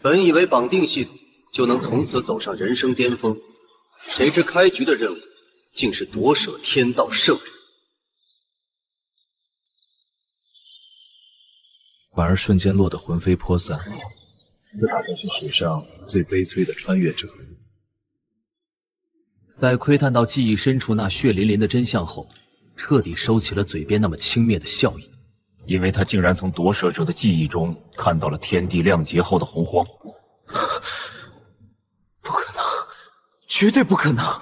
本以为绑定系统就能从此走上人生巅峰，谁知开局的任务竟是夺舍天道圣人。婉儿瞬间落得魂飞魄散，这大概是史上最悲催的穿越者。在窥探到记忆深处那血淋淋的真相后，彻底收起了嘴边那么轻蔑的笑意，因为他竟然从夺舍者的记忆中看到了天地亮劫后的洪荒。不可能，绝对不可能！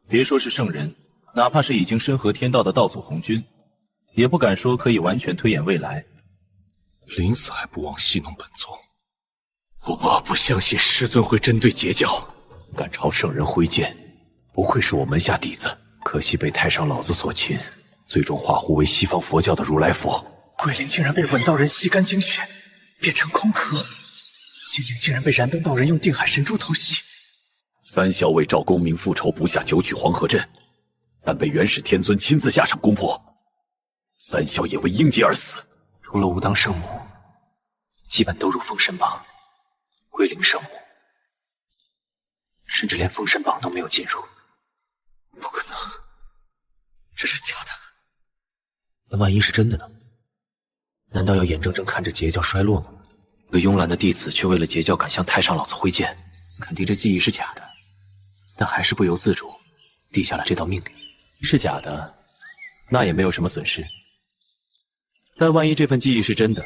别说是圣人，哪怕是已经身合天道的道祖红军，也不敢说可以完全推演未来。临死还不忘戏弄本宗。我不相信师尊会针对截教，敢朝圣人挥剑，不愧是我门下弟子。可惜被太上老子所擒，最终化呼为西方佛教的如来佛。桂林竟然被稳道人吸干精血，变成空壳；心灵竟然被燃灯道人用定海神珠偷袭。三校为赵公明复仇不下九曲黄河阵，但被元始天尊亲自下场攻破。三校也为英杰而死。除了武当圣母，基本都入封神榜。桂林圣母，甚至连封神榜都没有进入。不可能，这是假的。那万一是真的呢？难道要眼睁睁看着截教衰落吗？个慵懒的弟子却为了截教敢向太上老子挥剑，肯定这记忆是假的，但还是不由自主立下了这道命令。是假的，那也没有什么损失。但万一这份记忆是真的，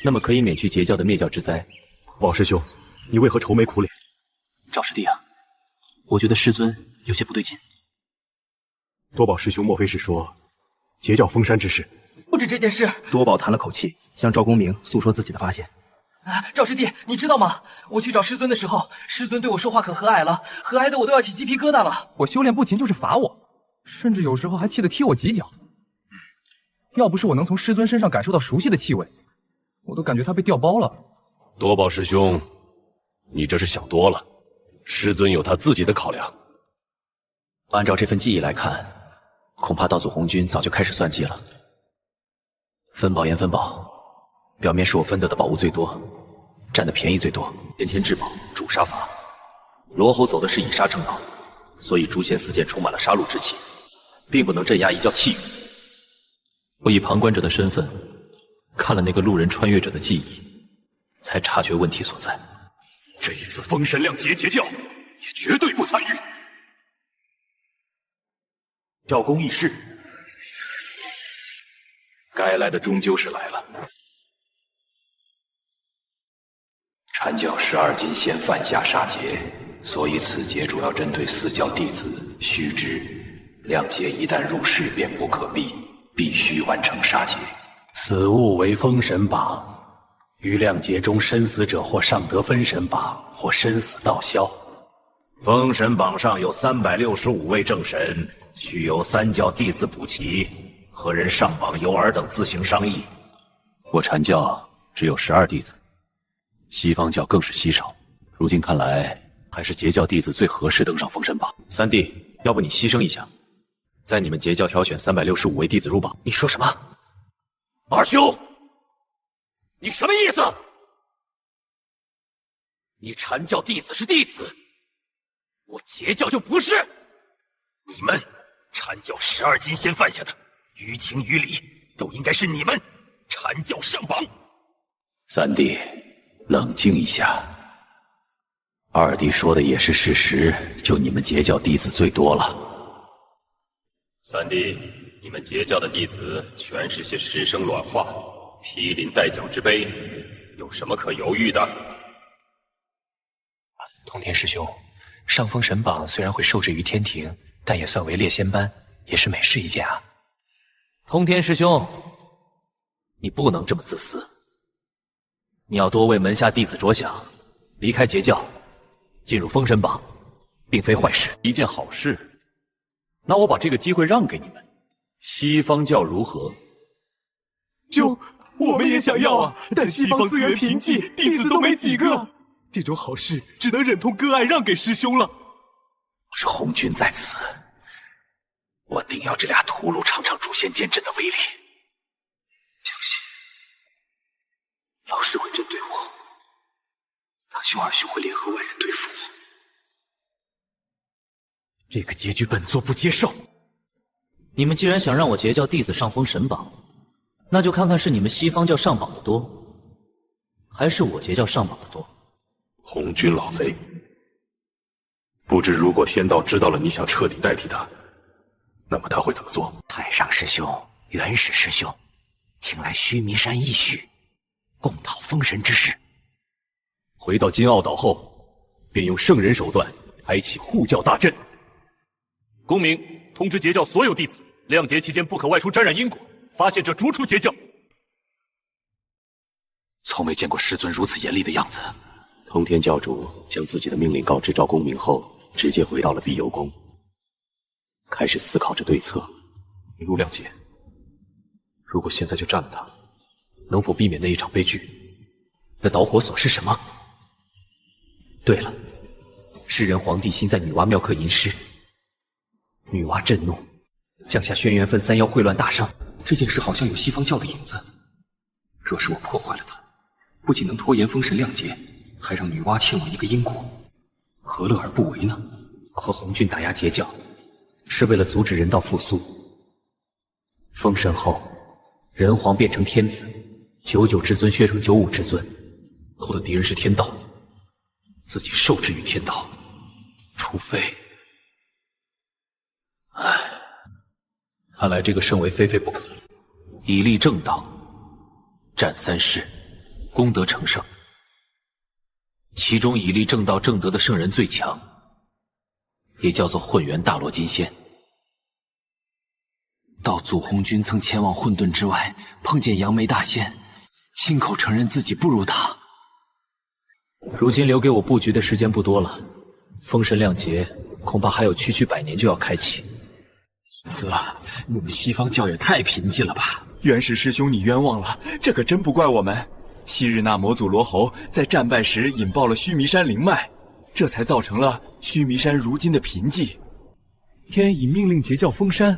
那么可以免去截教的灭教之灾。宝师兄，你为何愁眉苦脸？赵师弟啊，我觉得师尊有些不对劲。多宝师兄莫非是说截教封山之事？不止这件事。多宝叹了口气，向赵公明诉说自己的发现。赵师弟，你知道吗？我去找师尊的时候，师尊对我说话可和蔼了，和蔼的我都要起鸡皮疙瘩了。我修炼不勤就是罚我，甚至有时候还气得踢我几脚。要不是我能从师尊身上感受到熟悉的气味，我都感觉他被调包了。多宝师兄，你这是想多了，师尊有他自己的考量。按照这份记忆来看，恐怕道祖红军早就开始算计了。分宝言分宝，表面是我分得的宝物最多，占的便宜最多，先天至宝主杀法。罗侯走的是以杀成道，所以诛仙四剑充满了杀戮之气，并不能镇压一教气运。我以旁观者的身份看了那个路人穿越者的记忆，才察觉问题所在。这一次封神亮劫截教也绝对不参与。赵公议事，该来的终究是来了。阐教12金仙犯下杀劫，所以此劫主要针对四教弟子。须知，亮劫一旦入世便不可避，必须完成杀劫。此物为封神榜，于亮劫中身死者或上得封神榜，或身死道消。封神榜上有365位正神，需由三教弟子补齐，何人上榜由尔等自行商议。我阐教只有12弟子，西方教更是稀少。如今看来，还是截教弟子最合适登上封神榜。三弟，要不你牺牲一下，在你们截教挑选365位弟子入榜。你说什么？二兄，你什么意思？你阐教弟子是弟子，我截教就不是。你们阐教12金仙犯下的，于情于理都应该是你们阐教上榜。三弟，冷静一下。二弟说的也是事实，就你们截教弟子最多了。三弟，你们截教的弟子全是些师生卵化，毗邻带角之辈，有什么可犹豫的？通天师兄，上封神榜虽然会受制于天庭，但也算为列仙班，也是美事一件啊。通天师兄，你不能这么自私，你要多为门下弟子着想，离开截教，进入封神榜，并非坏事，一件好事。那我把这个机会让给你们，西方教如何？我们也想要啊，但西方资源贫瘠，弟子都没几个。这种好事只能忍痛割爱让给师兄了。是红军在此，我定要这俩屠戮尝尝诛仙剑阵的威力。相信老师会针对我兄二兄会联合外人对付我。这个结局本座不接受。你们既然想让我截教弟子上封神榜，那就看看是你们西方教上榜的多，还是我截教上榜的多。红军老贼，不知如果天道知道了你想彻底代替他，那么他会怎么做？太上师兄、元始师兄，请来须弥山一叙，共讨封神之事。回到金澳岛后，便用圣人手段开启护教大阵。公明通知截教所有弟子，亮节期间不可外出沾染因果，发现者逐出截教。从没见过师尊如此严厉的样子。通天教主将自己的命令告知赵公明后，直接回到了碧游宫，开始思考着对策。陆亮节，如果现在就占了他，能否避免那一场悲剧？那导火索是什么？对了，世人皇帝心在女娲庙刻吟诗，女娲震怒，降下轩辕分三妖，秽乱大商。这件事好像有西方教的影子。若是我破坏了它，不仅能拖延封神亮节，还让女娲欠我一个因果，何乐而不为呢？和红军打压截教，是为了阻止人道复苏。封神后，人皇变成天子，99至尊削成95至尊，后的敌人是天道，自己受制于天道，除非……唉，看来这个圣位非非不可。以立正道，战3世，功德成圣。其中以立正道正德的圣人最强，也叫做混元大罗金仙。道祖红军曾前往混沌之外，碰见杨梅大仙，亲口承认自己不如他。如今留给我布局的时间不多了，封神亮节恐怕还有区100年就要开启。子，你们西方教也太贫瘠了吧！元始师兄，你冤枉了，这可真不怪我们。昔日那魔祖罗侯在战败时引爆了须弥山灵脉，这才造成了须弥山如今的贫瘠。天已命令截教封山，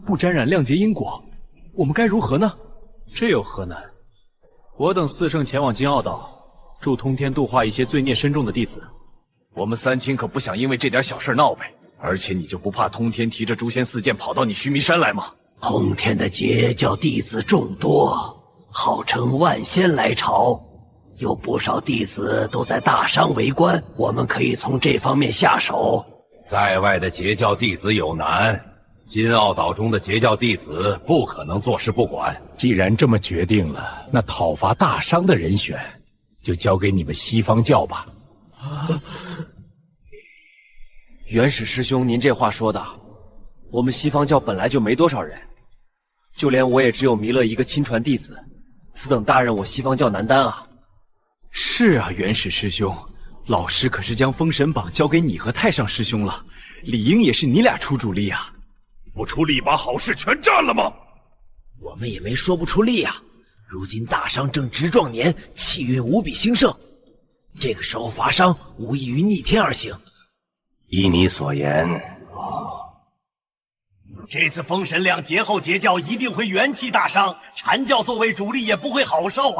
不沾染亮节因果，我们该如何呢？这有何难？我等四圣前往金澳岛，助通天度化一些罪孽深重的弟子。我们三清可不想因为这点小事闹呗。而且你就不怕通天提着诛仙4剑跑到你须弥山来吗？通天的截教弟子众多，号称万仙来朝，有不少弟子都在大商为官，我们可以从这方面下手。在外的截教弟子有难，金澳岛中的截教弟子不可能坐视不管。既然这么决定了，那讨伐大商的人选就交给你们西方教吧。元始师兄，您这话说的，我们西方教本来就没多少人，就连我也只有弥勒一个亲传弟子，此等大任我西方教难担啊。是啊，元始师兄，老师可是将封神榜交给你和太上师兄了，理应也是你俩出主力啊。不出力把好事全占了吗？我们也没说不出力啊。如今大商正值壮年，气运无比兴盛，这个时候伐商无异于逆天而行。依你所言，这次封神亮节后，截教一定会元气大伤，禅教作为主力也不会好受。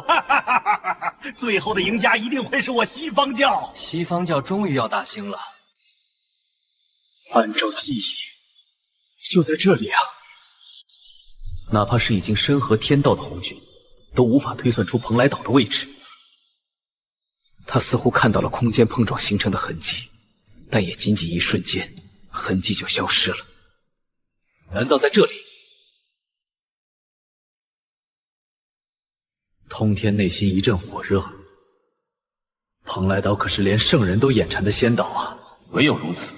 最后的赢家一定会是我西方教。西方教终于要大兴了。按照记忆，就在这里啊！哪怕是已经身合天道的红军，都无法推算出蓬莱岛的位置。他似乎看到了空间碰撞形成的痕迹。但也仅仅一瞬间，痕迹就消失了。难道在这里？通天内心一阵火热。蓬莱岛可是连圣人都眼馋的仙岛啊！唯有如此，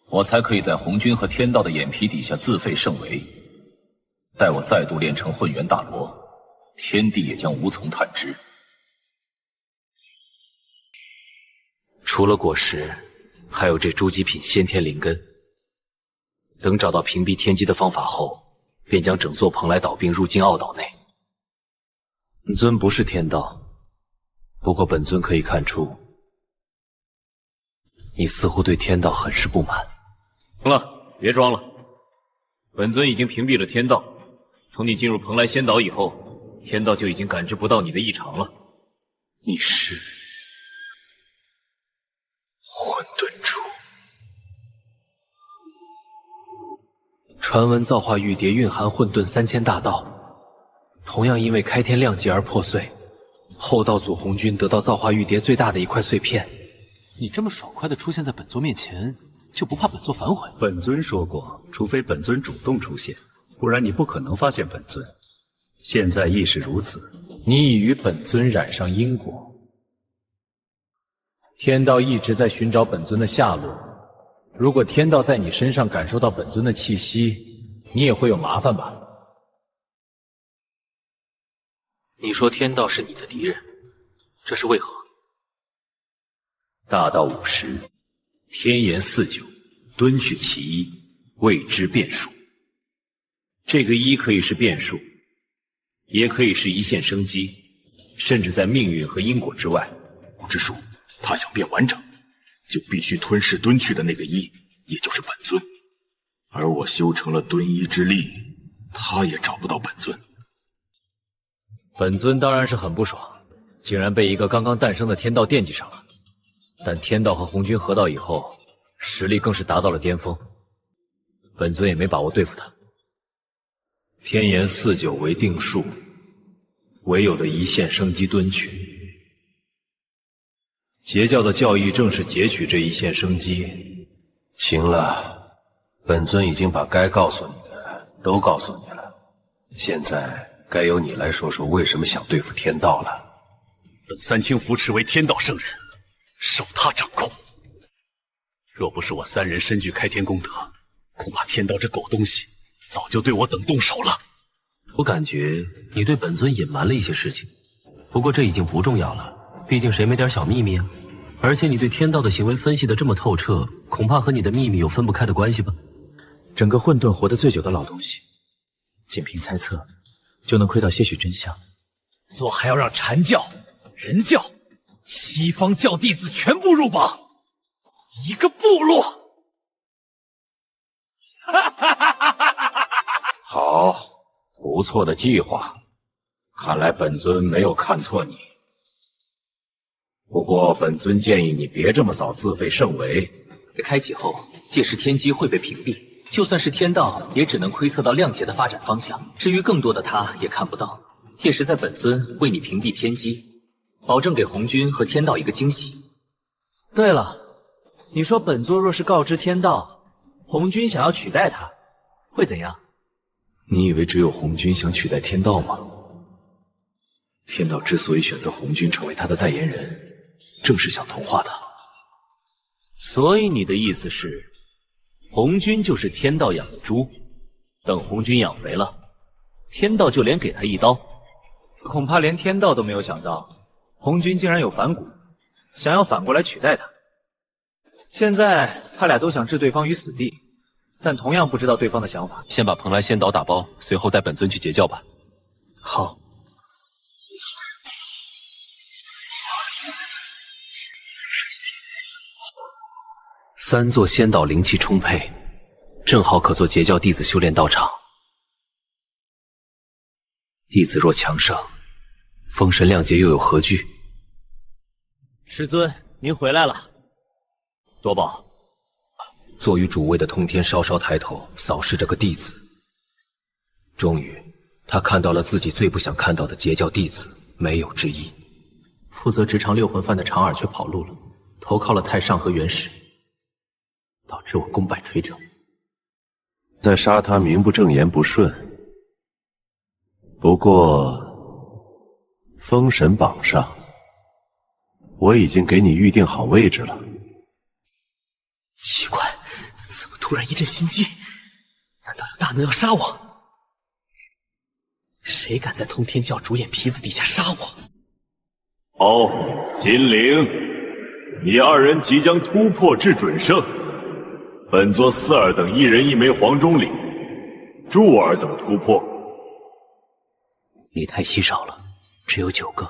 我才可以在红军和天道的眼皮底下自废圣为。待我再度练成混元大罗，天地也将无从探知。除了果实，还有这诸极品先天灵根。等找到屏蔽天机的方法后，便将整座蓬莱岛并入金澳岛内。本尊不是天道，不过本尊可以看出，你似乎对天道很是不满。行了，别装了。本尊已经屏蔽了天道，从你进入蓬莱仙岛以后，天道就已经感知不到你的异常了。你是？传闻造化玉蝶蕴含混沌3000大道，同样因为开天亮劫而破碎。后道祖红军得到造化玉蝶最大的一块碎片。你这么爽快的出现在本座面前，就不怕本座反悔？本尊说过，除非本尊主动出现，不然你不可能发现本尊。现在亦是如此。你已与本尊染上因果，天道一直在寻找本尊的下落。如果天道在你身上感受到本尊的气息，你也会有麻烦吧？你说天道是你的敌人，这是为何？大道50，天言49，敦去其一，谓之变数。这个一可以是变数，也可以是一线生机，甚至在命运和因果之外。不知数，他想变完整，就必须吞噬敦去的那个一，也就是本尊。而我修成了敦一之力，他也找不到本尊。本尊当然是很不爽，竟然被一个刚刚诞生的天道惦记上了。但天道和红军合道以后，实力更是达到了巅峰，本尊也没把握对付他。天言49为定数，唯有的一线生机敦去。截教的教义正是截取这一线生机。行了，本尊已经把该告诉你的都告诉你了，现在该由你来说说为什么想对付天道了。本三清扶持为天道圣人，受他掌控。若不是我3人身具开天功德，恐怕天道这狗东西早就对我等动手了。我感觉你对本尊隐瞒了一些事情，不过这已经不重要了，毕竟谁没点小秘密啊？而且你对天道的行为分析得这么透彻，恐怕和你的秘密有分不开的关系吧？整个混沌活得最久的老东西，仅凭猜测就能窥到些许真相。做还要让禅教、人教、西方教弟子全部入榜，一个部落。好，不错的计划，看来本尊没有看错你。不过本尊建议你别这么早自废圣为。开启后，届时天机会被屏蔽，就算是天道，也只能窥测到亮劫的发展方向，至于更多的他也看不到。届时在本尊为你屏蔽天机，保证给红军和天道一个惊喜。对了，你说本座若是告知天道，红军想要取代他，会怎样？你以为只有红军想取代天道吗？天道之所以选择红军成为他的代言人，正是想同化他。所以你的意思是，红军就是天道养的猪，等红军养肥了，天道就连给他一刀。恐怕连天道都没有想到，红军竟然有反骨，想要反过来取代他。现在他俩都想置对方于死地，但同样不知道对方的想法。先把蓬莱仙岛打包，随后带本尊去截教吧。好。3座仙岛灵气充沛，正好可做截教弟子修炼道场。弟子若强盛，封神亮劫又有何惧？师尊，您回来了。多宝，坐于主位的通天稍稍抬头，扫视着个弟子。终于，他看到了自己最不想看到的截教弟子，没有之一。负责执掌6魂幡的长耳却跑路了，投靠了太上和元始，导致我功败垂成。但杀他名不正言不顺。不过，封神榜上，我已经给你预定好位置了。奇怪，怎么突然一阵心悸？难道有大能要杀我？谁敢在通天教主眼皮子底下杀我？好，金灵，你2人即将突破至准圣，本座4尔等1人1枚黄钟礼，助尔等突破。礼太稀少了，只有9个，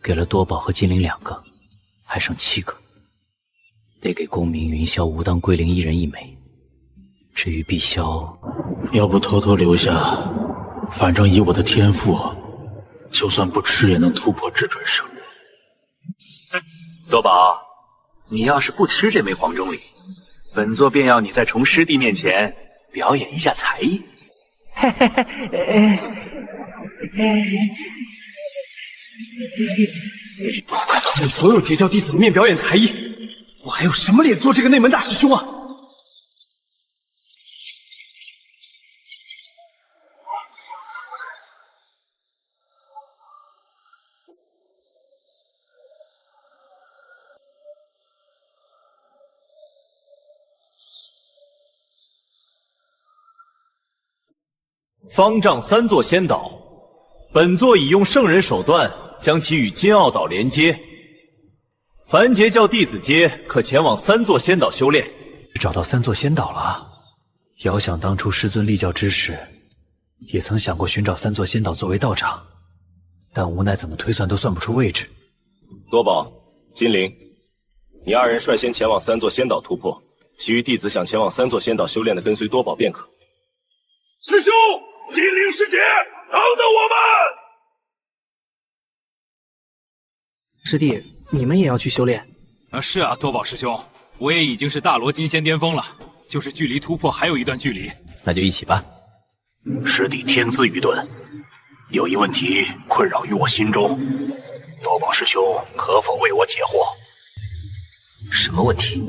给了多宝和金灵2个，还剩7个，得给公明、云霄、无当、归灵1人1枚。至于碧霄，要不偷偷留下，反正以我的天赋，就算不吃也能突破至准圣。多宝，你要是不吃这枚黄钟礼，本座便要你在虫师弟面前表演一下才艺。当着所有截教弟子的面表演才艺，我还有什么脸做这个内门大师兄啊？方丈三座仙岛，本座已用圣人手段将其与金奥岛连接。凡截教弟子皆可前往三座仙岛修炼。找到三座仙岛了。遥想当初师尊立教之时，也曾想过寻找三座仙岛作为道场，但无奈怎么推算都算不出位置。多宝、金灵，你二人率先前往三座仙岛突破，其余弟子想前往三座仙岛修炼的，跟随多宝便可。师兄，金灵师姐，等等我们！师弟，你们也要去修炼？是啊，多宝师兄，我也已经是大罗金仙巅峰了，就是距离突破还有一段距离。那就一起吧。师弟天资愚钝，有一问题困扰于我心中，多宝师兄可否为我解惑？什么问题？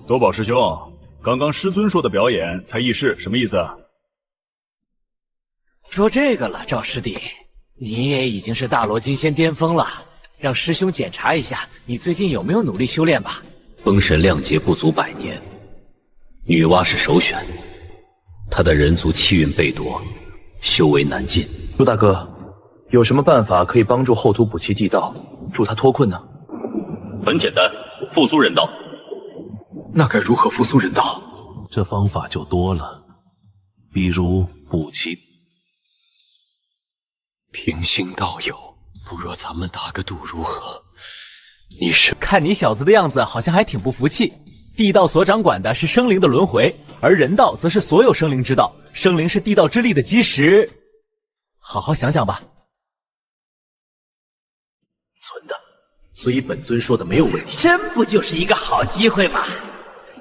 多宝师兄，刚刚师尊说的表演才艺是什么意思啊？说这个了，赵师弟，你也已经是大罗金仙巅峰了，让师兄检查一下你最近有没有努力修炼吧。封神亮劫不足100年，女娲是首选，她的人族气运被夺，修为难进。陆大哥，有什么办法可以帮助后土补齐地道，助他脱困呢？很简单，复苏人道。那该如何复苏人道？这方法就多了，比如补齐。平心道友，不若咱们打个赌如何？你是看你小子的样子，好像还挺不服气。地道所掌管的是生灵的轮回，而人道则是所有生灵之道，生灵是地道之力的基石。好好想想吧。存的，所以本尊说的没有问题。真不就是一个好机会吗？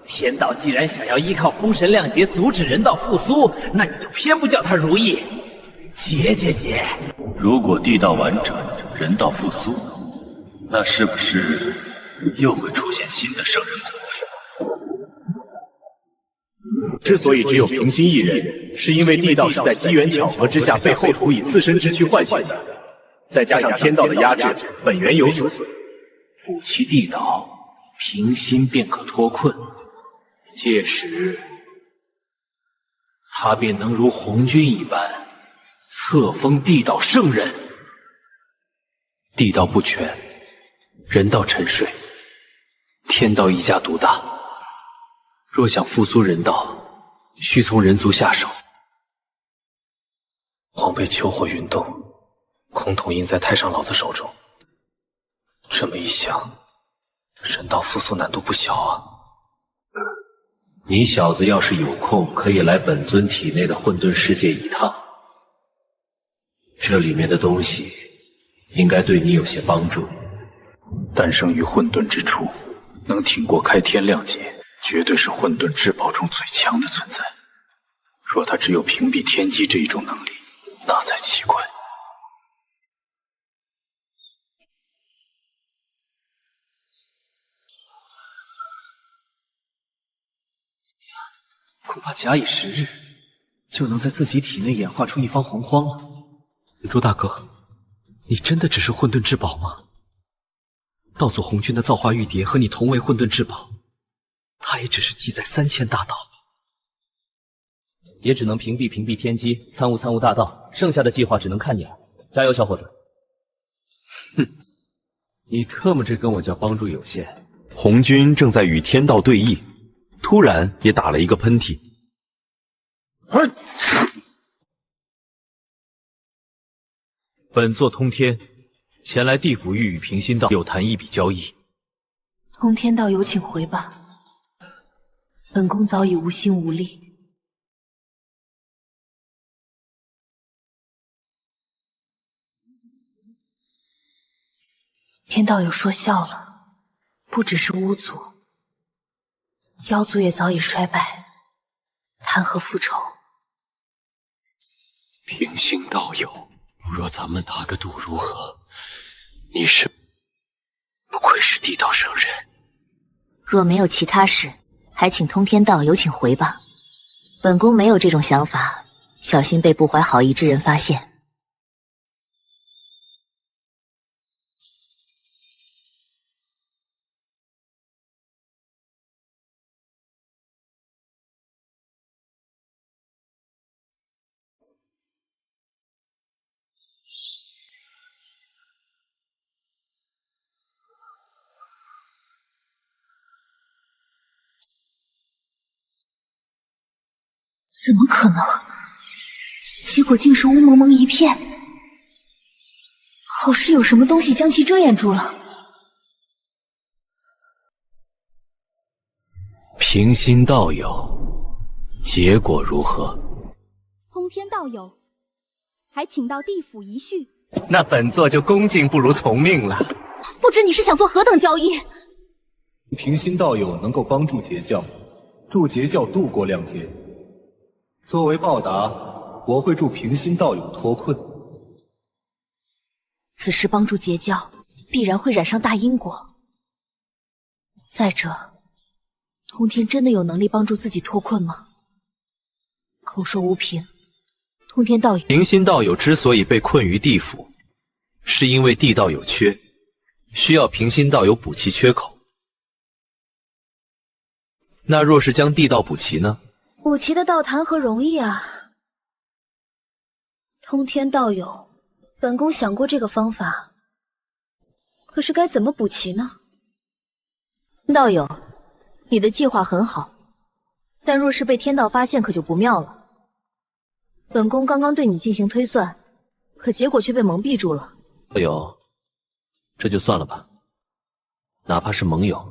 天道既然想要依靠封神亮劫阻止人道复苏，那你就偏不叫他如意。姐，如果地道完整，人道复苏，那是不是又会出现新的圣人口味？之所以只有平心一人，是因为地道是在机缘巧合之下被后土以自身之躯唤醒的，再加上天道的压制，本源有损。补齐地道，平心便可脱困，届时他便能如红军一般册封地道圣人。地道不全，人道沉睡，天道一家独大。若想复苏人道，需从人族下手。黄贝秋火运动，空统印在太上老子手中。这么一想，人道复苏难度不小啊。你小子要是有空，可以来本尊体内的混沌世界一趟。这里面的东西应该对你有些帮助。诞生于混沌之初，能挺过开天亮劫，绝对是混沌至宝中最强的存在。若他只有屏蔽天机这一种能力，那才奇怪。恐怕假以时日，就能在自己体内演化出一方洪荒了。朱大哥，你真的只是混沌至宝吗？道祖红军的造化玉蝶和你同为混沌至宝，他也只是记载3000大道，也只能屏蔽天机，参悟大道，剩下的计划只能看你了。加油，小伙子！哼，你特么着跟我叫帮助有限。红军正在与天道对弈，突然也打了一个喷嚏。本座通天前来地府欲与平心道友谈一笔交易。通天道友请回吧，本宫早已无心无力。天道友说笑了，不只是巫族，妖族也早已衰败，谈何复仇？平行道友，若咱们打个赌如何？你是不愧是地道圣人。若没有其他事，还请通天道友请回吧。本宫没有这种想法，小心被不怀好意之人发现。怎么可能？结果竟是乌蒙蒙一片，好似有什么东西将其遮掩住了。平心道友，结果如何？通天道友，还请到地府一叙。那本座就恭敬不如从命了。不知你是想做何等交易？平心道友能够帮助截教，助截教渡过亮劫。作为报答，我会助平心道友脱困。此事帮助截教，必然会染上大因果。再者，通天真的有能力帮助自己脱困吗？口说无凭，通天道友，平心道友之所以被困于地府，是因为地道有缺，需要平心道友补齐缺口。那若是将地道补齐呢？补齐的道谈何容易啊！通天道友，本宫想过这个方法，可是该怎么补齐呢？道友，你的计划很好，但若是被天道发现，可就不妙了。本宫刚刚对你进行推算，可结果却被蒙蔽住了。道友，这就算了吧，哪怕是盟友，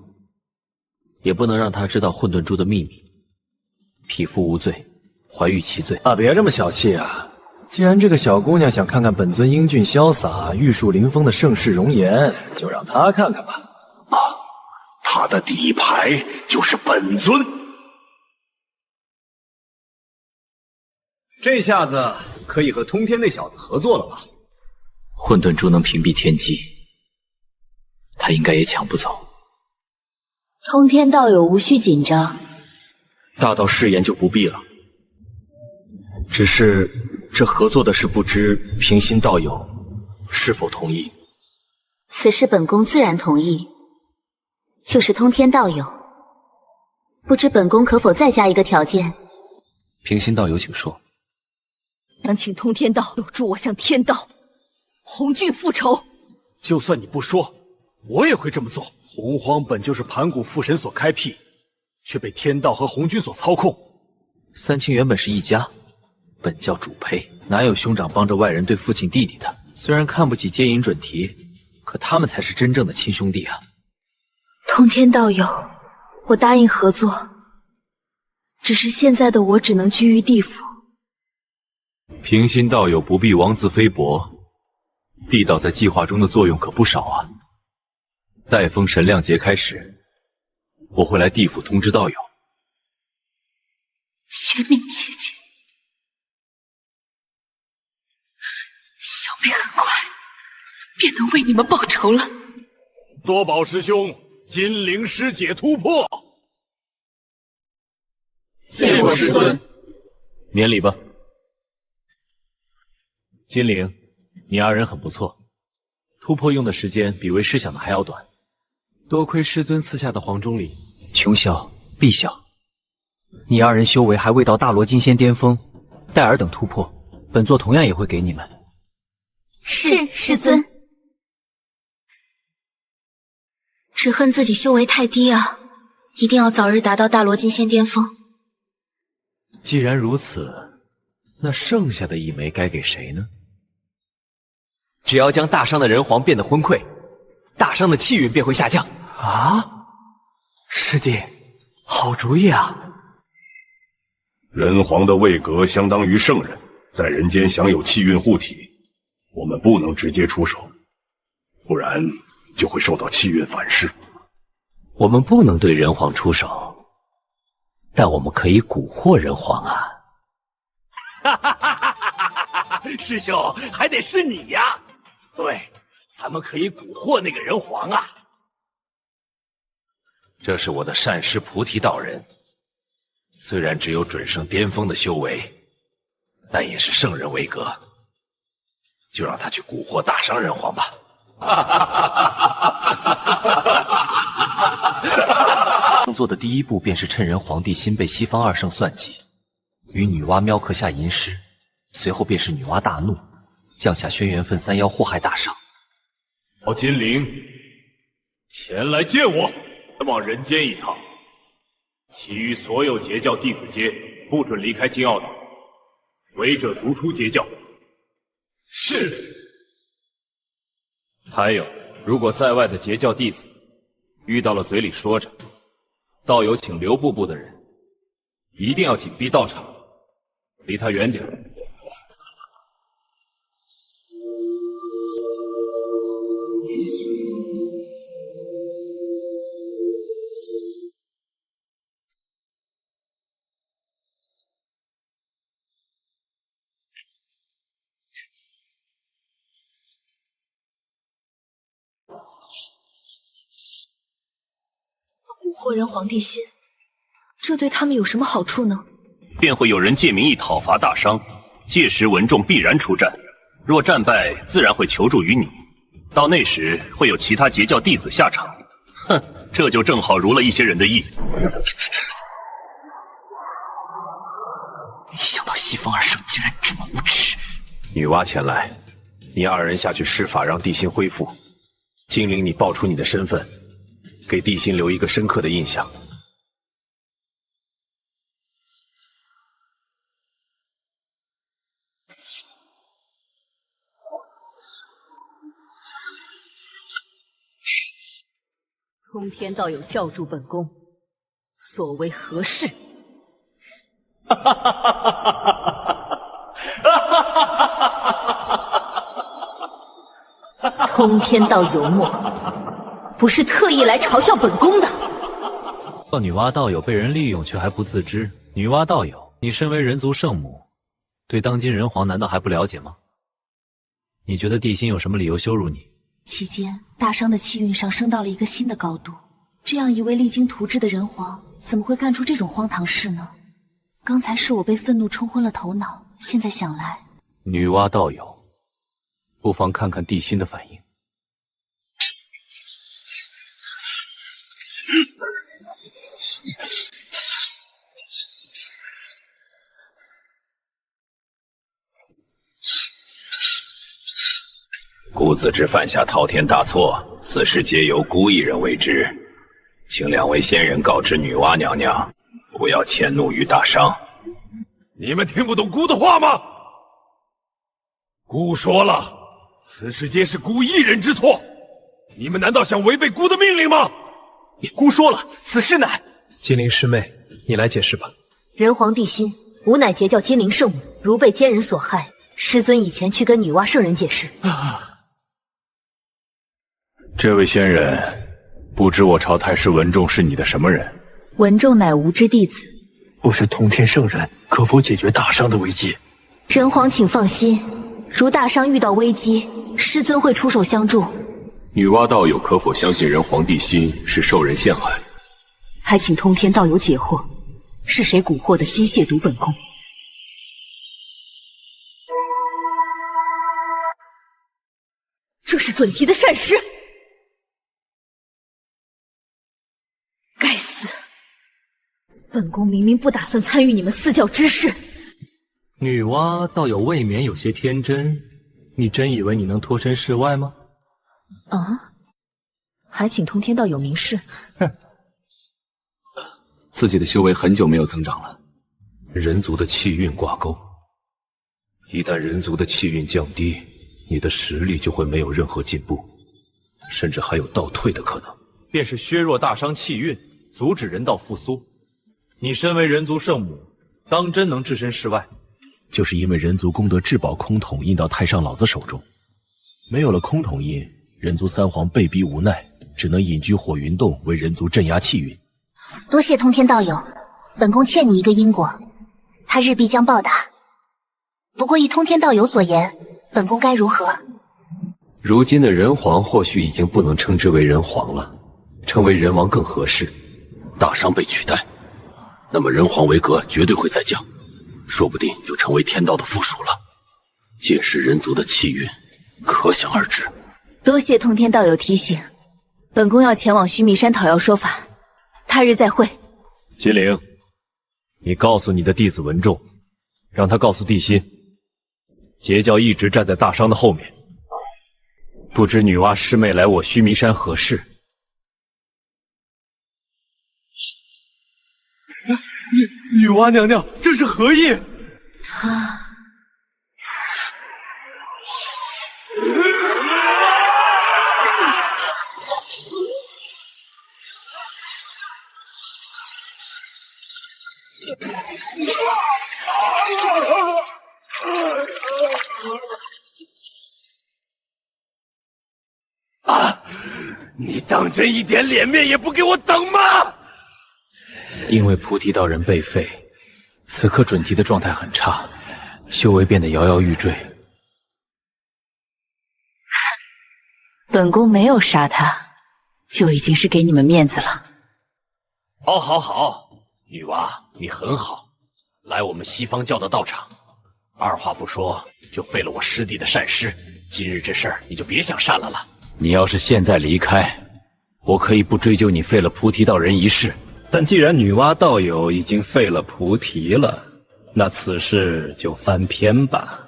也不能让他知道混沌珠的秘密。匹夫无罪，怀玉其罪啊！别这么小气啊！既然这个小姑娘想看看本尊英俊潇洒、玉树临风的盛世容颜，就让她看看吧。啊，她的底牌就是本尊。这下子可以和通天那小子合作了吧？混沌珠能屏蔽天机，他应该也抢不走。通天道友无需紧张。大道誓言就不必了，只是这合作的事，不知平心道友是否同意？此事本宫自然同意。就是通天道友，不知本宫可否再加一个条件？平心道友，请说。想请通天道友助我向天道红俊复仇。就算你不说，我也会这么做。洪荒本就是盘古父神所开辟，却被天道和红军所操控。三清原本是一家，本教主胚，哪有兄长帮着外人对父亲弟弟的？虽然看不起接引准提，可他们才是真正的亲兄弟啊！通天道友，我答应合作，只是现在的我只能居于地府。平心道友不必妄自菲薄，地道在计划中的作用可不少啊！待封神亮节开始，我会来地府通知道友。玄冥姐姐，小妹很快便能为你们报仇了。多宝师兄，金灵师姐突破。见过师尊。免礼吧。金灵，你二人很不错，突破用的时间比为师想的还要短。多亏师尊赐下的黄钟礼。穷小，碧小，你二人修为还未到大罗金仙巅峰，待尔等突破，本座同样也会给你们。是师尊。只恨自己修为太低啊，一定要早日达到大罗金仙巅峰。既然如此，那剩下的一枚该给谁呢？只要将大伤的人皇变得昏聩，大伤的气运便会下降。啊，师弟，好主意啊！人皇的位格相当于圣人，在人间享有气运护体，我们不能直接出手，不然就会受到气运反噬。我们不能对人皇出手，但我们可以蛊惑人皇啊！哈哈哈哈哈哈！师兄还得是你呀！对，咱们可以蛊惑那个人皇啊！这是我的善师菩提道人，虽然只有准圣巅峰的修为，但也是圣人为格。就让他去蛊惑大商人皇吧。做的第一步便是趁人皇帝心被西方二圣算计，与女娲喵刻下银誓，随后便是女娲大怒，降下轩辕分三妖祸害大商。老金陵，前来见我，往人间一趟。其余所有截教弟子皆不准离开金澳岛，违者逐出截教。是。还有，如果在外的截教弟子遇到了嘴里说着道友请留步步的人，一定要紧逼到场，离他远点。蛊惑人皇帝心，这对他们有什么好处呢？便会有人借名义讨伐大商，届时文仲必然出战。若战败，自然会求助于你。到那时，会有其他截教弟子下场。哼，这就正好如了一些人的意。没想到西方二圣竟然这么无耻！女娲前来，你二人下去施法让地心恢复。精灵，你报出你的身份，给地心留一个深刻的印象。通天道友教主本宫，所为何事？通天道幽默，不是特意来嘲笑本宫的。女娲道友被人利用却还不自知。女娲道友，你身为人族圣母，对当今人皇难道还不了解吗？你觉得地心有什么理由羞辱你？期间，大商的气运上升到了一个新的高度。这样一位励精图治的人皇，怎么会干出这种荒唐事呢？刚才是我被愤怒冲昏了头脑，现在想来，女娲道友，不妨看看地心的反应。孤子之犯下滔天大错，此事皆由孤一人为之，请两位仙人告知女娲娘娘，不要迁怒于大商。你们听不懂孤的话吗？孤说了，此事皆是孤一人之错，你们难道想违背孤的命令吗？孤说了，此事乃……金灵师妹，你来解释吧。人皇地心，吾乃截教金灵圣母，如被奸人所害，师尊以前去跟女娲圣人解释。这位仙人，不知我朝太师文仲是你的什么人？文仲乃吾之弟子。不是通天圣人，可否解决大商的危机？人皇请放心，如大商遇到危机，师尊会出手相助。女娲道友可否相信人皇帝心是受人陷害？还请通天道友解惑，是谁蛊惑的心亵渎本宫？这是准提的善师。该死！本宫明明不打算参与你们四教之事。女娲道友未免有些天真，你真以为你能脱身事外吗？啊！还请通天道友明示。哼，自己的修为很久没有增长了。人族的气运挂钩，一旦人族的气运降低，你的实力就会没有任何进步，甚至还有倒退的可能。便是削弱大商气运，阻止人道复苏。你身为人族圣母，当真能置身事外？就是因为人族功德至宝空统印到太上老子手中，没有了空统印，人族三皇被逼无奈，只能隐居火云洞，为人族镇压气运。多谢通天道友，本宫欠你一个因果，他日必将报答。不过依通天道友所言，本宫该如何？如今的人皇或许已经不能称之为人皇了，称为人王更合适。大商被取代，那么人皇为格绝对会再降，说不定就成为天道的附属了。届时人族的气运可想而知。多谢通天道友提醒，本宫要前往须弥山讨要说法，他日再会。金陵，你告诉你的弟子文仲，让他告诉帝辛，截教一直站在大商的后面。不知女娲师妹来我须弥山何事？女娲娘娘，这是何意？他你当真一点脸面也不给我等吗？因为菩提道人被废，此刻准提的状态很差，修为变得摇摇欲坠。本宫没有杀他，就已经是给你们面子了。好，好，好，女娲，你很好，来我们西方教的道场，二话不说就废了我师弟的善师，今日这事儿你就别想善了了。你要是现在离开，我可以不追究你废了菩提道人一事。但既然女娲道友已经废了菩提了，那此事就翻篇吧。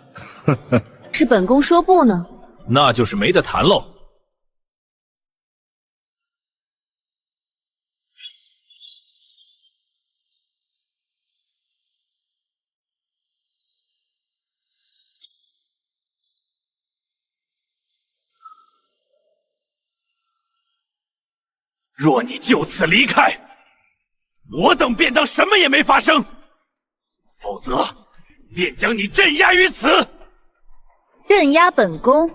是本宫说不呢？那就是没得谈喽。若你就此离开，我等便当什么也没发生，否则便将你镇压于此。镇压本宫，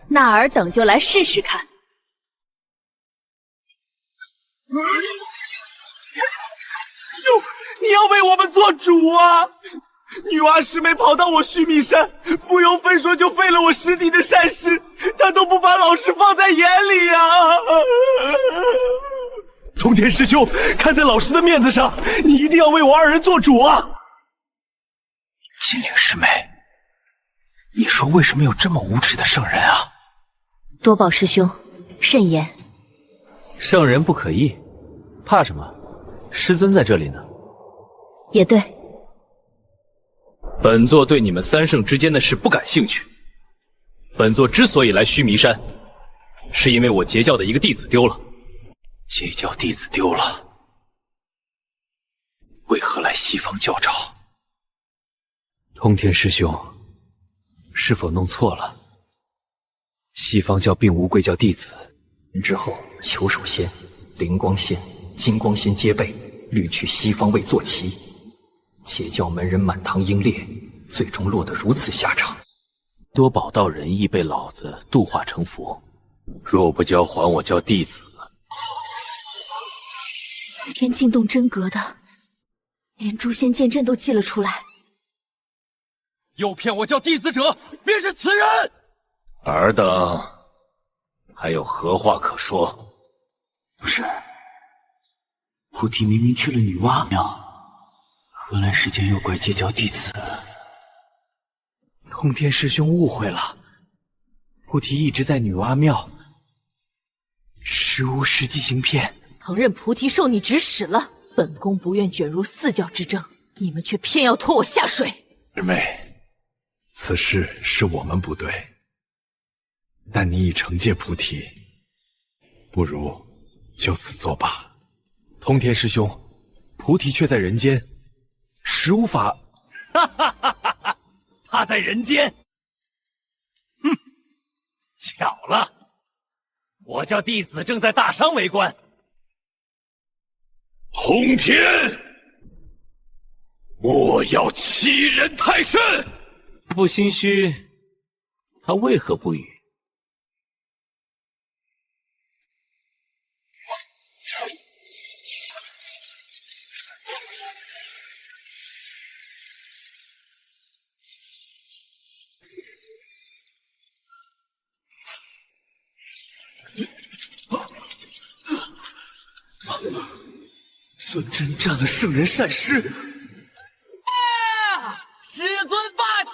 那尔等就来试试看。你要为我们做主啊！女娲师妹跑到我须弥山，不由分说就废了我师弟的善师，她都不把老师放在眼里呀！通天师兄，看在老师的面子上，你一定要为我二人做主啊！金陵师妹，你说为什么有这么无耻的圣人啊？多宝师兄，慎言。圣人不可议，怕什么？师尊在这里呢。也对。本座对你们三圣之间的事不感兴趣。本座之所以来须弥山，是因为我截教的一个弟子丢了。截教弟子丢了，为何来西方教招？通天师兄，是否弄错了？西方教并无贵教弟子。之后，求首仙、灵光仙、金光仙皆备，虑去西方为坐骑。截教门人满堂英烈，最终落得如此下场。多宝道人亦被老子度化成佛，若不交还我教弟子，天境洞真格的，连诛仙剑阵都祭了出来。诱骗我教弟子者，便是此人。尔等还有何话可说？不是，菩提明明去了女娲庙，何来世间诱拐截教弟子？通天师兄误会了，菩提一直在女娲庙，实无实际行骗。承认菩提受你指使了，本宫不愿卷入四教之争，你们却偏要拖我下水。师妹，此事是我们不对，但你已惩戒菩提，不如就此作罢。通天师兄，菩提却在人间，实无法。哈哈哈哈哈！他在人间，哼，巧了，我教弟子正在大商为官。通天，莫要欺人太甚！不心虚，他为何不语？尊真占了圣人善师。师尊霸气！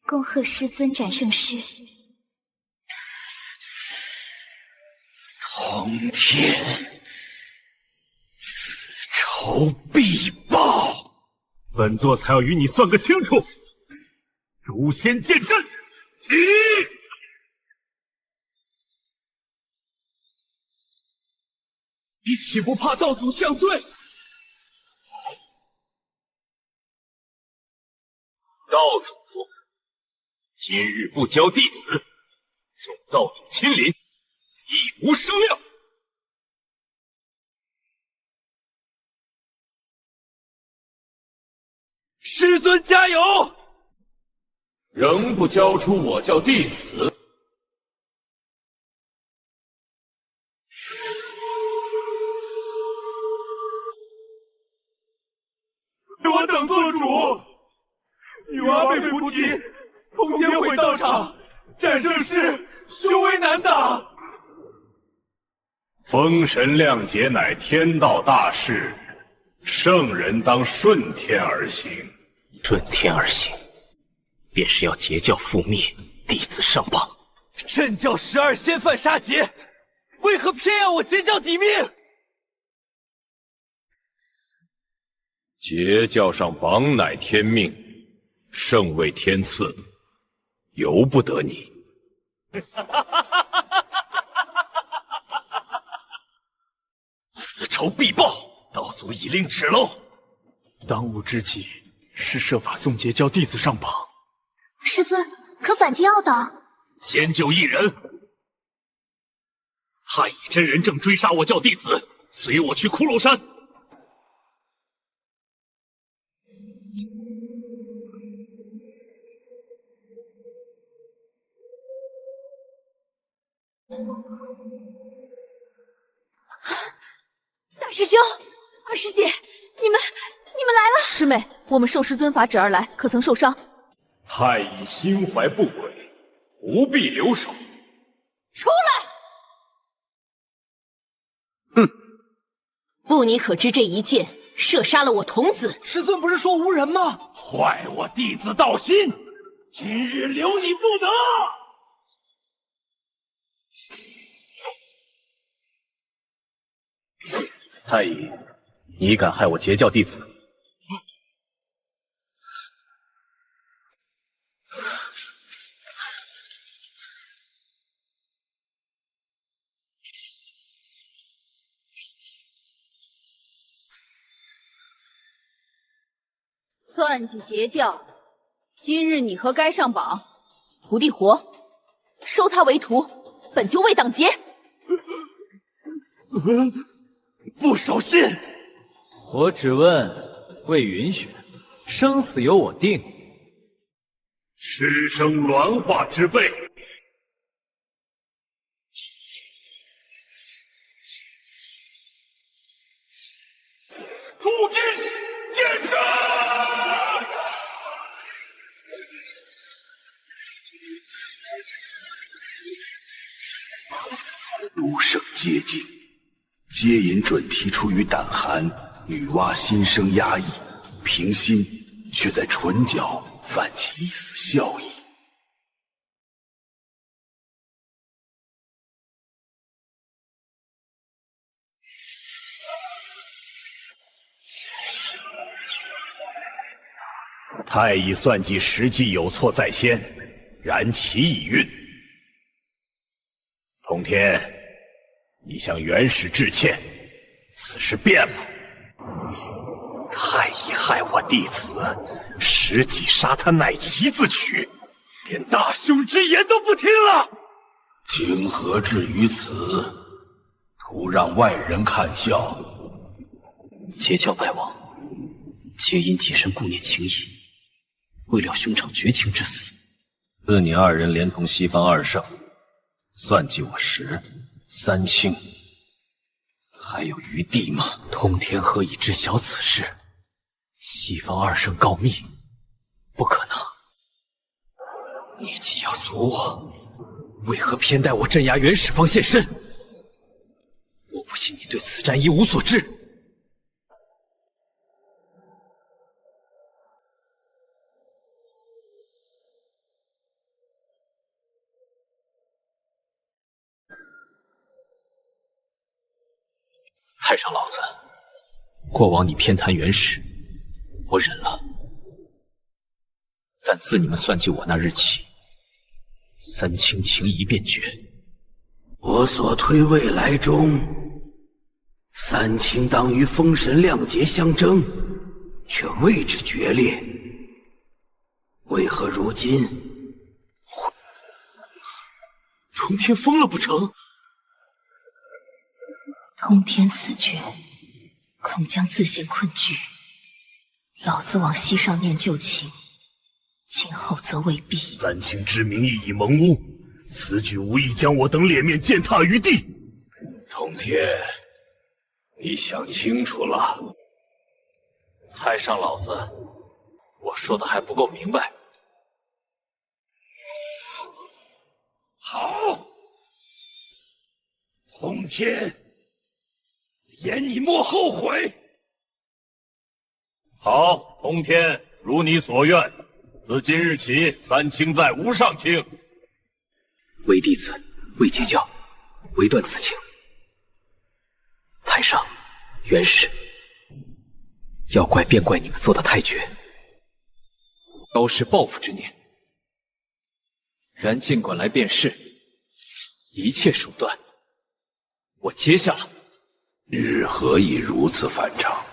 恭贺师尊斩圣师。通天，此仇必报。本座才要与你算个清楚。诛仙剑阵，起！你岂不怕道祖降罪？道祖今日不教弟子，纵道祖亲临，亦无生量。师尊加油！仍不交出我教弟子，我等做主。女娲被菩提，通天毁道场，战胜师凶为难挡。封神亮节乃天道大事，圣人当顺天而行。顺天而行，便是要截教覆灭，弟子上榜。朕教12仙犯杀劫，为何偏要我截教抵命？截教上榜乃天命，圣位天赐，由不得你。此仇必报，道祖已令旨喽。当务之急是设法送截教弟子上榜。师尊，可反击奥岛？先救一人。太乙真人正追杀我教弟子，随我去骷髅山。大师兄，二师姐，你们来了！师妹，我们受师尊法旨而来，可曾受伤？太乙心怀不轨，不必留手。出来！哼，不你可知这一剑射杀了我童子？师尊不是说无人吗？坏我弟子道心，今日留你不得！太乙，你敢害我截教弟子？算计截教，今日你和该上榜，徒弟活，收他为徒，本就未当劫。不守信！我只问，未允许，生死由我定。师生鸾化之辈，诸君见胜！诸圣皆敬。接引准提出于胆寒，女娲心生压抑，平心却在唇角泛起一丝笑意。太乙算计实际有错在先，然其已孕。通天，你向元始致歉，此事变了。太乙害我弟子，实际杀他乃其自取，连大兄之言都不听了。情何至于此？徒让外人看笑。截教败亡，皆因己身顾念情谊，未料兄长绝情至死。自你二人连同西方二圣，算计我时三清，还有余地吗？通天何以知晓此事？西方二圣告密，不可能。你既要阻我，为何偏待我镇压元始方现身？我信你对此战一无所知。太上老子，过往你偏袒元始，我忍了。但自你们算计我那日起，三清情谊便绝。我所推未来中，三清当与封神亮节相争，却未至决裂。为何如今通天疯了不成？通天此决，恐将自陷困局。老子往昔上念旧情，今后则未必。三清之名亦已蒙污，此举无意将我等脸面践踏于地。通天，你想清楚了？太上老子，我说的还不够明白。好，通天，言你莫后悔。好，通天，如你所愿，自今日起，三清再无上清。为弟子，为截教，唯断此情。太上，元始，要怪便怪你们做的太绝，高是报复之念。然尽管来便是，一切手段我接下了。日何以如此反常？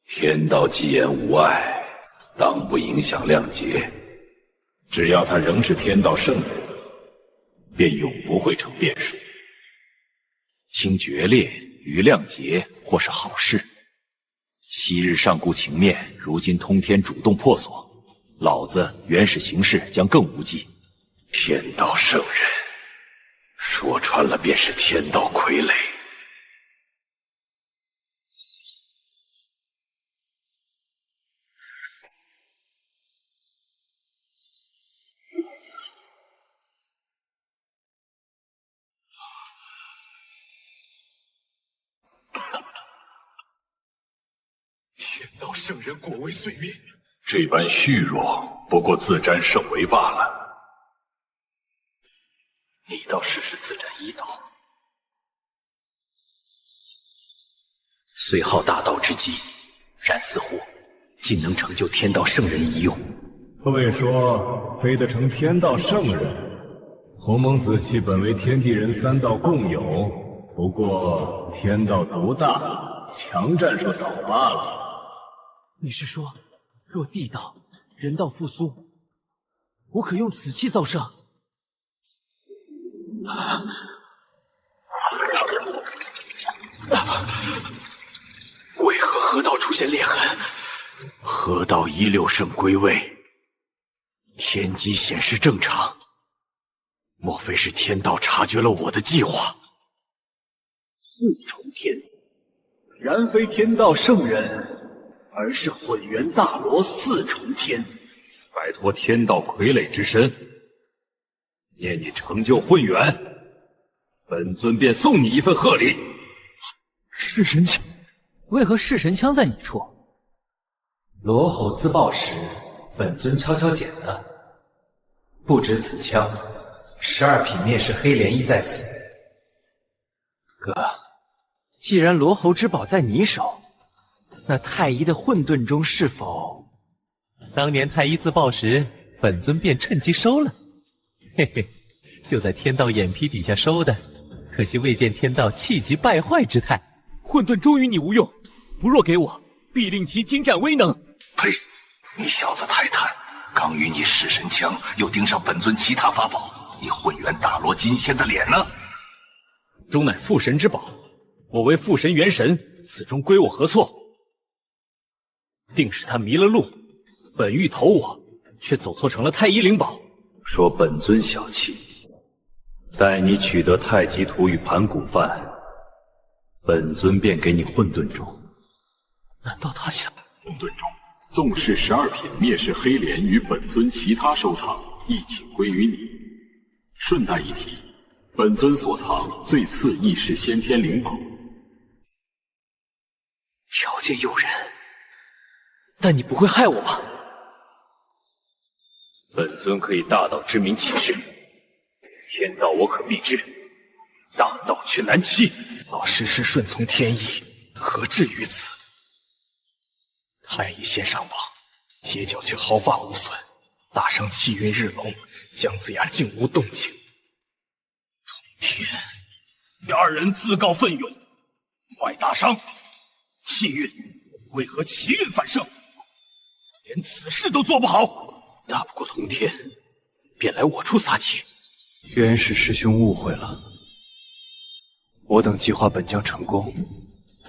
天道既言无碍，当不影响亮节。只要他仍是天道圣人，便永不会成变数。经决裂于亮节，或是好事。昔日上顾情面，如今通天主动破锁，老子元始行事将更无忌。天道圣人，说穿了便是天道傀儡。天道圣人果为碎灭，这般虚弱，不过自占圣为罢了。你倒试试自斩一刀，虽好大道之机，然似乎竟能成就天道圣人一用。会说非得成天道圣人，鸿蒙子气本为天地人三道共有，不过天道独大，强战说倒罢了。你是说，若地道、人道复苏，我可用此气造圣？为何河道出现裂痕？河道16圣归位，天机显示正常。莫非是天道察觉了我的计划？四重天，然非天道圣人，而是混元大罗四重天。摆脱天道傀儡之身，念你成就混元，本尊便送你一份贺礼。弑神枪，为何弑神枪在你处？罗吼自爆时，本尊悄悄捡的。不止此枪，12品灭世黑莲亦在此。哥，既然罗侯之宝在你手，那太医的混沌中是否？当年太医自爆时，本尊便趁机收了。嘿嘿，就在天道眼皮底下收的，可惜未见天道气急败坏之态。混沌终于你无用，不若给我，必令其精湛威能。呸！你小子太贪，刚与你弑神枪，又盯上本尊其他法宝，你混元大罗金仙的脸呢？终乃父神之宝，我为父神元神，此中归我何错？定是他迷了路，本欲投我，却走错成了太医灵宝。说本尊小气，待你取得太极图与盘古幡，本尊便给你混沌钟。难道他想？混沌钟纵使12品灭世黑莲与本尊其他收藏，一起归于你。顺带一提，本尊所藏最次异世先天灵宝。条件诱人，但你不会害我吧？本尊可以大道之名起誓，天道我可避之，大道却难欺。老师是顺从天意，何至于此？太乙先上榜，截教却毫发无损，大伤气运日龙，姜子牙竟无动静。天，你二人自告奋勇，外大伤，气运为何奇运反胜？连此事都做不好，打不过通天，便来我处撒气。原是师兄误会了，我等计划本将成功，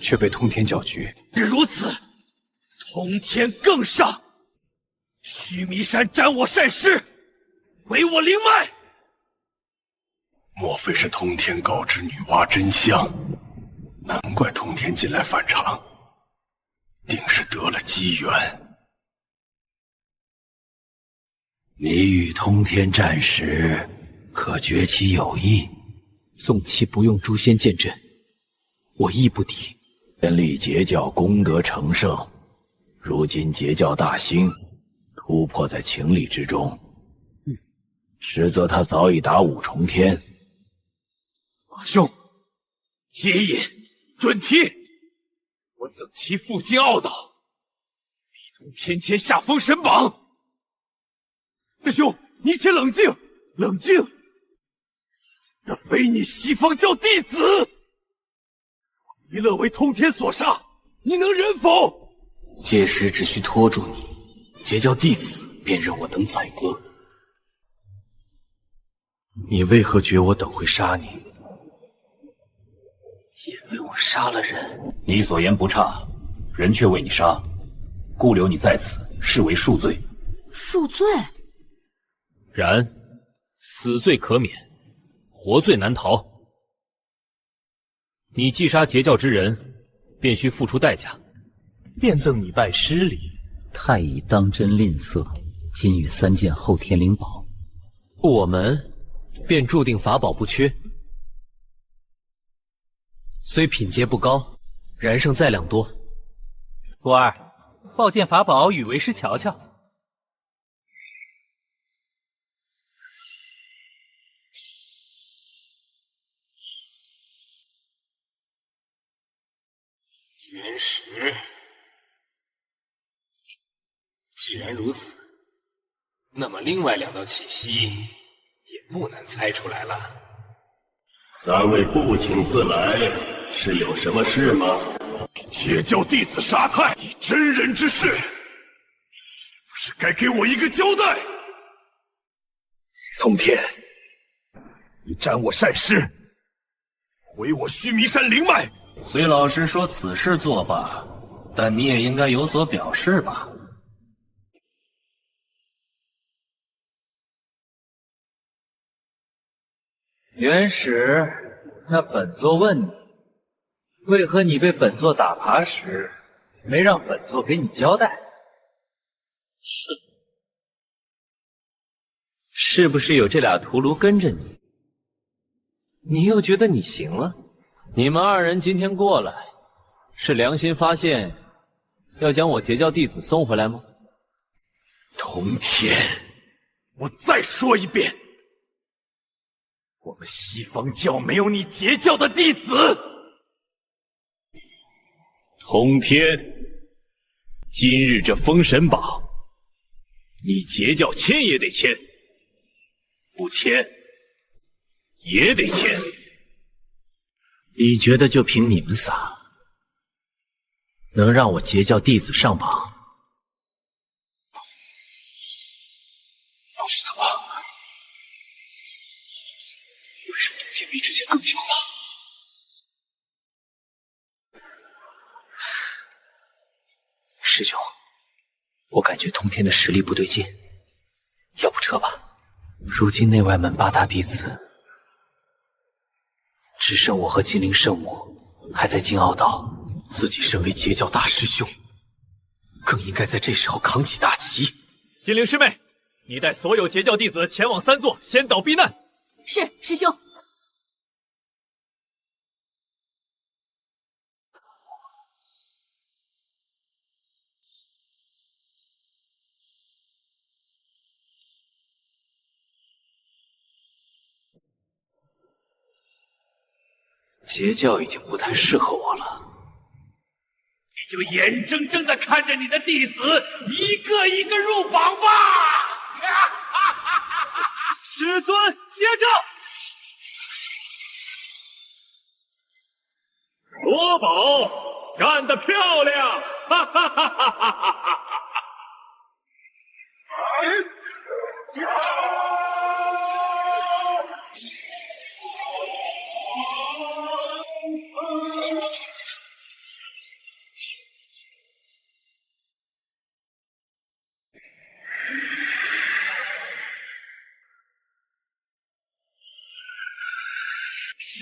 却被通天搅局。如此，通天更上。须弥山斩我善师，毁我灵脉。莫非是通天告知女娲真相？难怪通天近来反常，定是得了机缘。你与通天战时，可觉其有意？纵其不用诛仙剑阵，我亦不敌。天力截教功德成圣，如今截教大兴，突破在情理之中。实则他早已达五重天。马兄，接引准提，我等其赴京奥岛，逼通天签下封神榜。师兄，你且冷静，冷静！死的非你西方教弟子，弥勒为通天所杀，你能忍否？届时只需拖住你，截教弟子便任我等宰割。你为何觉我等会杀你？因为我杀了人。你所言不差，人却为你杀，故留你在此，视为恕罪。恕罪？然，死罪可免，活罪难逃。你既杀截教之人，便需付出代价。便赠你拜师礼。太乙当真吝啬，今与3件后天灵宝，我们便注定法宝不缺。虽品阶不高，然胜再两多。徒儿，报件法宝与为师瞧瞧。原石，既然如此，那么另外2道气息也不难猜出来了。三位不请自来，是有什么事吗？截教弟子杀太乙真人之事，是不是该给我一个交代？通天，你斩我善师，毁我须弥山灵脉。虽老师说此事作罢，但你也应该有所表示吧？元始，那本座问你，为何你被本座打爬时，没让本座给你交代？是不是有这俩屠戮跟着你？你又觉得你行了？你们2人今天过来，是良心发现要将我截教弟子送回来吗？通天，我再说一遍，我们西方教没有你截教的弟子。通天，今日这封神榜，你截教签也得签，不签也得签。你觉得就凭你们仨，能让我截教弟子上榜？老师怎么？为什么通天比之前更强大？师兄，我感觉通天的实力不对劲，要不撤吧？如今内外门8大弟子，只剩我和金陵圣母还在金鳌岛。自己身为截教大师兄，更应该在这时候扛起大旗。金陵师妹，你带所有截教弟子前往3座仙岛避难。是，师兄。截教已经不太适合我了。你就眼睁睁的看着你的弟子一个一个入榜吧！师尊，接着！夺宝，干得漂亮！哈哈哈哈哈哈！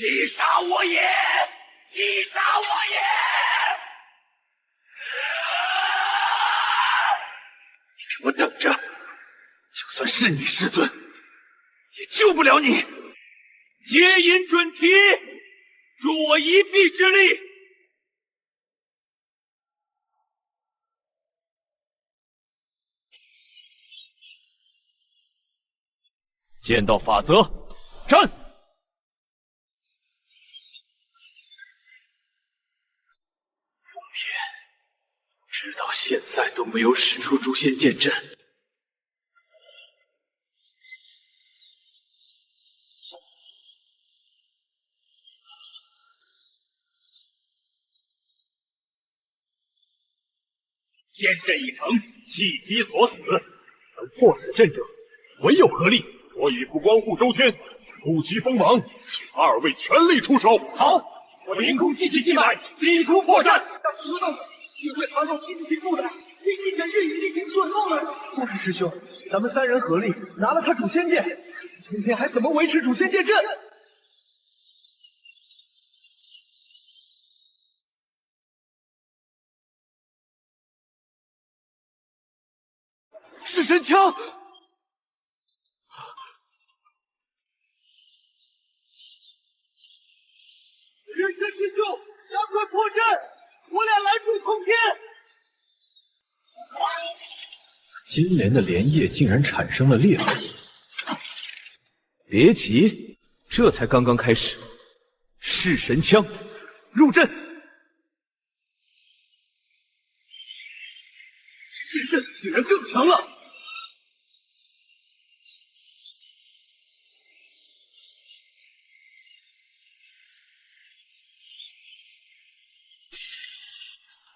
击杀我也！击杀我也！你给我等着！就算是你师尊，也救不了你！接引准提，助我一臂之力！剑道法则，战！直到现在都没有使出诛仙剑阵。剑阵已成，气机所死，能破此阵者，唯有合力。我与不光护周天，出奇封王，请二位全力出手。好，我凌空气气气脉，逼出破绽。要行动，学会藏有气气不的，立即整日已经准漏了。不是师兄，咱们3人合力拿了他诛仙剑，今天还怎么维持诛仙剑阵？是神枪！人生师兄，赶快破阵，我俩拦住通天！金莲的莲叶竟然产生了裂痕。别急，这才刚刚开始。噬神枪，入阵！剑阵竟然更强了！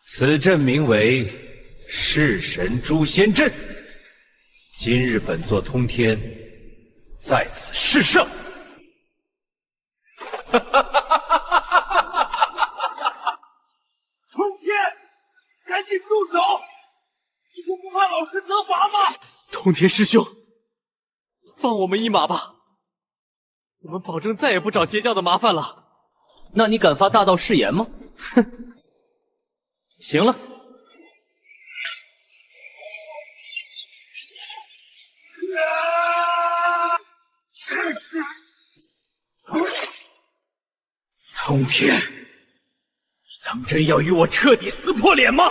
此阵名为噬神诛仙阵。今日本座通天在此试圣。通天，赶紧住手！你就不怕老师责罚吗？通天师兄，放我们一马吧，我们保证再也不找截教的麻烦了。那你敢发大道誓言吗？哼！行了，通天，当真要与我彻底撕破脸吗？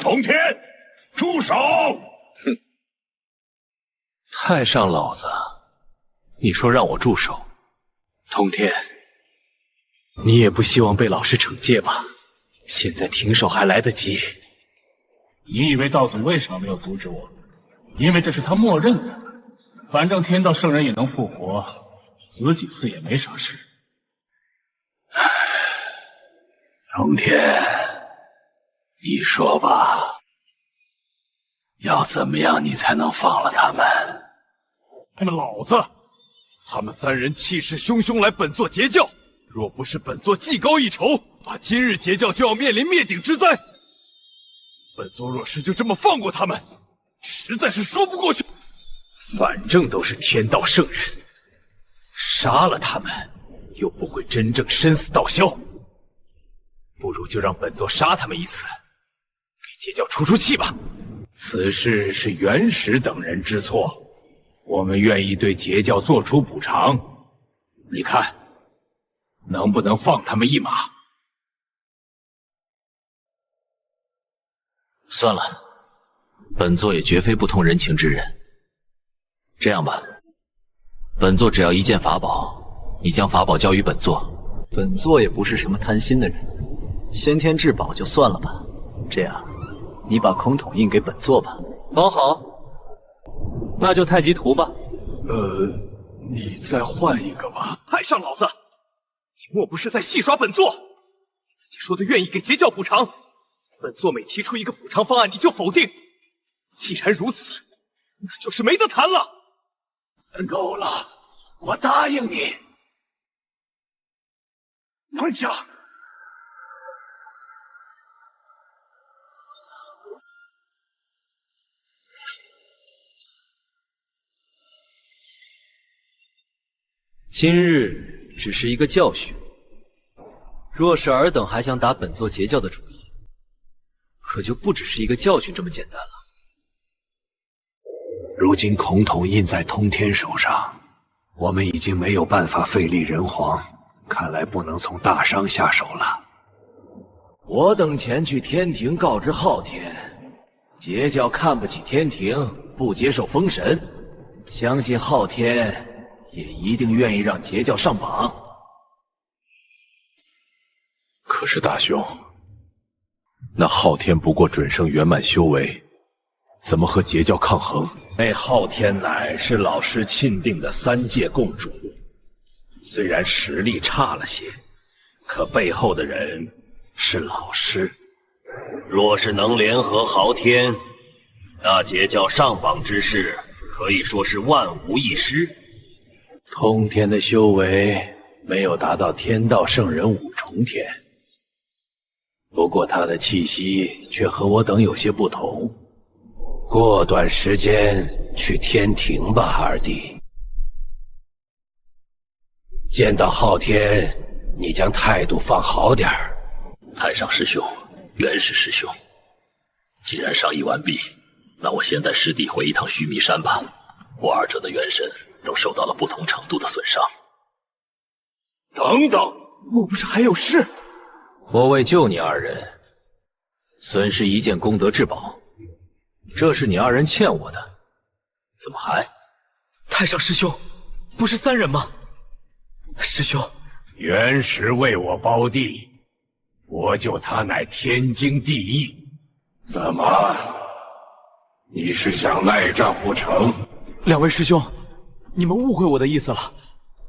通天，住手！哼！太上老子，你说让我住手？通天。你也不希望被老师惩戒吧？现在停手还来得及。你以为道祖为什么没有阻止我？因为这是他默认的。反正天道圣人也能复活，死几次也没啥事。通天，你说吧，要怎么样你才能放了他们？老子，他们3人气势汹汹来本座截教。若不是本座技高一筹，怕今日截教就要面临灭顶之灾。本座若是就这么放过他们，实在是说不过去。反正都是天道圣人，杀了他们又不会真正生死道消，不如就让本座杀他们一次，给截教出出气吧。此事是元始等人之错，我们愿意对截教做出补偿。你看，能不能放他们一马？算了，本座也绝非不通人情之人。这样吧，本座只要一件法宝，你将法宝交于本座。本座也不是什么贪心的人，先天至宝就算了吧。这样，你把空桶印给本座吧。好好，那就太极图吧。你再换一个吧。太上老子，你莫不是在戏耍本座？你自己说的愿意给截教补偿，本座每提出一个补偿方案你就否定。既然如此，那就是没得谈了。够了，我答应你。拿下！今日只是一个教训，若是尔等还想打本座截教的主意，可就不只是一个教训这么简单了。如今孔统印在通天手上，我们已经没有办法废立人皇，看来不能从大商下手了。我等前去天庭告知昊天，截教看不起天庭，不接受封神，相信昊天也一定愿意让截教上榜。可是大兄，那昊天不过准圣圆满修为，怎么和截教抗衡？那昊天乃是老师钦定的三界共主，虽然实力差了些，可背后的人是老师。若是能联合昊天，那截教上榜之事可以说是万无一失。通天的修为没有达到天道圣人五重天，不过他的气息却和我等有些不同。过段时间去天庭吧，二弟。见到昊天，你将态度放好点儿。太上师兄，元始师兄，既然商议完毕，那我先带师弟回一趟须弥山吧。我二者的元神都受到了不同程度的损伤。等等，我不是还有事？我为救你二人，损失一件功德至宝，这是你二人欠我的。怎么还？太上师兄，不是三人吗？师兄，元始为我胞弟，我救他乃天经地义。怎么？你是想赖账不成？两位师兄，你们误会我的意思了，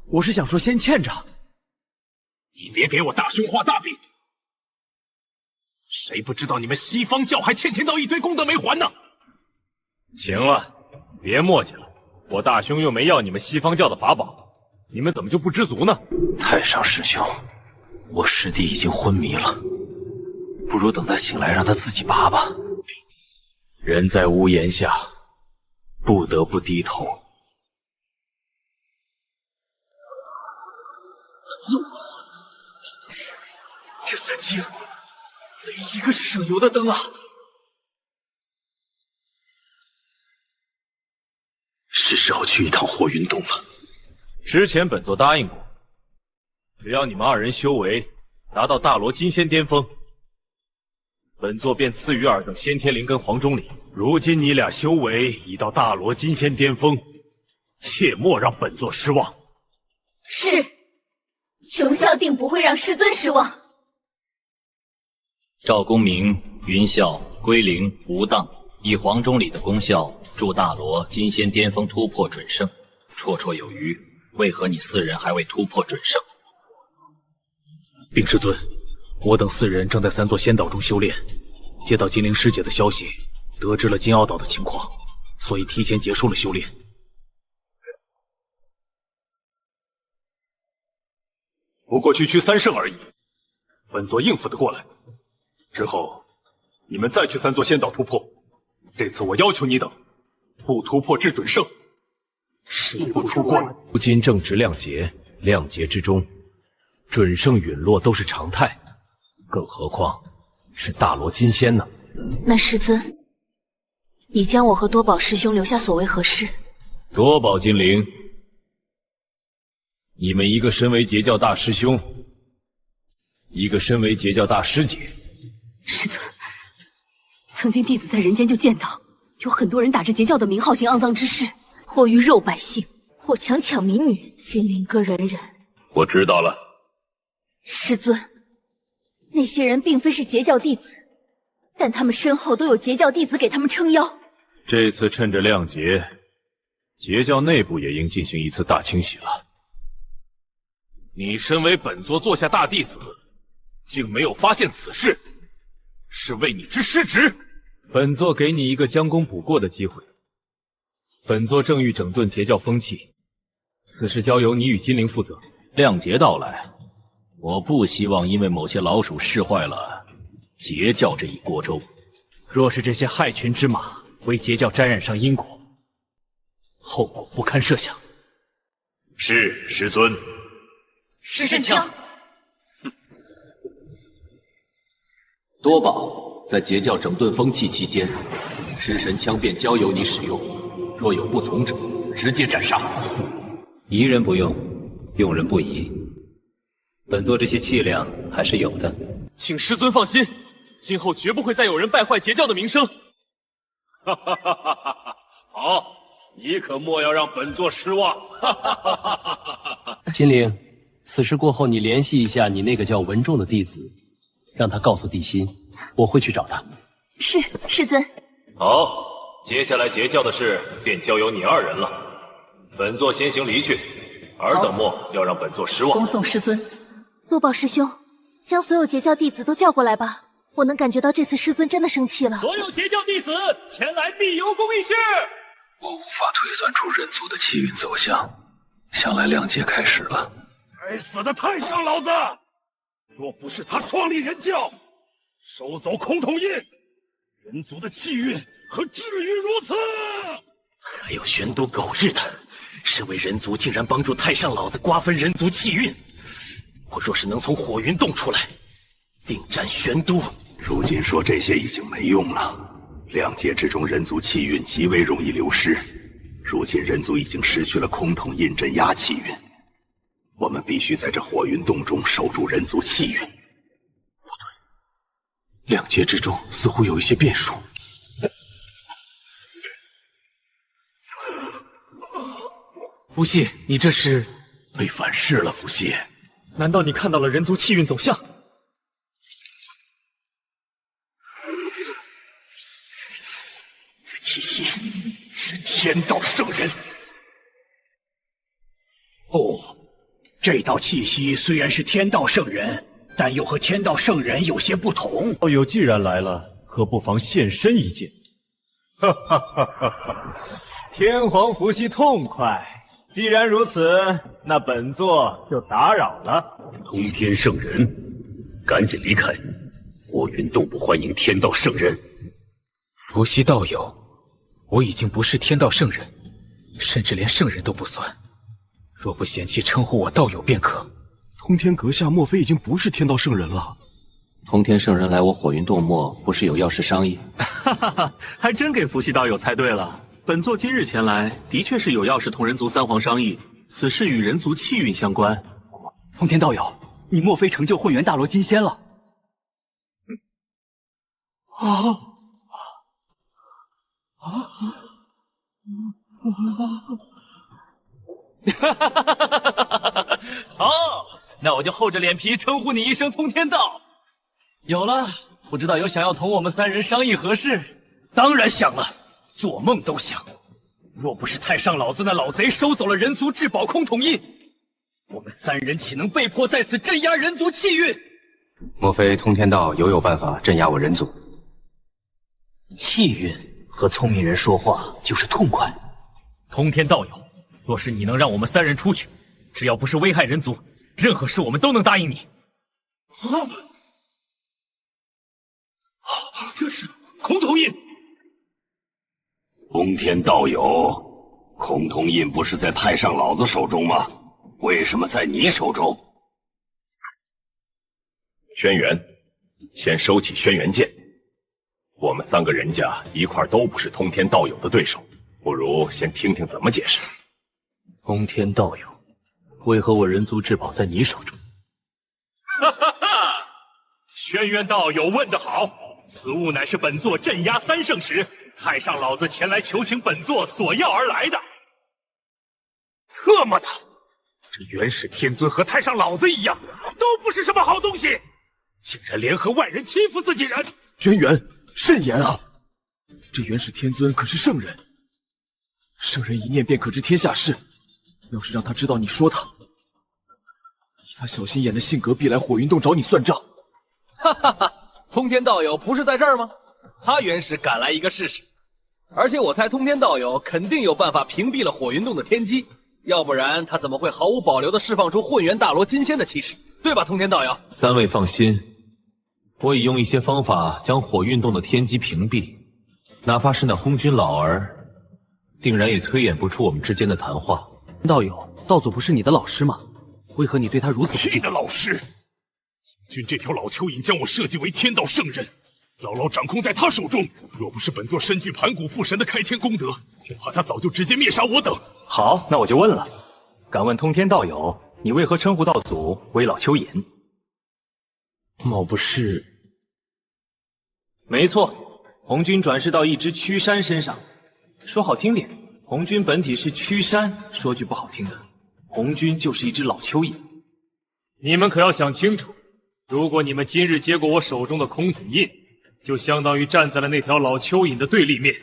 我是想说先欠着。你别给我大胸画大饼！谁不知道你们西方教还欠天道一堆功德没还呢？行了，别磨叽了，我大兄又没要你们西方教的法宝，你们怎么就不知足呢？太上师兄，我师弟已经昏迷了，不如等他醒来，让他自己拔吧。人在屋檐下，不得不低头。这三清，没一个是省油的灯啊！是时候去一趟火云洞了。之前本座答应过，只要你们二人修为达到大罗金仙巅峰，本座便赐予尔等先天灵根黄钟礼。如今你俩修为已到大罗金仙巅峰，切莫让本座失望。是，穷孝定不会让师尊失望。赵公明、云啸、归灵、吴当以黄钟礼的功效助大罗金仙巅峰突破准圣，绰绰有余。为何你四人还未突破准圣？禀师尊，我等四人正在三座仙岛中修炼，接到金灵师姐的消息，得知了金鳌岛的情况，所以提前结束了修炼。不过区区3胜而已，本座应付得过来。之后你们再去3座仙岛突破，这次我要求你等不突破至准圣，誓不出关。如今正值亮劫，亮劫之中，准圣陨落都是常态，更何况是大罗金仙呢？那师尊，你将我和多宝师兄留下所为何事？多宝金灵，你们一个身为截教大师兄，一个身为截教大师姐。师尊，曾经弟子在人间就见到有很多人打着截教的名号行肮脏之事，或鱼肉百姓，或强抢民女。金灵阁人人我知道了。师尊，那些人并非是截教弟子，但他们身后都有截教弟子给他们撑腰。这次趁着亮节，截教内部也应进行一次大清洗了。你身为本座座下大弟子，竟没有发现此事，是为你之失职。本座给你一个将功补过的机会。本座正欲整顿截教风气，此事交由你与金陵负责。亮节到来，我不希望因为某些老鼠试坏了截教这一锅粥。若是这些害群之马为截教沾染上因果，后果不堪设想。是，师尊。石神枪。多宝，在截教整顿风气期间，尸神枪便交由你使用。若有不从者，直接斩杀。疑人不用，用人不疑。本座这些气量还是有的。请师尊放心，今后绝不会再有人败坏截教的名声。哈哈哈哈哈！好，你可莫要让本座失望。哈哈哈哈哈！金陵，此事过后，你联系一下你那个叫文仲的弟子，让他告诉地心，我会去找他。是，师尊。好，接下来截教的事便交由你二人了。本座先行离去，尔等莫要让本座失望。恭送师尊。多宝师兄，将所有截教弟子都叫过来吧。我能感觉到这次师尊真的生气了。所有截教弟子前来必有公议事。我无法推算出人族的气运走向，想来亮节开始了。该死的太上老子！若不是他创立人教，收走崆峒印，人族的气运何至于如此？还有玄都狗日的，身为人族竟然帮助太上老子瓜分人族气运。我若是能从火云洞出来，定斩玄都。如今说这些已经没用了。亮节之中，人族气运极为容易流失。如今人族已经失去了崆峒印镇压气运，我们必须在这火云洞中守住人族气运。不对，亮节之中似乎有一些变数。伏羲，你这是被反噬了？伏羲，难道你看到了人族气运走向？这气息是天道圣人。不，这道气息虽然是天道圣人，但又和天道圣人有些不同。道友既然来了，何不妨现身一见？哈哈哈哈哈！天皇伏羲痛快。既然如此，那本座就打扰了。通天圣人，赶紧离开！火云洞不欢迎天道圣人。伏羲道友，我已经不是天道圣人，甚至连圣人都不算。若不嫌弃称呼我道友便可。通天阁下莫非已经不是天道圣人了？通天圣人来我火云洞末，不是有要事商议？哈哈哈，还真给伏羲道友猜对了。本座今日前来，的确是有要事同人族三皇商议，此事与人族气运相关。通天道友，你莫非成就混元大罗金仙了？好，那我就厚着脸皮称呼你一声通天道。有了，不知道有想要同我们三人商议何事？当然想了。做梦都想！若不是太上老子那老贼收走了人族至宝崆峒印，我们三人岂能被迫在此镇压人族气运？莫非通天道有办法镇压我人族？气运和聪明人说话就是痛快。通天道友，若是你能让我们三人出去，只要不是危害人族，任何事我们都能答应你。这是崆峒印。通天道友，崆峒印不是在太上老子手中吗？为什么在你手中？轩辕，先收起轩辕剑。我们三个人家一块都不是通天道友的对手，不如先听听怎么解释。通天道友，为何我人族至宝在你手中？哈哈哈！轩辕道友问得好，此物乃是本座镇压三圣时，太上老子前来求请本座索要而来的。特么的，这元始天尊和太上老子一样，都不是什么好东西，竟然联合外人欺负自己人。轩辕，慎言啊！这元始天尊可是圣人，圣人一念便可知天下事。要是让他知道你说他，以他小心眼的性格，必来火云洞找你算账。哈哈哈！通天道友不是在这儿吗？他元始赶来一个试试。而且我猜通天道友肯定有办法屏蔽了火云洞的天机，要不然他怎么会毫无保留地释放出混元大罗金仙的气势，对吧，通天道友？三位放心，我已用一些方法将火运动的天机屏蔽，哪怕是那红军老儿，定然也推演不出我们之间的谈话。道友，道祖不是你的老师吗？为何你对他如此不敬？你的老师，红军这条老蚯蚓将我设计为天道圣人。牢牢掌控在他手中，若不是本座身具盘古父神的开天功德，恐怕他早就直接灭杀我等。好，那我就问了，敢问通天道友，你为何称呼道祖为老蚯蚓？莫不是？没错，红军转世到一只驱山身上。说好听点，红军本体是驱山；说句不好听的，红军就是一只老蚯蚓。你们可要想清楚，如果你们今日接过我手中的空土印，就相当于站在了那条老蚯蚓的对立面。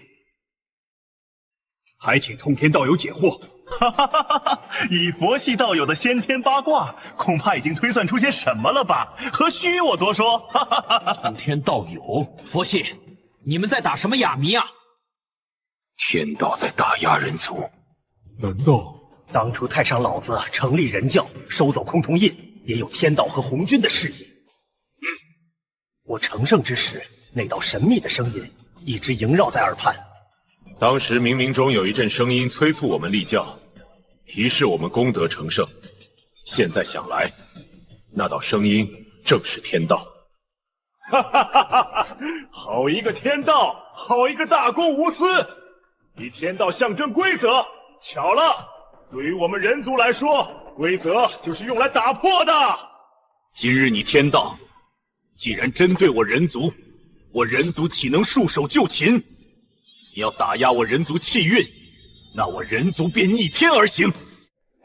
还请通天道友解惑。哈哈哈哈！以佛系道友的先天八卦，恐怕已经推算出些什么了吧？何须我多说？哈哈哈哈！通天道友，佛系，你们在打什么哑谜啊？天道在打压人族，难道当初太上老子成立人教，收走崆峒印，也有天道和红军的示意。我成圣之时，那道神秘的声音一直萦绕在耳畔。当时冥冥中有一阵声音催促我们立教，提示我们功德成圣。现在想来，那道声音正是天道。哈哈哈哈哈！好一个天道，好一个大公无私！以天道象征规则，巧了，对于我们人族来说，规则就是用来打破的。今日你天道既然针对我人族，我人族岂能束手就擒？你要打压我人族气运，那我人族便逆天而行。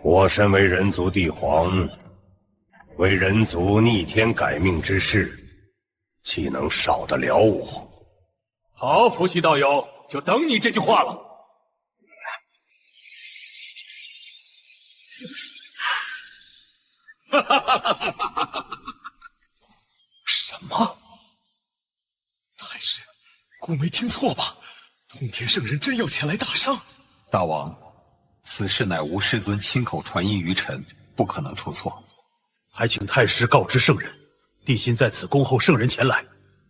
我身为人族帝皇，为人族逆天改命之事，岂能少得了我？好，伏羲道友，就等你这句话了。哈哈哈哈哈哈！什么？太师，姑没听错吧？通天圣人真要前来大伤？大王，此事乃吾师尊亲口传音于臣，不可能出错。还请太师告知圣人，帝心在此恭候圣人前来，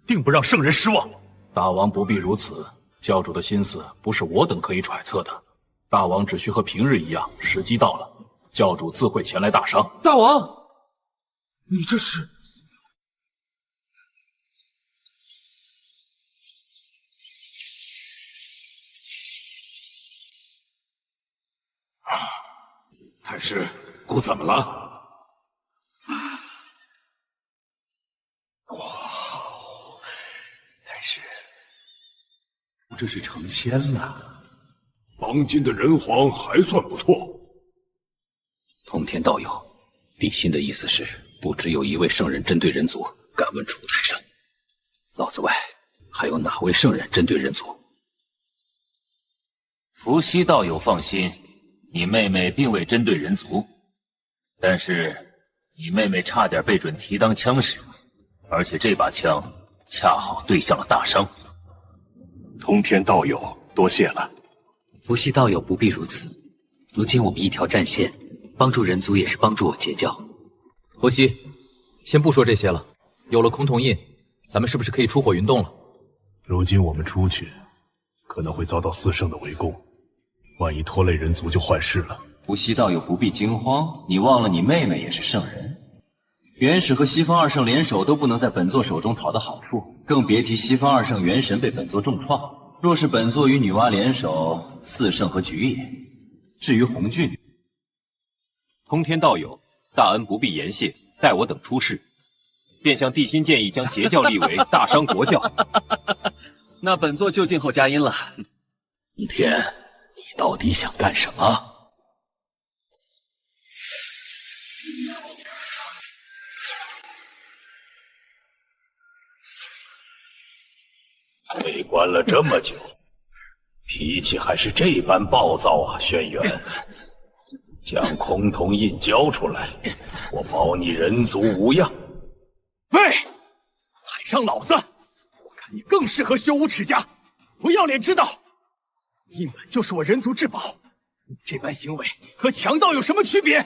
定不让圣人失望。大王不必如此，教主的心思不是我等可以揣测的。大王只需和平日一样，时机到了，教主自会前来大伤。大王，你这是？太师，姑怎么了？太师，我这是成仙了。帮军的人皇还算不错。通天道友，帝心的意思是，不只有一位圣人针对人族，敢问楚太上，老子外还有哪位圣人针对人族？伏羲道友放心，你妹妹并未针对人族，但是你妹妹差点被准提当枪使，而且这把枪恰好对向了大伤。通天道友，多谢了。伏羲道友不必如此，如今我们一条战线，帮助人族也是帮助我截教。伏羲，先不说这些了，有了崆峒印，咱们是不是可以出火云洞了？如今我们出去，可能会遭到四圣的围攻，万一拖累人族就坏事了。伏羲道友不必惊慌，你忘了你妹妹也是圣人，元始和西方二圣联手都不能在本座手中讨得好处，更别提西方二圣元神被本座重创。若是本座与女娲联手，四圣和局也。至于红俊，通天道友，大恩不必言谢，待我等出世，便向帝心建议将截教立为大商国教。那本座就静候佳音了。天，你到底想干什么？被关了这么久，脾气还是这般暴躁啊，轩辕！将崆峒印交出来，我保你人族无恙。喂，太上老子，我看你更适合修武持家，不要脸知道？印本就是我人族至宝，你这般行为和强盗有什么区别？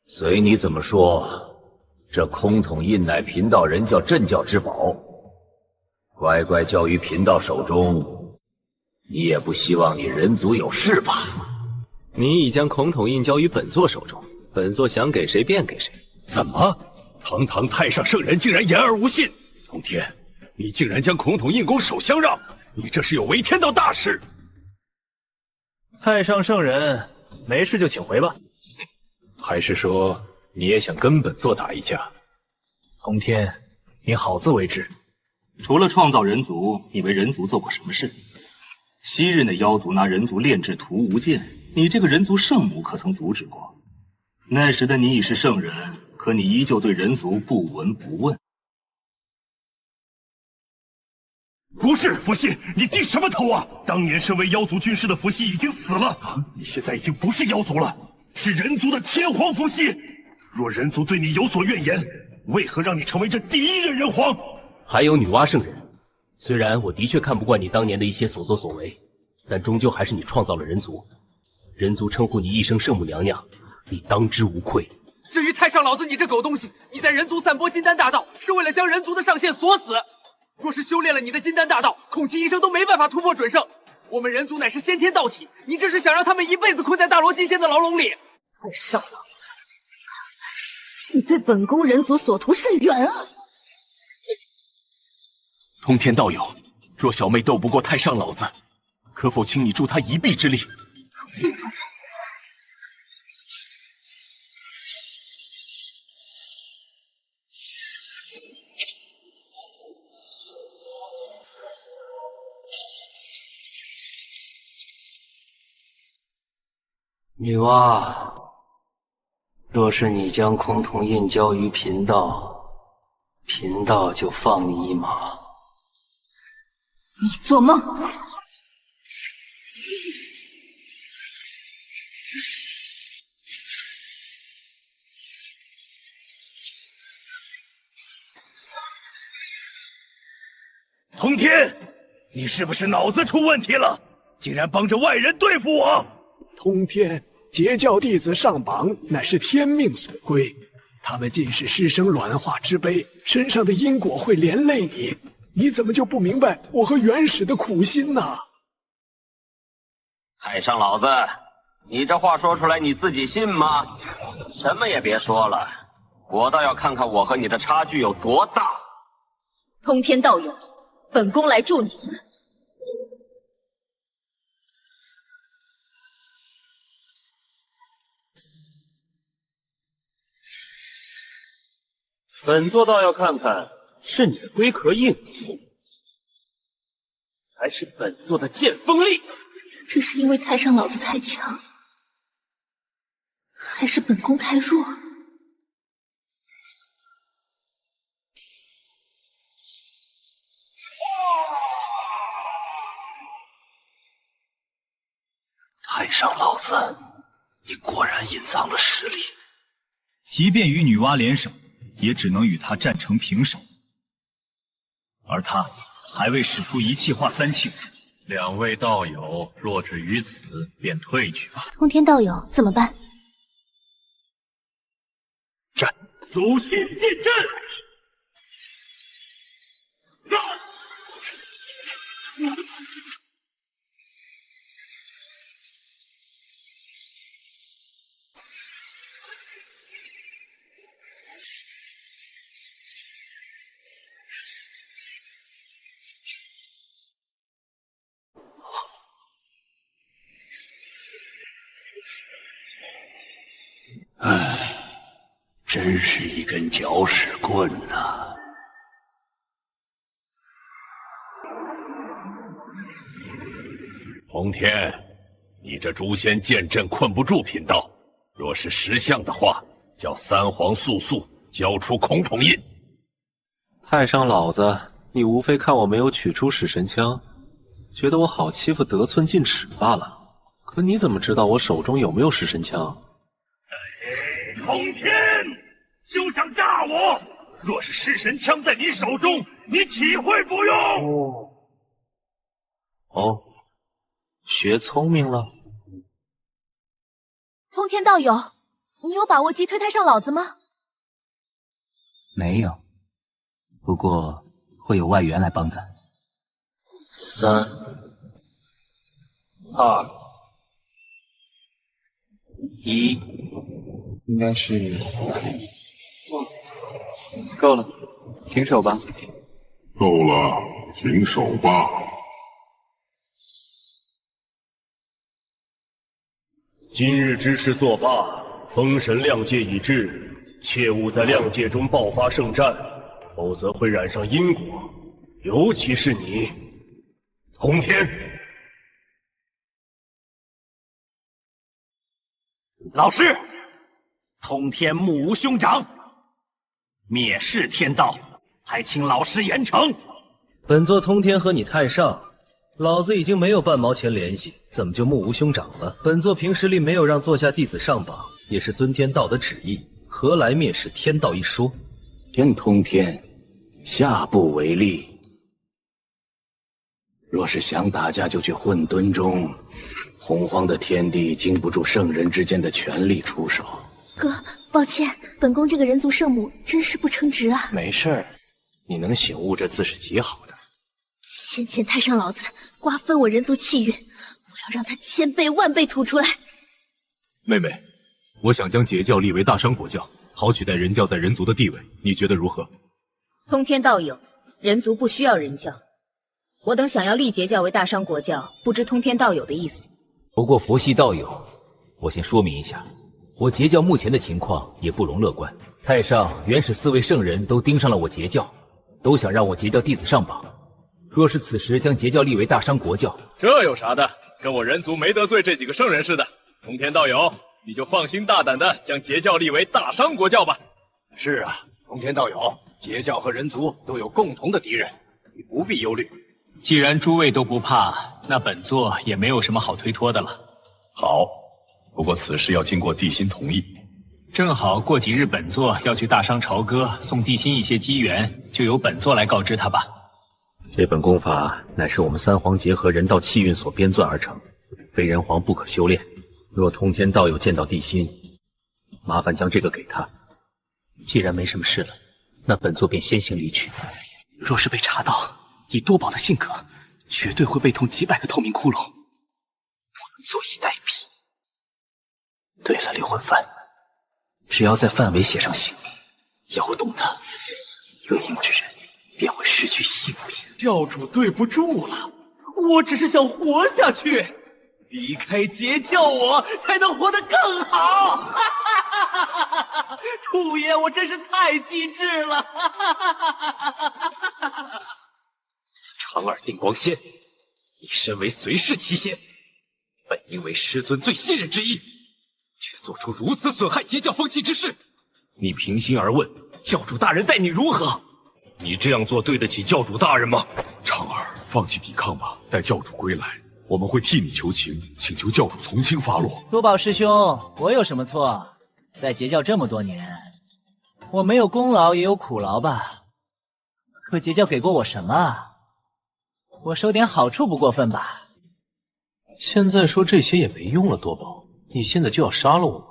随你怎么说，这崆峒印乃贫道人教镇教之宝，乖乖交于贫道手中，你也不希望你人族有事吧？你已将崆峒印交于本座手中，本座想给谁便给谁。怎么，堂堂太上圣人竟然言而无信？通天，你竟然将崆峒印拱手相让，你这是有违天道大事！太上圣人，没事就请回吧。还是说你也想跟本座打一架？通天，你好自为之。除了创造人族，你为人族做过什么事？昔日那妖族拿人族炼制屠无剑，你这个人族圣母可曾阻止过？那时的你已是圣人，可你依旧对人族不闻不问。不是伏羲，你低什么头啊？当年身为妖族军师的伏羲已经死了，你现在已经不是妖族了，是人族的天皇伏羲。若人族对你有所怨言，为何让你成为这第一任人皇？还有女娲圣人，虽然我的确看不惯你当年的一些所作所为，但终究还是你创造了人族。人族称呼你一声圣母娘娘，你当之无愧。至于太上老子你这狗东西，你在人族散播金丹大道，是为了将人族的上限锁死。若是修炼了你的金丹大道，恐其一生都没办法突破准圣。我们人族乃是先天道体，你这是想让他们一辈子困在大罗金仙的牢笼里。太上老子，你对本宫人族所图甚远啊！通天道友，若小妹斗不过太上老子，可否请你助他一臂之力？女娲，若是你将崆峒印交于贫道，贫道就放你一马。你做梦！通天，你是不是脑子出问题了？竟然帮着外人对付我！通天，截教弟子上榜乃是天命所归，他们尽是师生卵化之辈，身上的因果会连累你，你怎么就不明白我和元始的苦心呢？太上老子，你这话说出来你自己信吗？什么也别说了，我倒要看看我和你的差距有多大。通天道友，本宫来助你。本座倒要看看，是你的龟壳硬，还是本座的剑锋利？这是因为太上老子太强，还是本宫太弱？太上老子，你果然隐藏了实力。即便与女娲联手，也只能与他战成平手，而他还未使出一气化三清。两位道友若止于此，便退去吧。通天道友怎么办？战！诛仙剑阵！唉，真是一根搅屎棍呐！通天，你这诛仙剑阵困不住贫道，若是识相的话，叫三皇速速交出崆峒印。太上老子你无非看我没有取出死神枪，觉得我好欺负得寸进尺罢了。可你怎么知道我手中有没有死神枪？通天，休想诈我！若是弑神枪在你手中，你岂会不用？哦，学聪明了。通天道友，你有把握击退太上老子吗？没有，不过会有外援来帮咱。3、2、1，应该是够了，停手吧。够了，停手吧。今日之事作罢，封神亮界已至，切勿在亮界中爆发圣战，否则会染上因果。尤其是你，通天。老师，通天目无兄长，蔑视天道，还请老师严惩。本座通天和你太上，老子已经没有半毛钱联系，怎么就目无兄长了？本座凭实力没有让座下弟子上榜，也是遵天道的旨意，何来蔑视天道一说？天通天，下不为例。若是想打架，就去混沌中。洪荒的天地经不住圣人之间的权力出手。哥，抱歉，本宫这个人族圣母真是不称职啊。没事儿，你能醒悟这自是极好的。先前太上老子瓜分我人族气运，我要让他千倍万倍吐出来。妹妹，我想将截教立为大商国教，好取代人教在人族的地位，你觉得如何？通天道友，人族不需要人教。我等想要立截教为大商国教，不知通天道友的意思。不过佛系道友，我先说明一下，我截教目前的情况也不容乐观。太上原始4位圣人都盯上了我截教，都想让我截教弟子上榜。若是此时将截教立为大商国教，这有啥的？跟我人族没得罪这几个圣人似的。通天道友，你就放心大胆的将截教立为大商国教吧。是啊，通天道友，截教和人族都有共同的敌人，你不必忧虑。既然诸位都不怕，那本座也没有什么好推脱的了。好，不过此事要经过帝辛同意。正好过几日本座要去大商朝歌，送帝辛一些机缘，就由本座来告知他吧。这本功法乃是我们三皇结合人道气运所编纂而成，非人皇不可修炼。若通天道友见到帝辛，麻烦将这个给他。既然没什么事了，那本座便先行离去。若是被查到，以多宝的性格，绝对会被捅几百个透明窟窿，不能坐以待毙。对了，六魂幡，只要在范围写上姓名，摇动它，对应之人便会失去性命。教主对不住了，我只是想活下去，离开截教我才能活得更好。兔爷，我真是太机智了。长耳定光仙，你身为随侍七仙，本应为师尊最信任之一，却做出如此损害截教风气之事。你平心而问，教主大人待你如何？你这样做对得起教主大人吗？长儿，放弃抵抗吧，待教主归来，我们会替你求情，请求教主从轻发落。多宝师兄，我有什么错？在截教这么多年，我没有功劳也有苦劳吧？可截教给过我什么啊？我收点好处不过分吧？现在说这些也没用了，多宝，你现在就要杀了我吗？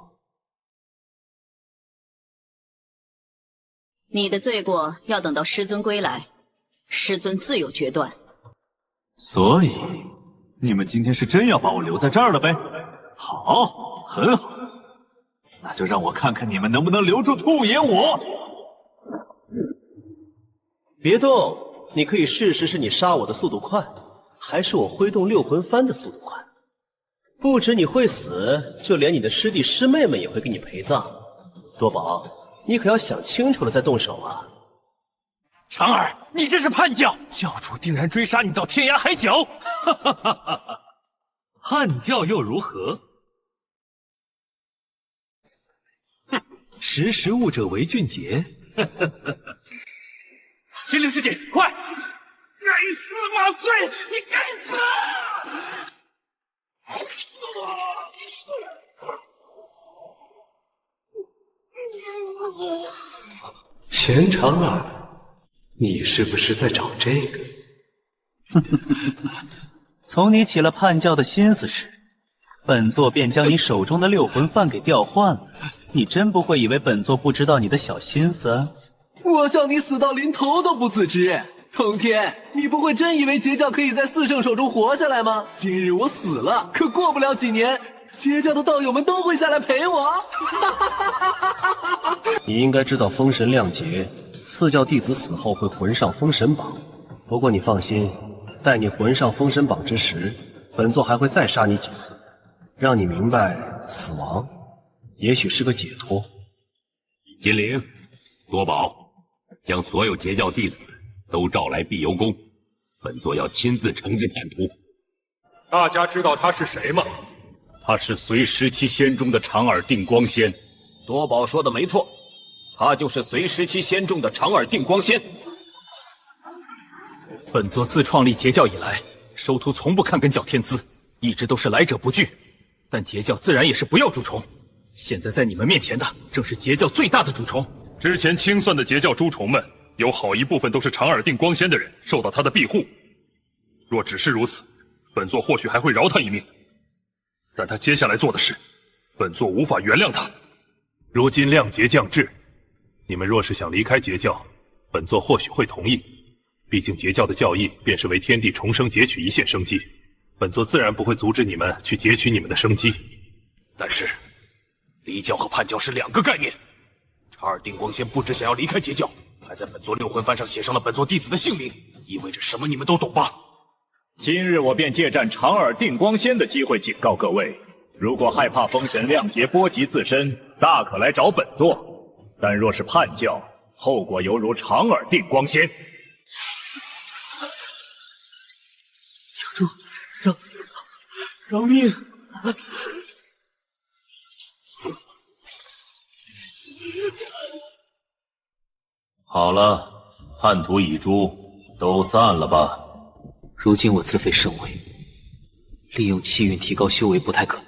你的罪过要等到师尊归来，师尊自有决断。所以，你们今天是真要把我留在这儿了呗？好，很好，那就让我看看你们能不能留住兔爷我。别动，你可以试试是你杀我的速度快，还是我挥动六魂幡的速度快。不止你会死，就连你的师弟师妹们也会给你陪葬。多宝，你可要想清楚了再动手啊！长儿，你这是叛教！教主定然追杀你到天涯海角！哈哈哈哈哈！叛教又如何？哼，识时务者为俊杰。金灵师姐，快！该死，马遂，你该死！钱长耳，你是不是在找这个？从你起了叛教的心思时，本座便将你手中的六魂饭给调换了。你真不会以为本座不知道你的小心思啊？我笑你死到临头都不自知。通天，你不会真以为截教可以在四圣手中活下来吗？今日我死了，可过不了几年，截教的道友们都会下来陪我。你应该知道封神亮节，四教弟子死后会魂上封神榜。不过你放心，待你魂上封神榜之时，本座还会再杀你几次，让你明白死亡也许是个解脱。金陵、多宝，将所有截教弟子都召来碧游宫，本座要亲自惩治叛徒。大家知道他是谁吗？他是随17仙中的长耳定光仙。多宝说的没错，他就是随17仙中的长耳定光仙。本座自创立截教以来，收徒从不看跟脚天资，一直都是来者不拒。但截教自然也是不要蛀虫。现在在你们面前的，正是截教最大的蛀虫。之前清算的截教蛀虫们，有好一部分都是长耳定光仙的人，受到他的庇护。若只是如此，本座或许还会饶他一命。但他接下来做的事，本座无法原谅他。如今亮节将至，你们若是想离开截教，本座或许会同意。毕竟截教的教义便是为天地重生，截取一线生机。本座自然不会阻止你们去截取你们的生机。但是，离教和叛教是两个概念。长耳定光仙不只想要离开截教，还在本座六魂幡上写上了本座弟子的姓名，意味着什么你们都懂吧？今日我便借战长耳定光仙的机会警告各位，如果害怕封神亮节波及自身，大可来找本座；但若是叛教，后果犹如长耳定光仙。教主，饶命！好了，叛徒已诛，都散了吧。如今我自废圣位，利用气运提高修为不太可能。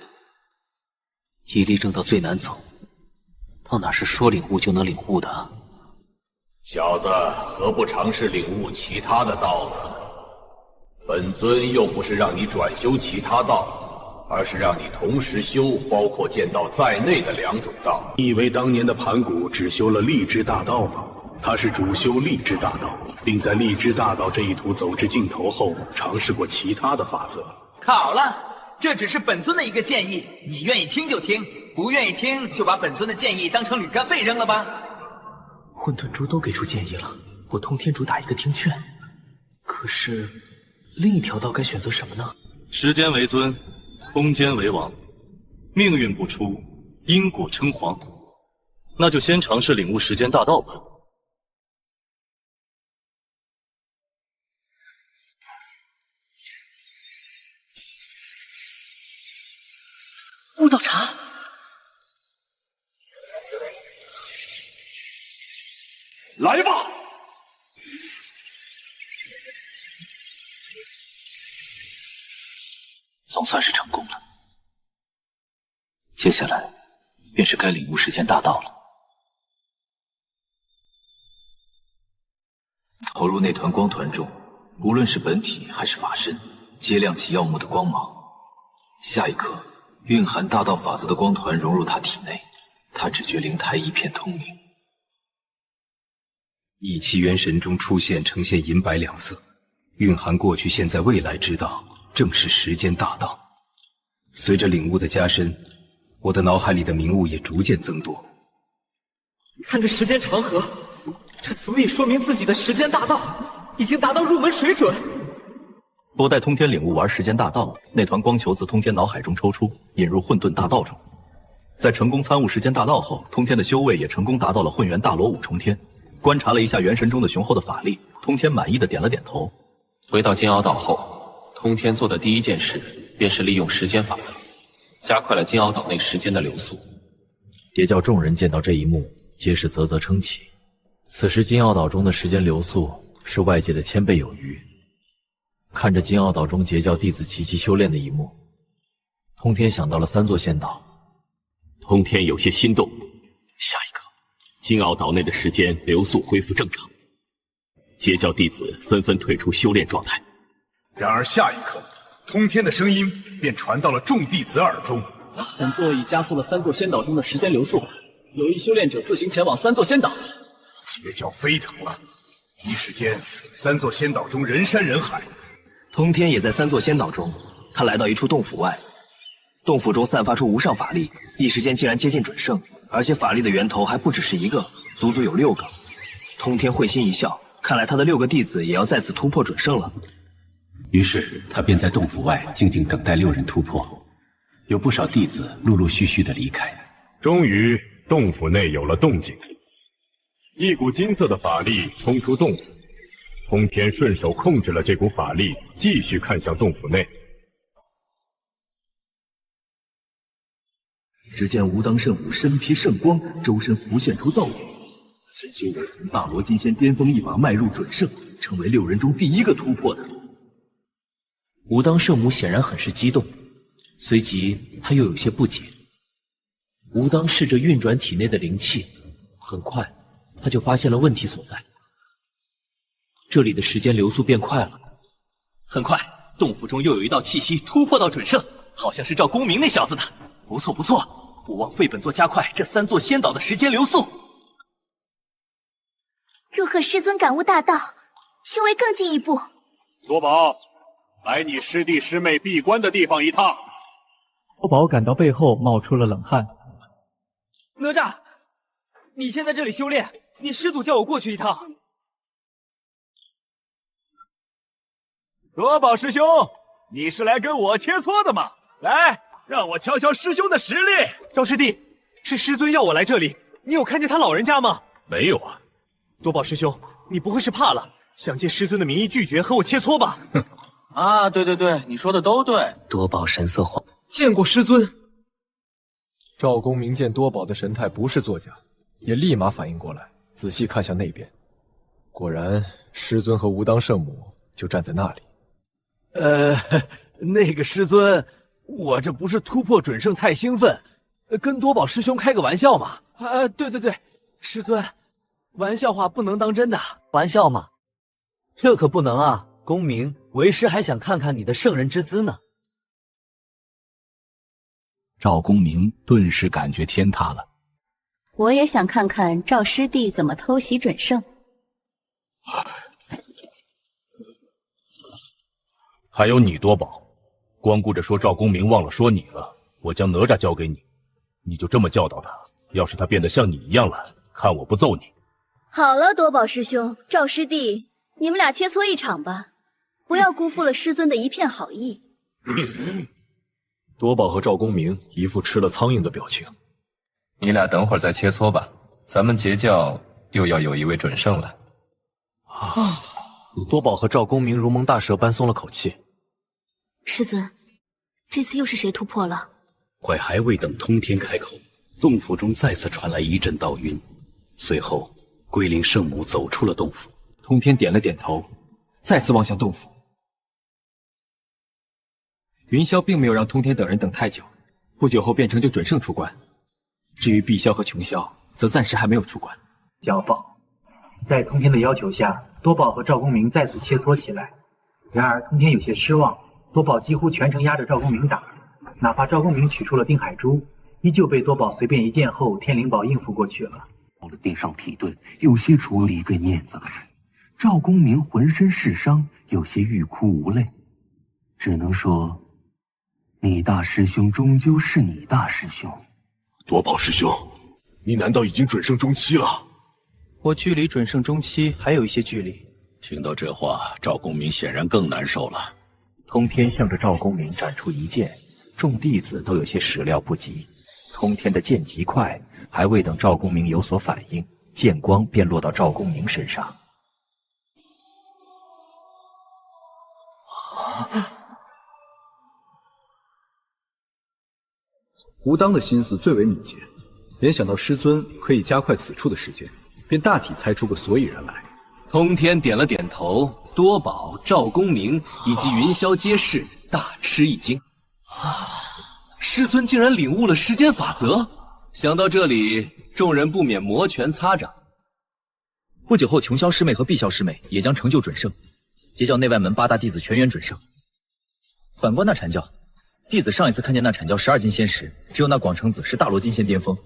一力正道最难走，到哪是说领悟就能领悟的？小子，何不尝试领悟其他的道呢？本尊又不是让你转修其他道，而是让你同时修包括剑道在内的两种道。你以为当年的盘古只修了力之大道吗？他是主修力之大道，并在力之大道这一途走至尽头后，尝试过其他的法则。好了，这只是本尊的一个建议，你愿意听就听，不愿意听就把本尊的建议当成铝干废扔了吧。混沌珠都给出建议了，我通天主打一个听劝。可是，另一条道该选择什么呢？时间为尊，空间为王，命运不出，因果称皇。那就先尝试领悟时间大道吧。悟道茶，来吧！总算是成功了。接下来便是该领悟时间大道了。投入那团光团中，无论是本体还是法身，皆亮起耀目的光芒。下一刻，蕴含大道法则的光团融入他体内，他只觉灵台一片通明。意气元神中出现呈现银白两色，蕴含过去、现在、未来之道，正是时间大道。随着领悟的加深，我的脑海里的明悟也逐渐增多。看这时间长河，这足以说明自己的时间大道已经达到入门水准。不待通天领悟玩时间大道，那团光球自通天脑海中抽出，引入混沌大道中。在成功参悟时间大道后，通天的修为也成功达到了混元大罗五重天。观察了一下元神中的雄厚的法力，通天满意的点了点头。回到金鳌岛后，通天做的第一件事便是利用时间法则，加快了金鳌岛内时间的流速。截教众人见到这一幕，皆是啧啧称奇。此时金鳌岛中的时间流速是外界的1000倍有余，看着金奥岛中截教弟子齐齐修炼的一幕，通天想到了3座仙岛。通天有些心动。下一刻，金奥岛内的时间流速恢复正常，截教弟子纷纷退出修炼状态。然而下一刻，通天的声音便传到了众弟子耳中。本座已加速了3座仙岛中的时间流速，有意修炼者自行前往3座仙岛。截教飞腾了，一时间3座仙岛中人山人海。通天也在3座仙岛中，他来到一处洞府外，洞府中散发出无上法力，一时间竟然接近准圣，而且法力的源头还不只是一个，足足有6个。通天会心一笑，看来他的6个弟子也要再次突破准圣了。于是他便在洞府外静静等待6人突破，有不少弟子陆陆续续的离开。终于，洞府内有了动静，一股金色的法力冲出洞府。通天顺手控制了这股法力，继续看向洞府内。只见吴当圣母身披圣光，周身浮现出道影，此修为从大罗金仙巅峰一把迈入准圣，成为6人中第1个突破的。吴当圣母显然很是激动，随即他又有些不解。吴当试着运转体内的灵气，很快他就发现了问题所在。这里的时间流速变快了，很快，洞府中又有一道气息突破到准圣，好像是赵公明那小子的。不错不错，不枉费本座加快这3座仙岛的时间流速。祝贺师尊感悟大道，修为更进一步。多宝，来你师弟师妹闭关的地方一趟。多宝感到背后冒出了冷汗。哪吒，你先在这里修炼，你师祖叫我过去一趟。多宝师兄，你是来跟我切磋的吗？来，让我瞧瞧师兄的实力。赵师弟，是师尊要我来这里，你有看见他老人家吗？没有啊。多宝师兄，你不会是怕了，想借师尊的名义拒绝和我切磋吧？啊，对对对，你说的都对。多宝神色慌，见过师尊。赵公明见多宝的神态不是作假，也立马反应过来，仔细看向那边，果然师尊和吴当圣母就站在那里。那个师尊，我这不是突破准圣太兴奋，跟多宝师兄开个玩笑嘛。对对对，师尊，玩笑话不能当真的。玩笑嘛，这可不能啊！公明，为师还想看看你的圣人之姿呢。赵公明顿时感觉天塌了。我也想看看赵师弟怎么偷袭准圣。还有你多宝，光顾着说赵公明忘了说你了，我将哪吒交给你，你就这么教导他，要是他变得像你一样了，看我不揍你。好了，多宝师兄，赵师弟，你们俩切磋一场吧，不要辜负了师尊的一片好意。多宝和赵公明一副吃了苍蝇的表情。你俩等会儿再切磋吧，咱们截教又要有一位准圣了。啊！多宝和赵公明如蒙大赦般松了口气。师尊，这次又是谁突破了？怪还未等通天开口，洞府中再次传来一阵道晕，随后归灵圣母走出了洞府。通天点了点头，再次望向洞府。云霄并没有让通天等人等太久，不久后便成就准圣出关。至于碧霄和琼霄，则暂时还没有出关。小宝，在通天的要求下，多宝和赵公明再次切磋起来。然而通天有些失望，多宝几乎全程压着赵公明打，哪怕赵公明取出了定海珠，依旧被多宝随便一剑后天灵宝应付过去了。到了殿上体顿，有些出了一个念子的人。赵公明浑身是伤，有些欲哭无泪，只能说，你大师兄终究是你大师兄。多宝师兄，你难道已经准圣中期了？我距离准圣中期还有一些距离。听到这话，赵公明显然更难受了。通天向着赵公明展出一剑，众弟子都有些始料不及。通天的剑极快，还未等赵公明有所反应，剑光便落到赵公明身上。吴当的心思最为敏捷，联想到师尊可以加快此处的时间，便大体猜出个所以然来。通天点了点头，多宝、赵公明以及云霄皆是大吃一惊。师尊竟然领悟了时间法则，想到这里，众人不免摩拳擦掌。不久后，琼霄师妹和碧霄师妹也将成就准圣，截教内外门8大弟子全员准圣。反观那阐教，弟子上一次看见那阐教12金仙时，只有那广成子是大罗金仙巅峰，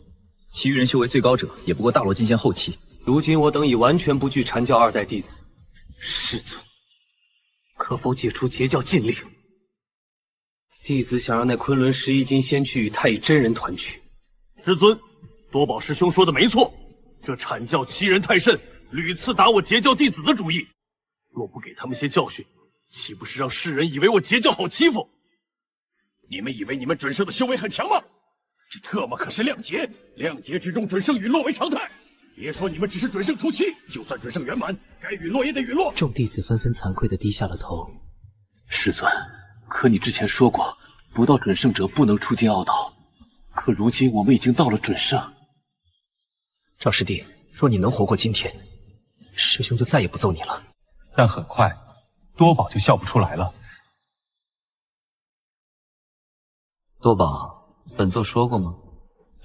其余人修为最高者也不过大罗金仙后期。如今我等已完全不惧阐教2代弟子，师尊，可否解除截教禁令？弟子想让那昆仑11金仙去与太乙真人团聚。师尊，多宝师兄说的没错，这阐教欺人太甚，屡次打我截教弟子的主意。若不给他们些教训，岂不是让世人以为我截教好欺负？你们以为你们准圣的修为很强吗？这特么可是亮劫，亮劫之中准圣陨落为常态。别说你们只是准圣初期，就算准圣圆满，该陨落也得陨落。众弟子纷纷惭愧地低下了头。师尊，可你之前说过，不到准圣者不能出境傲岛。可如今我们已经到了准圣。赵师弟，若你能活过今天，师兄就再也不揍你了。但很快，多宝就笑不出来了。多宝，本座说过吗？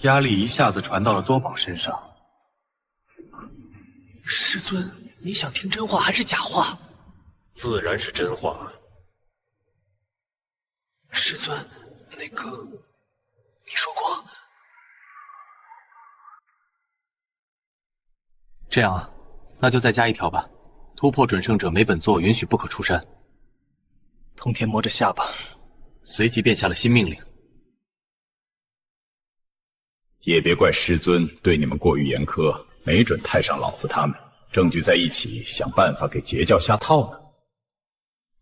压力一下子传到了多宝身上。师尊，你想听真话还是假话？自然是真话。师尊，那个，你说过。这样啊，那就再加一条吧。突破准圣者每本座允许不可出山。通天摸着下巴，随即便下了新命令。也别怪师尊对你们过于严苛，没准太上老子他们证据在一起，想办法给截教下套呢。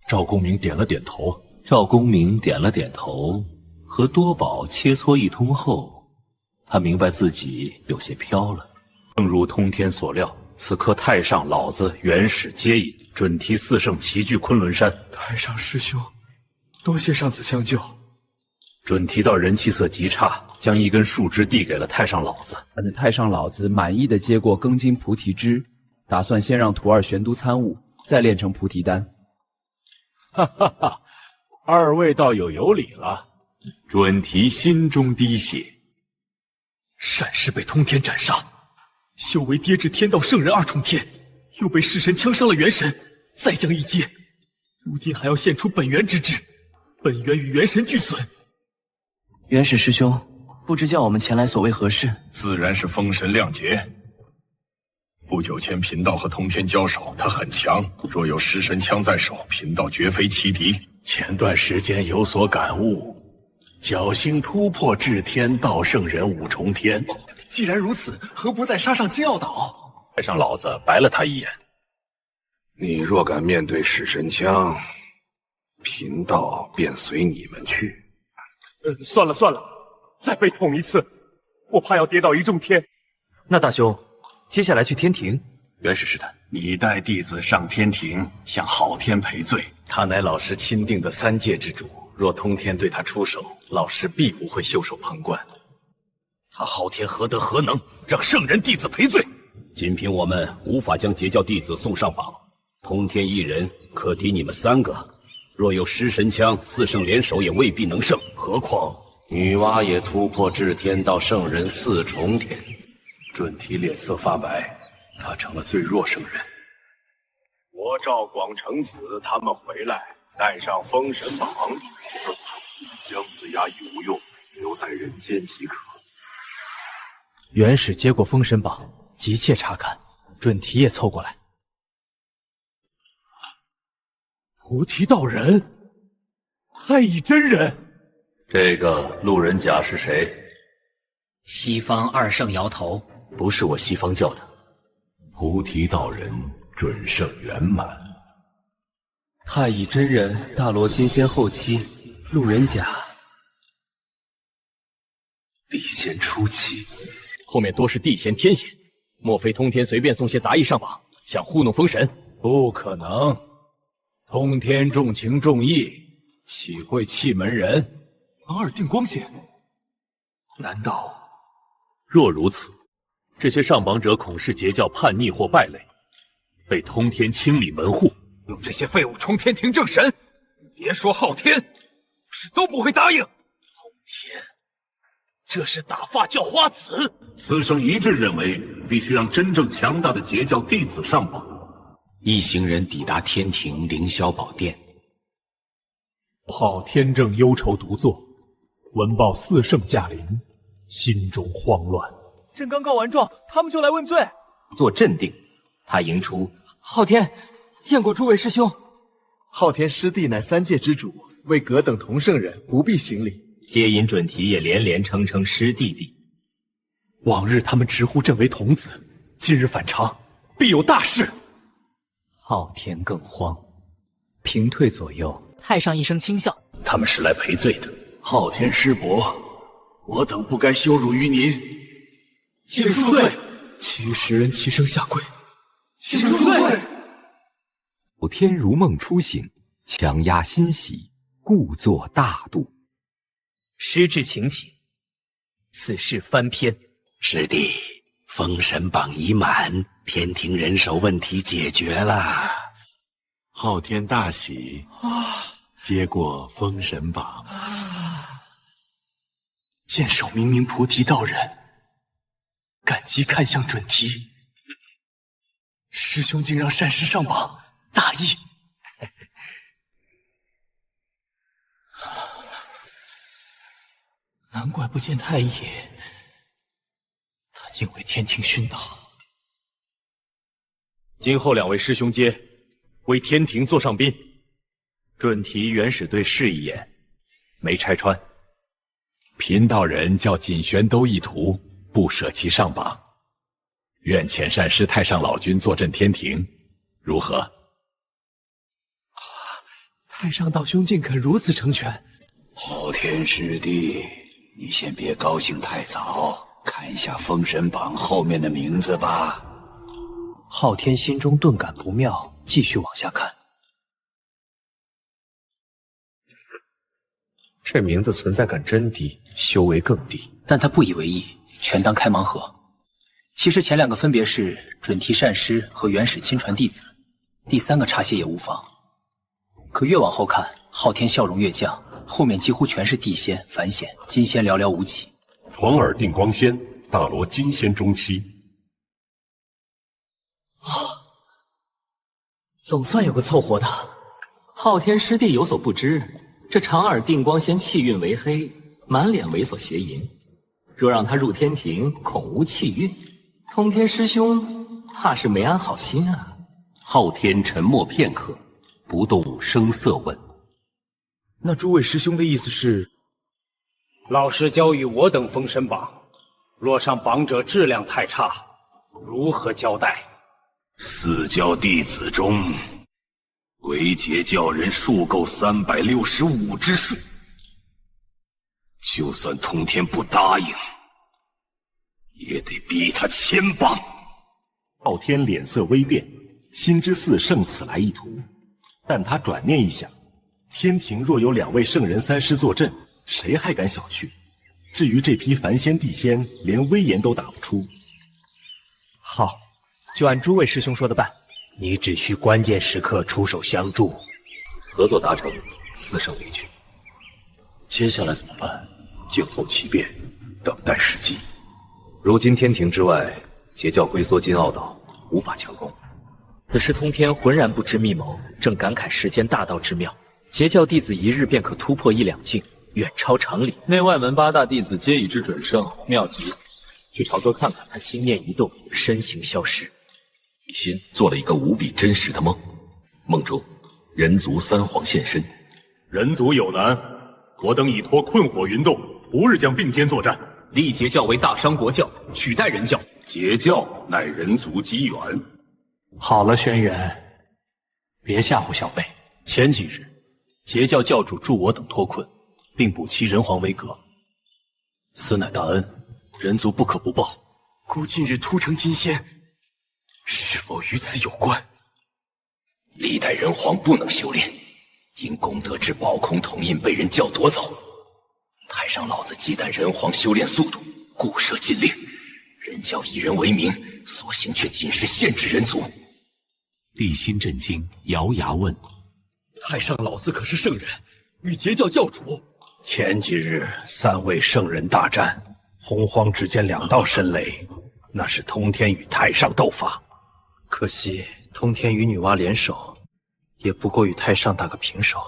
赵公明点了点头。赵公明点了点头，和多宝切磋一通后，他明白自己有些飘了。正如通天所料，此刻太上老子、元始接引，准提4圣齐聚昆仑山。太上师兄，多谢上次相救。准提道人气色极差，将一根树枝递给了太上老子。太上老子满意的接过庚金菩提枝，打算先让徒儿玄都参悟，再炼成菩提丹。哈哈哈，二位倒有理了。准提心中滴血，善师被通天斩杀，修为跌至天道圣人2重天，又被弑神枪伤了元神，再将一阶，如今还要现出本源之志，本源与元神俱损。元始师兄，不知叫我们前来所为何事？自然是封神亮劫。不久前贫道和通天交手，他很强，若有弑神枪在手，贫道绝非其敌。前段时间有所感悟，侥幸突破至天道圣人5重天。既然如此，何不再杀上金傲岛？太上老子白了他一眼。你若敢面对弑神枪，贫道便随你们去。算了，再被捅一次，我怕要跌到1重天。那大兄，接下来去天庭。元始师太，你带弟子上天庭，向昊天赔罪。他乃老师钦定的3界之主，若通天对他出手，老师必不会袖手旁观。他昊天何德何能，让圣人弟子赔罪？仅凭我们无法将截教弟子送上榜，通天一人可敌你们3个。若有弑神枪，4圣联手也未必能胜。何况女娲也突破至天道圣人4重天。准提脸色发白，他成了最弱圣人。我赵广成子他们回来，带上封神榜，姜子牙已无用，留在人间即可。元始接过封神榜，急切查看，准提也凑过来。菩提道人，太乙真人。这个路人甲是谁？西方2圣摇头，不是我西方教的。菩提道人准圣圆满。太乙真人大罗金仙后期，路人甲地仙初期，后面多是地仙天仙，莫非通天随便送些杂役上榜，想糊弄封神？不可能，通天重情重义，岂会弃门人？昂尔定光仙，难道？若如此，这些上榜者恐是截教叛逆或败类，被通天清理门户，用这些废物冲天庭正神，别说昊天，是都不会答应。昊天，这是打发叫花子。此生一致认为，必须让真正强大的截教弟子上榜。一行人抵达天庭凌霄宝殿。昊天正忧愁独坐，闻报四圣驾临，心中慌乱。朕刚告完状，他们就来问罪。做镇定，他迎出。昊天，见过诸位师兄。昊天师弟乃三界之主，为阁等同圣人，不必行礼。接引准提也连连称师弟弟。往日他们直呼朕为童子，今日反常，必有大事。昊天更慌，平退左右。太上一声轻笑：“他们是来赔罪的。昊天师伯，我等不该羞辱于您，请恕罪。”其余10人齐声下跪，请恕罪。昊天如梦初醒，强压欣喜，故作大度。师至请起，此事翻篇。师弟，封神榜已满，天庭人手问题解决了。昊天大喜，接过封神榜。见守明明菩提道人，感激看向准提。师兄竟让善师上榜，大义。难怪不见太乙，他竟为天庭熏导。今后2位师兄皆为天庭座上宾。准提原始对视一眼，没拆穿。贫道人叫锦玄兜一徒，不舍其上榜，愿遣善师太上老君坐镇天庭，如何？太上道兄竟肯如此成全。昊天师弟，你先别高兴太早，看一下封神榜后面的名字吧。昊天心中顿感不妙，继续往下看。这名字存在感真低，修为更低。但他不以为意，全当开盲盒。其实前2个分别是准提善师和元始亲传弟子，第3个查写也无妨。可越往后看，昊天笑容越犟，后面几乎全是地仙、凡仙、金仙寥寥无几。床耳定光仙，大罗金仙中期。总算有个凑合的。昊天师弟有所不知，这长耳定光仙气运为黑，满脸猥琐邪淫。若让他入天庭，恐无气运。通天师兄怕是没安好心啊。昊天沉默片刻，不动声色问：“那诸位师兄的意思是？”老师交予我等封神榜，若上榜者质量太差，如何交代？4教弟子中，唯截教人数够365之数，就算通天不答应，也得逼他签榜。昊天脸色微变，心知4圣此来意图，但他转念一想，天庭若有2位圣人3师坐镇，谁还敢小觑？至于这批凡仙地仙，连威严都打不出。好，就按诸位师兄说的办。你只需关键时刻出手相助。合作达成，4圣离去。接下来怎么办？静候其变，等待时机。如今天庭之外，截教龟缩金澳岛，无法强攻。此时通天浑然不知密谋，正感慨世间大道之妙。截教弟子一日便可突破1两境，远超常理。内外门8大弟子皆已至准圣，妙极。去朝歌看看。他心念一动，身形消失。李欣做了一个无比真实的梦，梦中人族3皇现身。人族有难，我等已托困火云洞，不日将并肩作战，立截教为大商国教，取代人教。截教乃人族机缘。好了，轩辕，别吓唬小辈。前几日，截教教主助我等脱困，并补齐人皇威格，此乃大恩，人族不可不报。故近日突成金仙，是否与此有关？历代人皇不能修炼，因功德之宝空统印被人教夺走。太上老子忌惮人皇修炼速度，故设禁令。人教以人为名，所行却仅是限制人族。帝辛震惊，咬牙问：“太上老子可是圣人，与截教教主。前几日3位圣人大战，洪荒只见2道神雷，那是通天与太上斗法。可惜通天与女娲联手，也不过与太上打个平手。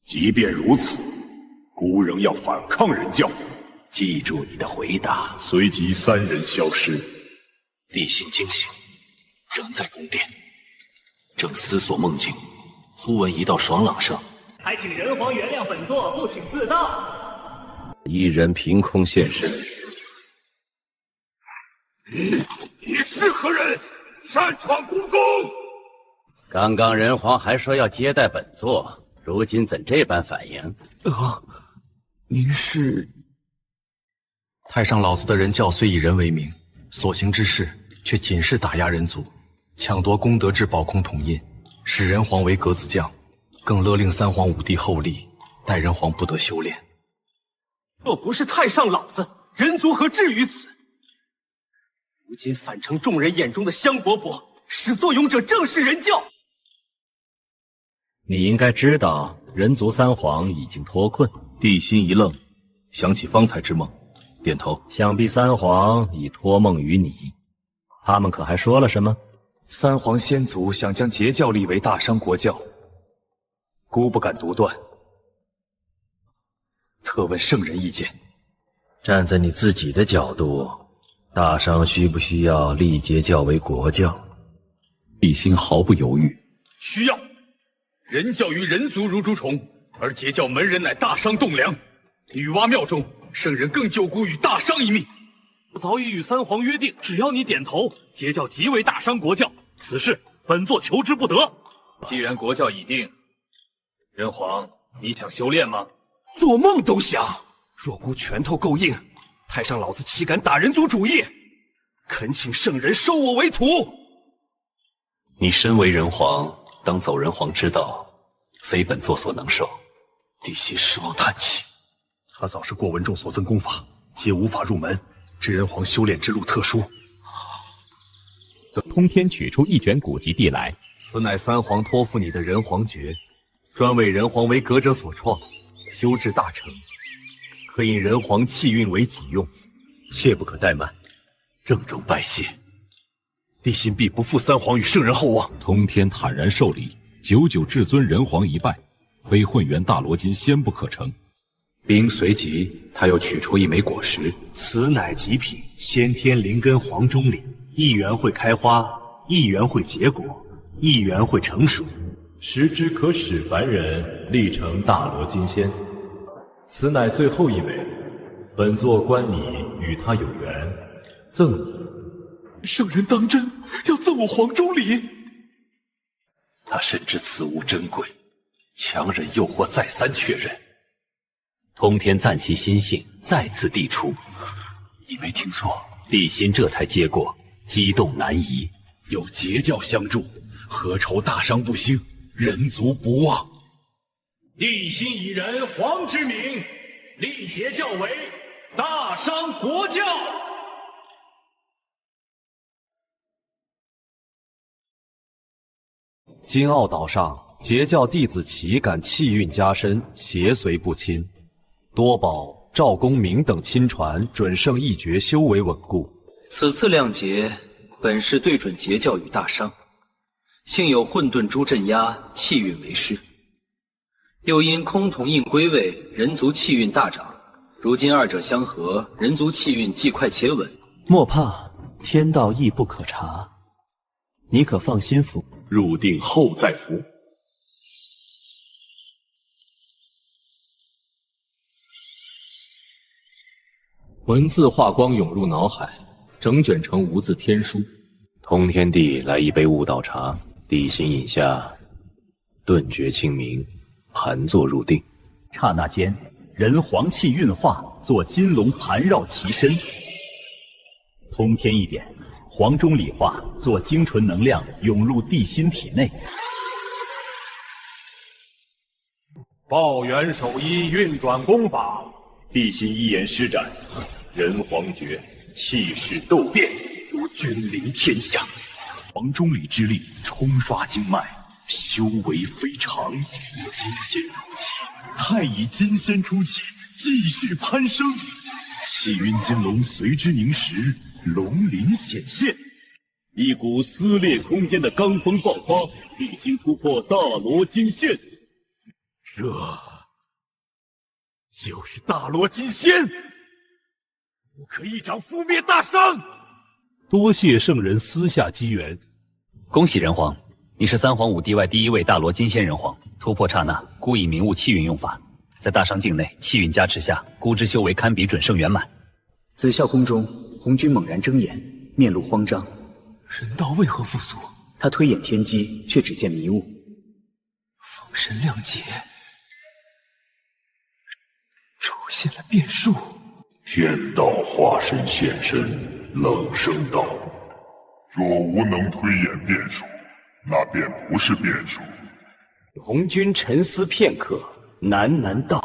即便如此，孤仍要反抗人教。记住你的回答。”随即3人消失。帝辛惊醒，仍在宫殿，正思索梦境，忽闻一道爽朗声。还请人皇原谅本座不请自到。一人凭空现身。你是何人？擅闯故宫！刚刚人皇还说要接待本座，如今怎这般反应？您是？太上老子的人教虽以人为名，所行之事却仅是打压人族，抢夺功德之宝空统印，使人皇为格子将，更勒令3皇5帝后立，待人皇不得修炼。若不是太上老子，人族何至于此？如今反成众人眼中的香饽饽，始作俑者正是人教。你应该知道，人族3皇已经脱困。帝辛一愣，想起方才之梦，点头。想必3皇已托梦于你，他们可还说了什么？3皇先祖想将截教立为大商国教，孤不敢独断，特问圣人意见。站在你自己的角度，大商需不需要立截教为国教？帝辛毫不犹豫，需要。人教于人族如蛀虫，而截教门人乃大商栋梁。女娲庙中，圣人更救孤与大商一命。我早已与3皇约定，只要你点头，截教即为大商国教。此事本座求之不得。既然国教已定，人皇，你想修炼吗？做梦都想！若孤拳头够硬，太上老子岂敢打人族主意？恳请圣人收我为徒。你身为人皇，当走人皇之道，非本座所能受。帝辛失望叹气，他早是过文仲所赠功法，皆无法入门，知人皇修炼之路特殊。通天取出一卷古籍递来，此乃3皇托付你的人皇诀，专为人皇为革者所创，修至大成，可引人皇气运为己用，切不可怠慢。郑重拜谢，帝辛必不负3皇与圣人厚望。通天坦然受礼，久久至尊人皇一拜，非混元大罗金仙不可成。并随即，他又取出一枚果实，此乃极品先天灵根黄钟李，一元会开花，一元会结果，一元会成熟，食之可使凡人立成大罗金仙。此乃最后一枚，本座观你与他有缘，赠你。圣人当真要赠我黄钟李？他深知此物珍贵，强忍诱惑再三确认。通天暂其心性，再次递出。你没听错，帝辛这才接过，激动难移。有截教相助，何愁大商不兴，人族不旺？帝辛以人皇之名，立截教为大商国教。金澳岛上，截教弟子岂敢气运加深，邪随不侵。多宝、赵公明等亲传准圣一诀，修为稳固。此次亮节，本是对准截教与大商，幸有混沌珠镇压，气运为师。又因空瞳印归位，人族气运大涨。如今2者相合，人族气运既快且稳。莫怕，天道亦不可察，你可放心服。入定后再服。文字化光涌入脑海，整卷成无字天书。通天帝来一杯悟道茶，帝辛饮下，顿觉清明，盘坐入定。刹那间，人皇气运化，作金龙盘绕其身。通天一点，黄钟理化，作精纯能量涌入帝辛体内。抱元守一，运转功法，帝辛一言施展，人皇诀气势骤变，如君临天下。黄钟离之力冲刷经脉，修为非常。金仙初起，太乙金仙初起，继续攀升。气运金龙随之凝实，龙鳞显现，一股撕裂空间的罡风爆发，历经突破大罗金线。这就是大罗金仙，我可一掌覆灭大伤。多谢圣人私下机缘，恭喜人皇，你是三皇五帝外第一位大罗金仙人皇。突破刹那，孤以明悟气运用法，在大商境内气运加持下，孤之修为堪比准圣圆满。紫霄宫中，红军猛然睁眼，面露慌张。人道为何复苏？他推演天机，却只见迷雾。封神亮节出现了变数。天道化身现身，冷声道：“若无能推演变数，那便不是变数。”红军沉思片刻，喃喃道：“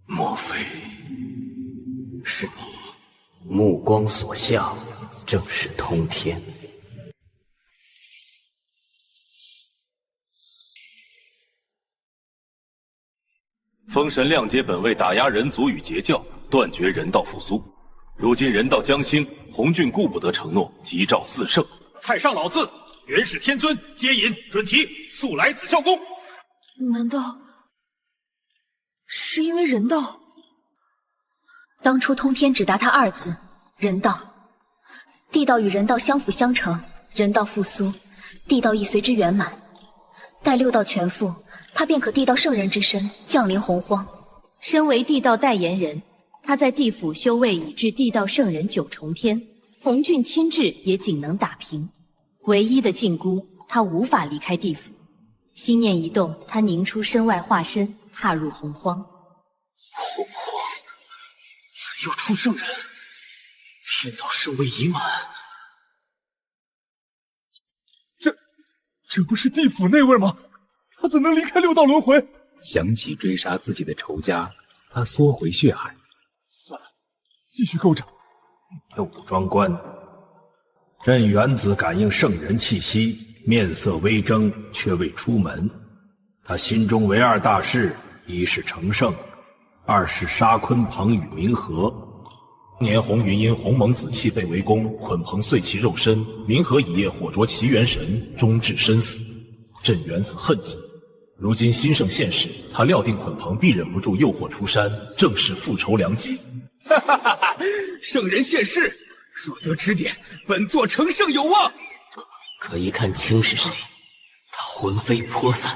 莫非是你目光所向，正是通天？”封神亮节本为打压人族与截教，断绝人道复苏。如今人道将兴，红俊顾不得承诺，急召四圣。太上老子，元始天尊接引准提，速来紫霄宫。难道是因为人道？当初通天只答他2字：人道。地道与人道相辅相成，人道复苏，地道亦随之圆满。待6道全复，他便可地道圣人之身降临洪荒。身为地道代言人，他在地府修为已至地道圣人9重天，红俊亲至也仅能打平。唯一的禁锢，他无法离开地府。心念一动，他凝出身外化身，踏入洪荒。洪荒，怎又出圣人？天道圣位已满。这不是地府那位吗？他怎能离开6道轮回？想起追杀自己的仇家，他缩回血海。算了，继续勾着。六庄观，镇元子感应圣人气息，面色微狰，却未出门。他心中唯2大事：一是成圣，2是杀鲲鹏与冥河。年红云因鸿蒙子气被围攻，鲲鹏碎其肉身，冥河一夜火灼其元神，终至身死。镇元子恨极，如今新圣现世，他料定鲲鹏必忍不住诱惑出山，正是复仇良机。哈哈哈哈！圣人现世，若得指点，本座成圣有望。可一看清是谁，他魂飞魄散，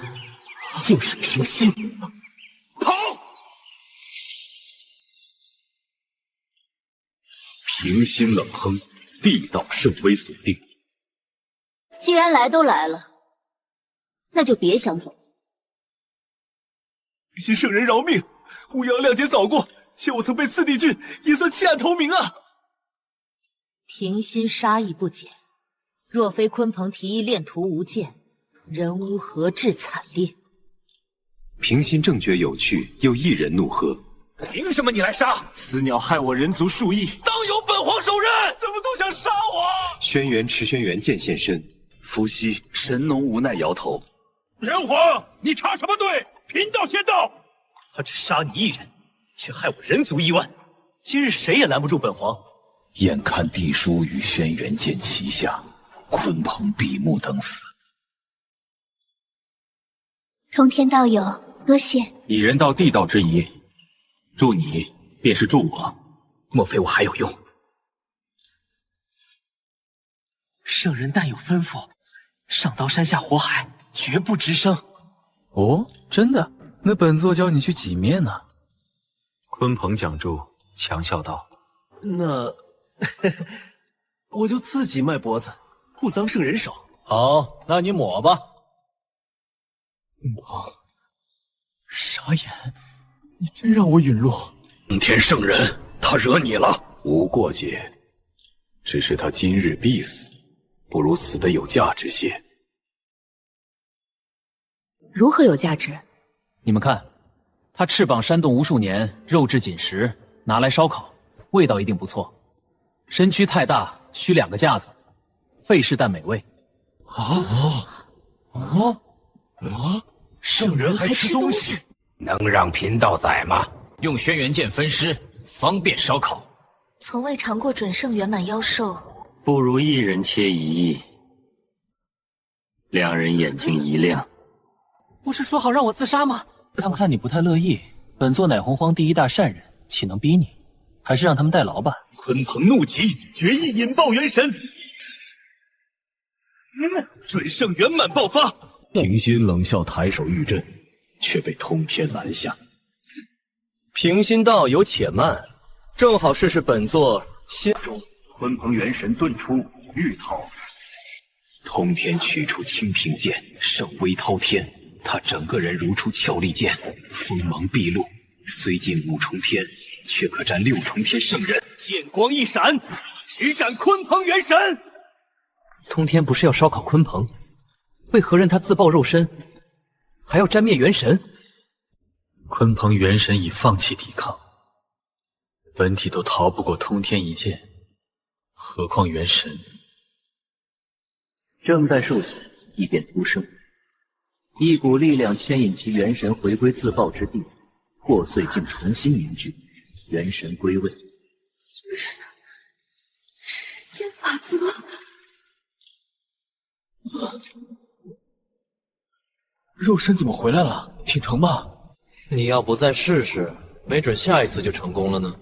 竟是平心。跑！平心冷哼，地道圣威锁定。既然来都来了，那就别想走。请圣人饶命，吾杨亮节早过，且我曾被次帝君，也算弃暗投明啊。平心杀意不减，若非鲲鹏提议炼图无间，人吾何至惨烈？平心正觉有趣，又一人怒喝：“凭什么你来杀？此鸟害我人族数亿，当由本皇手刃！怎么都想杀我？”轩辕池轩辕剑现身，伏羲、神农无奈摇头：“人皇，你插什么队？贫道先到。他只杀你一人，却害我人族1万，今日谁也拦不住本皇。眼看地书与轩辕剑齐下，鲲鹏、比目等死。通天道友，多谢。以人道地道之谊，助你便是助我，莫非我还有用？圣人但有吩咐，上刀山下火海，绝不吱声。哦，真的？那本座教你去几面呢？鲲鹏讲住，强笑道：“那我就自己卖脖子，不脏圣人手。”好，那你抹吧。我傻眼，你真让我陨落。通天圣人，他惹你了？无过节，只是他今日必死，不如死得有价值些。如何有价值？你们看，他翅膀扇动无数年，肉质紧实，拿来烧烤，味道一定不错。身躯太大，需2个架子，费事但美味。圣人还吃东西？能让贫道宰吗？用轩辕剑分尸，方便烧烤。从未尝过准圣圆满妖兽，不如一人切1亿。2人眼睛一亮。不是说好让我自杀吗？看你不太乐意，本座乃洪荒第1大善人，岂能逼你？还是让他们代劳吧。鲲鹏怒极，决意引爆元神，准圣圆满爆发。平心冷笑抬手御阵，却被通天拦下。平心道友且慢，正好试试本座心中。鲲鹏元神遁出，欲逃。通天取出清平剑，圣威滔天。他整个人如出俏丽剑，锋芒毕露，虽进5重天，却可战6重天圣人。剑光一闪，直斩鲲鹏元神。通天不是要烧烤鲲鹏，为何任他自爆肉身，还要沾灭元神？鲲鹏元神已放弃抵抗，本体都逃不过通天一剑，何况元神？正待受死，异变突生，一股力量牵引其元神回归自爆之地，破碎竟重新凝聚，元神归位。时间法则。肉身怎么回来了？挺疼吧？你要不再试试，没准下一次就成功了呢。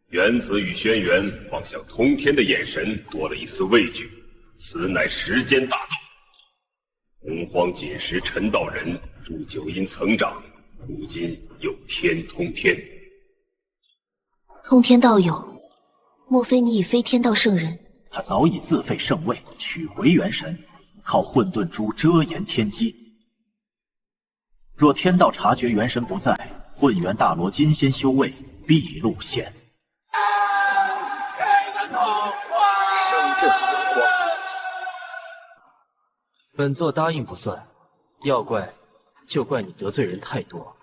元子与轩辕望向通天的眼神多了一丝畏惧，此乃时间大道。洪荒锦时陈道人铸就因曾长，如今有天通天。通天道友，莫非你已非天道圣人？他早已自废圣位，取回元神，靠混沌珠遮掩天机。若天道察觉元神不在，混元大罗金仙修为必露馅。声震洪荒。本座答应不算，要怪就怪你得罪人太多。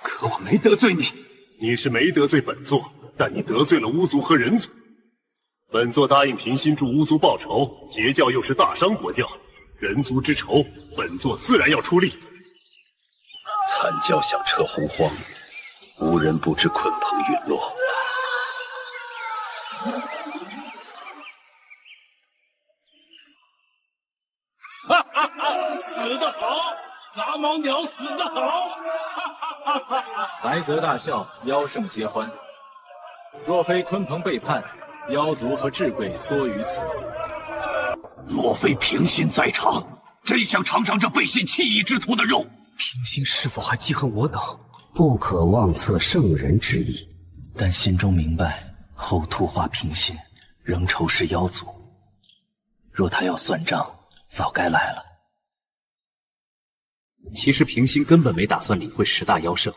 可我没得罪你。你是没得罪本座，但你得罪了巫族和人族。本座答应平心助巫族报仇，截教又是大商国教，人族之仇，本座自然要出力。惨教想撤洪荒，无人不知鲲鹏陨落。哈哈哈！死得好，杂毛鸟死得好！哈哈哈！来则大笑，妖圣皆欢。若非鲲鹏背叛，妖族和智贵缩于此。若非平心在场，真想尝尝这背信弃义之徒的肉。平心是否还记恨我等？不可妄测圣人之意，但心中明白，后突化平心，仍仇视妖族。若他要算账，早该来了。其实平心根本没打算理会10大妖圣，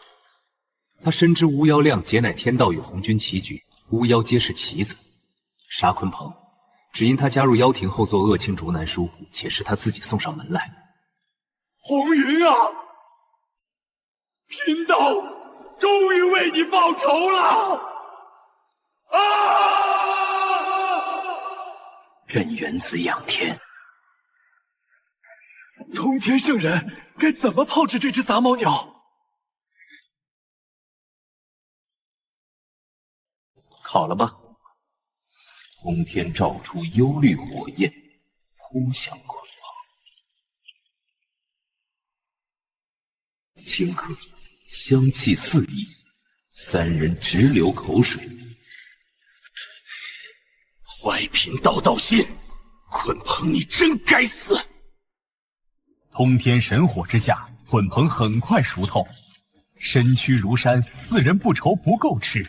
他深知巫妖亮皆乃天道与红军棋局，巫妖皆是棋子。杀鲲鹏，只因他加入妖庭后做恶清竹难书，且是他自己送上门来。红云啊！贫道终于为你报仇了！啊！任元子仰天。通天圣人该怎么炮制这只杂毛鸟？烤了吧！通天照出幽绿火焰，扑向鲲鹏。顷刻，香气四溢，3人直流口水。坏贫道道心，鲲鹏你真该死！通天神火之下，鲲鹏很快熟透，身躯如山，4人不愁不够吃。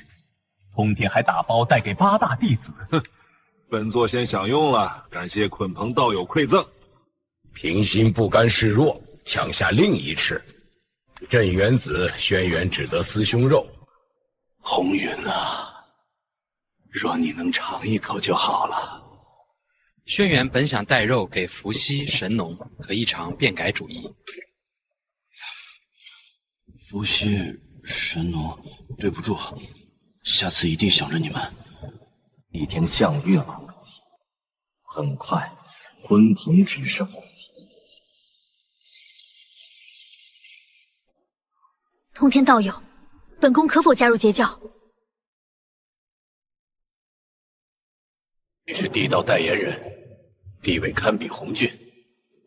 通天还打包带给8大弟子。哼，本座先享用了，感谢鲲鹏道友馈赠。平心不甘示弱，抢下另一翅。镇元子、轩辕只得撕胸肉。红云啊，若你能尝一口就好了。轩辕本想带肉给伏羲、神农，可一尝便改主意。伏羲、神农，对不住，下次一定想着你们。一听项运而已。很快，鲲鹏之胜。通天道友，本宫可否加入截教？你是地道代言人，地位堪比红俊，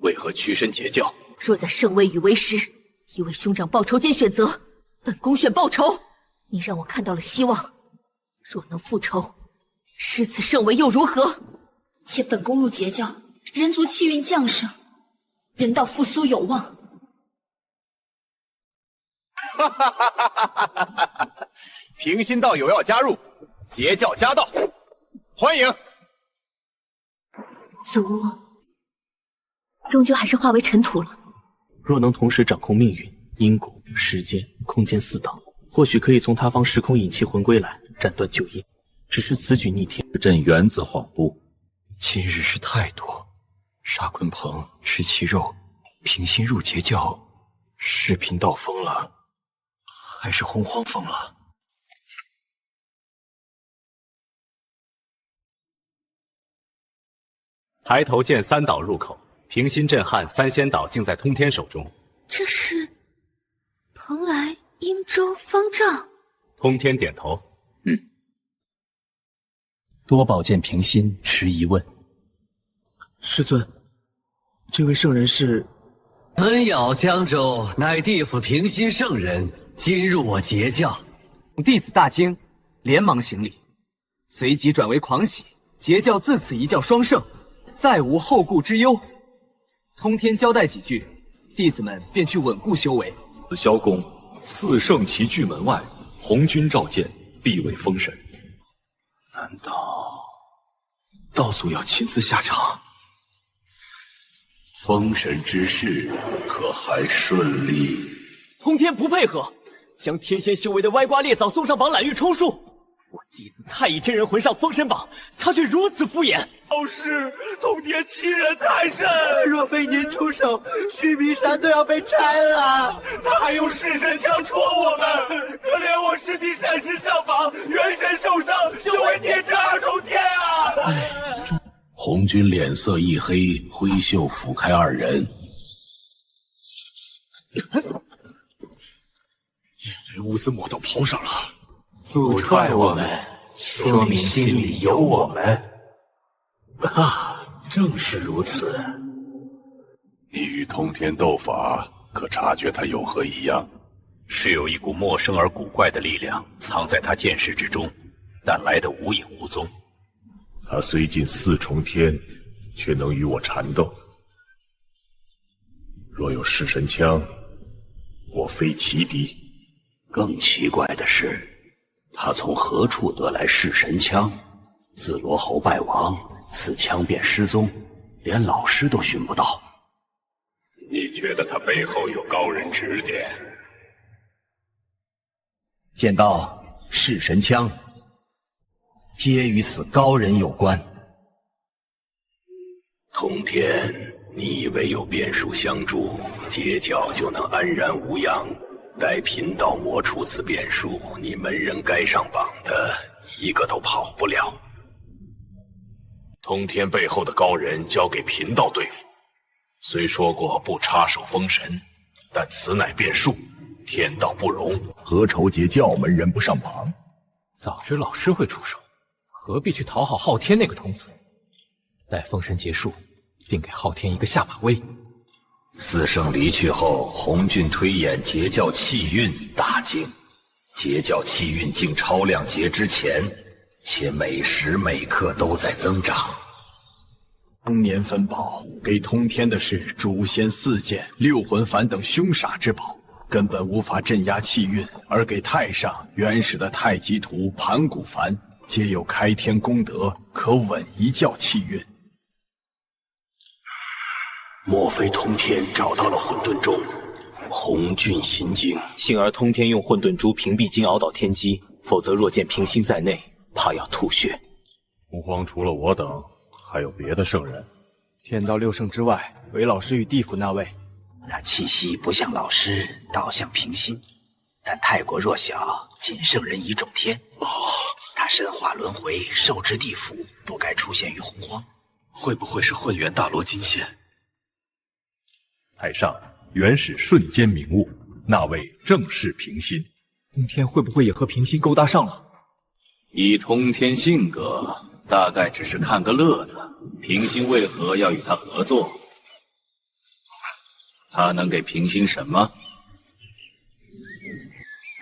为何屈身截教？若在圣位与为师，一为兄长报仇间选择，本宫选报仇。你让我看到了希望，若能复仇，失此圣位又如何？且本宫入截教，人族气运降盛，人道复苏有望。平心道友要加入截教加道，欢迎。祖终究还是化为尘土了。若能同时掌控命运、因果、时间、空间四道，或许可以从他方时空引气魂归来，斩断旧因。只是此举逆天，朕原自恍惚。今日是太多，杀鲲鹏，吃其肉，平心入截教，是贫道疯了，还是洪荒疯了？抬头见三岛入口，平心震撼三仙岛竟在通天手中。这是蓬莱、英州、方丈。通天点头，多宝见平心，迟疑问：“师尊，这位圣人是？”门咬江州，乃地府平心圣人，今入我截教。弟子大惊，连忙行礼，随即转为狂喜。截教自此一教双圣，再无后顾之忧。通天交代几句，弟子们便去稳固修为。萧公，四圣齐聚门外，红军召见，必为封神。难道道祖要亲自下场？封神之事可还顺利？通天不配合，将天仙修为的歪瓜裂枣送上榜揽玉充数。我弟子太乙真人魂上封神榜，他却如此敷衍。老师，通天欺人太甚！若非您出手，须弥山都要被拆了。他还用弑神枪戳我们，可怜我师弟闪失上榜，元神受伤，修为跌至二重天啊！红军脸色一黑，挥袖抚开二人。眼泪污渍抹到袍上了。祖踹我们，说明心里有我们。正是如此。你与通天斗法，可察觉他有何异样？是有一股陌生而古怪的力量藏在他剑识之中，但来得无影无踪。他虽近4重天，却能与我缠斗。若有弑神枪，我非其敌。更奇怪的是，他从何处得来弑神枪？自罗侯败亡，此枪便失踪，连老师都寻不到。你觉得他背后有高人指点？剑道、弑神枪，皆与此高人有关。通天，你以为有变数相助，截教就能安然无恙？待贫道磨除此变数，你门人该上榜的一个都跑不了。通天背后的高人交给贫道对付，虽说过不插手封神，但此乃变数，天道不容。何愁截教门人不上榜？早知老师会出手，何必去讨好昊天那个童子？待封神结束，便给昊天一个下马威。四圣离去后，红俊推演截教气运，大惊，截教气运竟超量劫之前，且每时每刻都在增长。当年分宝给通天的是诛仙4剑、6魂幡等凶煞之宝，根本无法镇压气运，而给太上原始的太极图、盘古幡皆有开天功德，可稳一教气运。莫非通天找到了混沌钟？红俊心惊，幸而通天用混沌珠屏蔽金鳌岛天机，否则若见平心在内，怕要吐血。洪荒除了我等，还有别的圣人？天道6圣之外，唯老师与地府那位。那气息不像老师，倒像平心，但太过弱小，仅圣人1重天。他身化轮回，受制地府，不该出现于洪荒。会不会是混元大罗金仙？太上，元始瞬间明悟，那位正是平心。通天会不会也和平心勾搭上了？以通天性格，大概只是看个乐子。平心为何要与他合作？他能给平心什么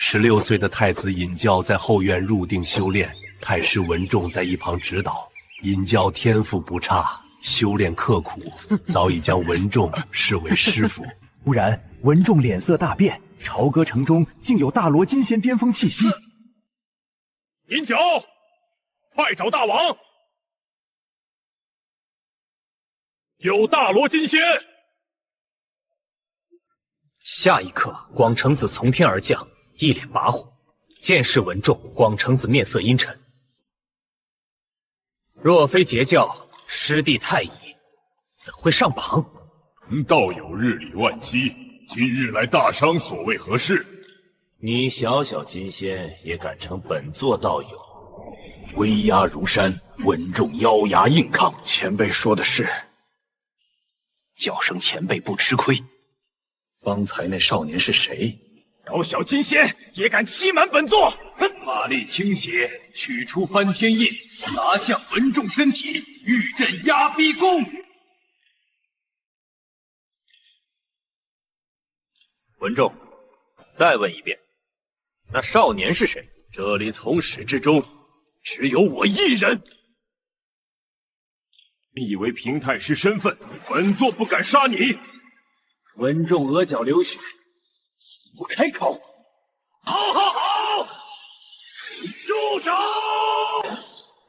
？16岁的太子尹教在后院入定修炼，太师文仲在一旁指导。尹教天赋不差，修炼刻苦，早已将文仲视为师傅。突然，文仲脸色大变，朝歌城中竟有大罗金仙巅峰气息。尹角，快找大王！有大罗金仙！下一刻，广成子从天而降，一脸跋扈。见势文仲，广成子面色阴沉。若非截教，师弟太乙怎会上榜？道友日理万机，今日来大商，所谓何事？你小小金仙也敢称本座道友？威压如山，文仲咬牙硬抗。前辈说的是，叫声前辈不吃亏。方才那少年是谁？小小金仙也敢欺瞒本座！法力倾斜，取出翻天印，砸向文仲身体，欲镇压逼宫。文仲，再问一遍，那少年是谁？这里从始至终只有我一人。你以为凭太师身份，本座不敢杀你？文仲额角流血，死不开口。好好好，住手！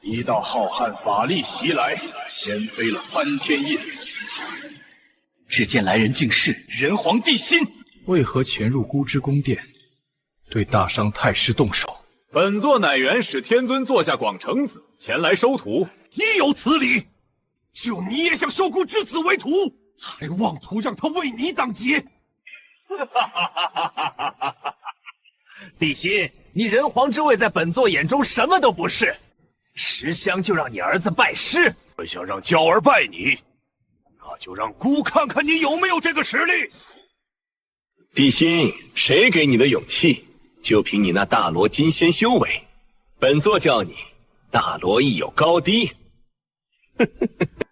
一道浩瀚法力袭来，掀飞了翻天印。只见来人竟是人皇帝辛。为何潜入孤之宫殿，对大商太师动手？本座乃元始天尊座下广成子，前来收徒。岂有此理！就你也想收孤之子为徒，还妄图让他为你挡劫！帝辛，你人皇之位在本座眼中什么都不是，识相就让你儿子拜师。我想让娇儿拜你，那就让孤看看你有没有这个实力。帝辛，谁给你的勇气？就凭你那大罗金仙修为，本座叫你大罗亦有高低。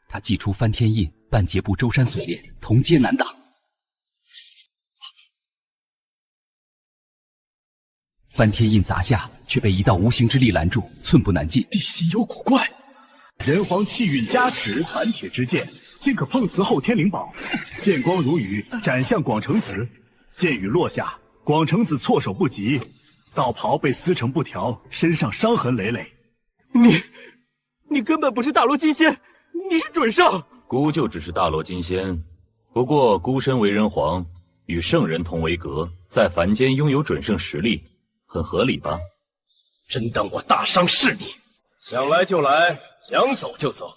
他祭出翻天印，半截部周山所炼，同阶难挡。翻天印砸下，却被一道无形之力拦住，寸步难进。地心有古怪，人皇气运加持，反铁之剑，竟可碰瓷后天灵宝。剑光如雨，斩向广成子。剑雨落下，广成子措手不及，道袍被撕成布条，身上伤痕累累。你根本不是大罗金仙，你是准圣。孤就只是大罗金仙，不过孤身为人皇，与圣人同为阁，在凡间拥有准圣实力，很合理吧？真当我大商是你？想来就来，想走就走，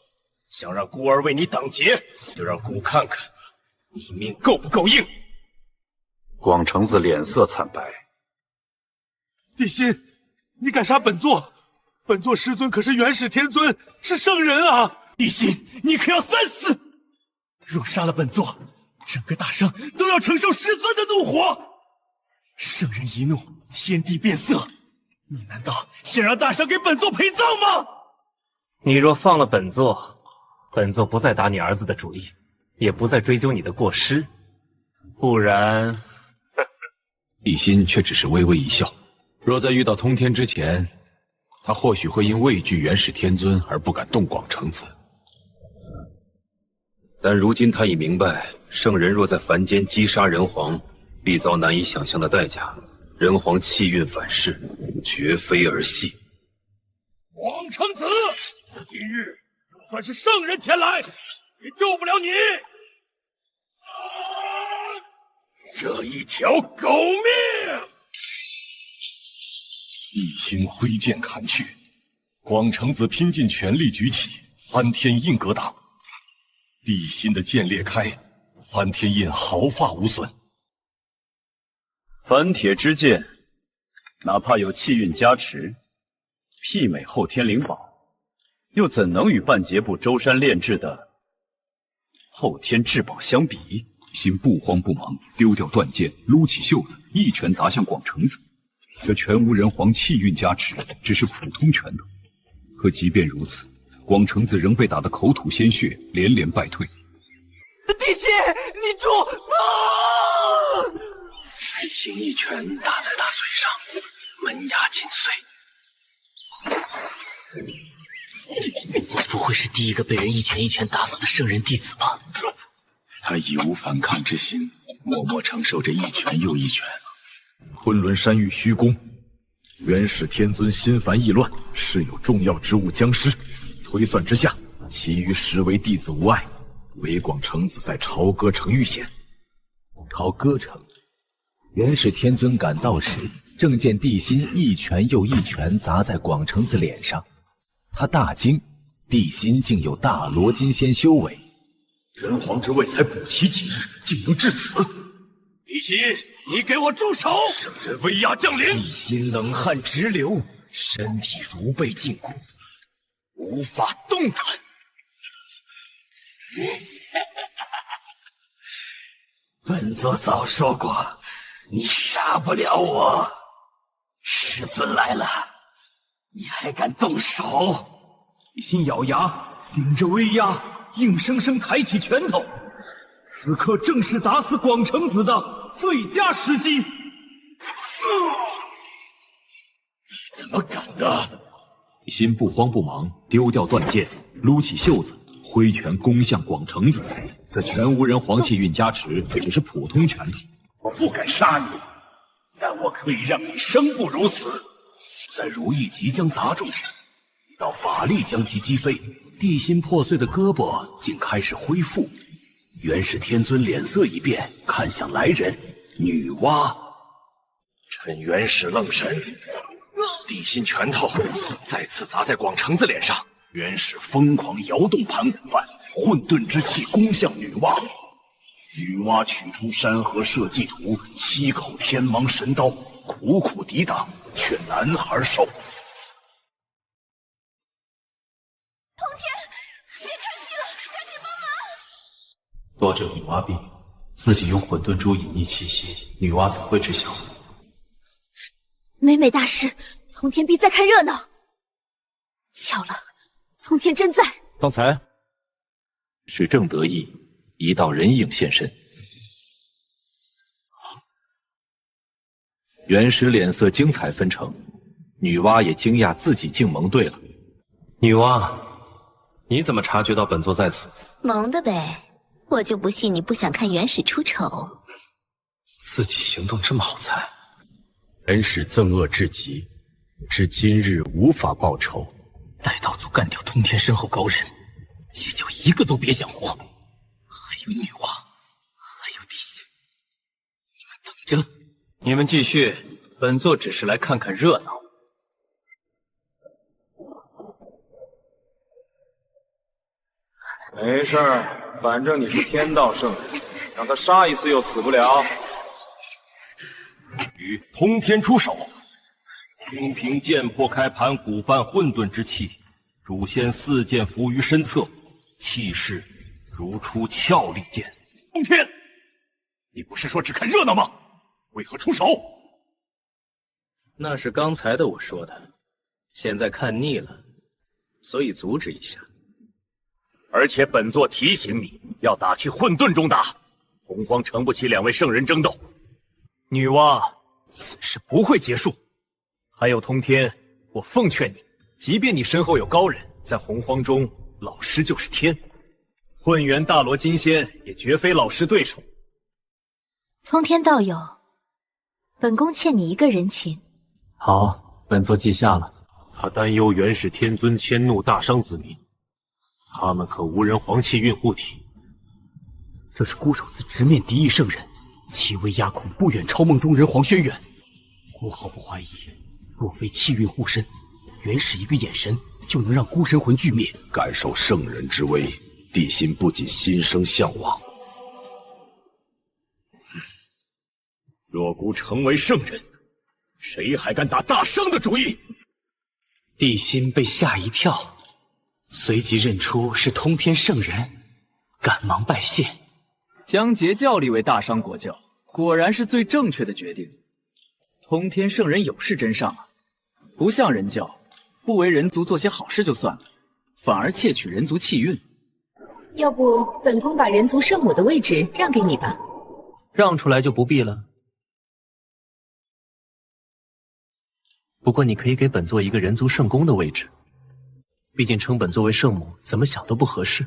想让孤儿为你挡劫，就让孤看看你命够不够硬。广成子脸色惨白。帝辛，你敢杀本座？本座师尊可是元始天尊，是圣人啊！帝辛，你可要三思！若杀了本座，整个大商都要承受师尊的怒火。圣人一怒，天地变色。你难道想让大商给本座陪葬吗？你若放了本座，本座不再打你儿子的主意，也不再追究你的过失。不然，帝辛却只是微微一笑。若在遇到通天之前，他或许会因畏惧元始天尊而不敢动广成子。但如今他已明白，圣人若在凡间击杀人皇，必遭难以想象的代价。人皇气运反噬，绝非儿戏。广成子，今日就算是圣人前来，也救不了你。这一条狗命！一心挥剑砍去，广成子拼尽全力举起翻天印格挡，帝辛的剑裂开，翻天印毫发无损。翻铁之剑，哪怕有气运加持，媲美后天灵宝，又怎能与半截部舟山炼制的后天至宝相比？心不慌不忙，丢掉断剑，撸起袖子，一拳砸向广成子。这全无人皇气运加持，只是普通拳头。可即便如此，广成子仍被打得口吐鲜血，连连败退。地心，你住！地心一拳打在他嘴上，门牙尽碎。我不会是第一个被人一拳一拳打死的圣人弟子吧？他已无反抗之心，默默承受着一拳又一拳。昆仑山域虚宫，元始天尊心烦意乱，是有重要之物僵尸。推算之下，其余10位弟子无碍，唯广成子在朝歌城遇险。朝歌城，元始天尊赶到时，正见地心一拳又一拳砸在广成子脸上，他大惊，地心竟有大罗金仙修为。人皇之位才补齐几日，竟能至此！地心，你给我住手！圣人威压降临！地心冷汗直流，身体如被禁锢，无法动弹。本座早说过，你杀不了我。师尊来了，你还敢动手？地心咬牙，顶着威压，硬生生抬起拳头。此刻正是打死广成子的最佳时机。你怎么敢的？心不慌不忙，丢掉断剑，撸起袖子，挥拳攻向广成子。这全无人皇气运加持，只是普通拳头。我不敢杀你，但我可以让你生不如死。在如意即将砸中时，一道法力将其击飞，地心破碎的胳膊竟开始恢复。元始天尊脸色一变，看向来人女娲。趁元始愣神，地心拳头再次砸在广成子脸上。元始疯狂摇动盘古幡，混沌之气攻向女娲。女娲取出山河社稷图，7口天芒神刀，苦苦抵挡，却难而受。通天，别看戏了，赶紧帮忙！多者女娲病，自己用混沌珠隐匿气息，女娲怎会知晓？美美大师，通天必在看热闹。巧了，通天真在。刚才是正得意，一道人影现身。元始脸色精彩纷呈，女娲也惊讶自己竟蒙对了。女娲，你怎么察觉到本座在此？蒙的呗，我就不信你不想看元始出丑。自己行动这么好猜。元始憎恶至极，至今日无法报仇。待道祖干掉通天身后高人，截教一个都别想活。还有女娲，还有地心，你们等着。你们继续，本座只是来看看热闹。没事儿，反正你是天道圣人，让他杀一次又死不了。与通天出手，清平剑破开盘古幡混沌之气，诛仙4剑伏于身侧，气势如出鞘利剑。通天，你不是说只看热闹吗？为何出手？那是刚才的我说的，现在看腻了，所以阻止一下。而且本座提醒你，要打去混沌中打，洪荒撑不起2位圣人争斗。女娲，此事不会结束。还有通天，我奉劝你，即便你身后有高人，在洪荒中，老师就是天。混元大罗金仙也绝非老师对手。通天道友，本宫欠你一个人情。好，本座记下了。他担忧元始天尊迁怒，大伤子民。他们可无人皇气运护体。这是孤守子直面敌意圣人，其威压恐不远超梦中人皇轩辕。孤毫不怀疑，若非气运护身，元始一个眼神就能让孤神魂俱灭。感受圣人之威，地心不仅心生向往。若孤成为圣人，谁还敢打大圣的主意？帝辛被吓一跳，随即认出是通天圣人，赶忙拜谢。将截教立为大商国教，果然是最正确的决定。通天圣人有失真上啊，不像人教，不为人族做些好事就算了，反而窃取人族气运。要不本宫把人族圣母的位置让给你吧？让出来就不必了。不过你可以给本座一个人族圣宫的位置，毕竟称本座为圣母，怎么想都不合适。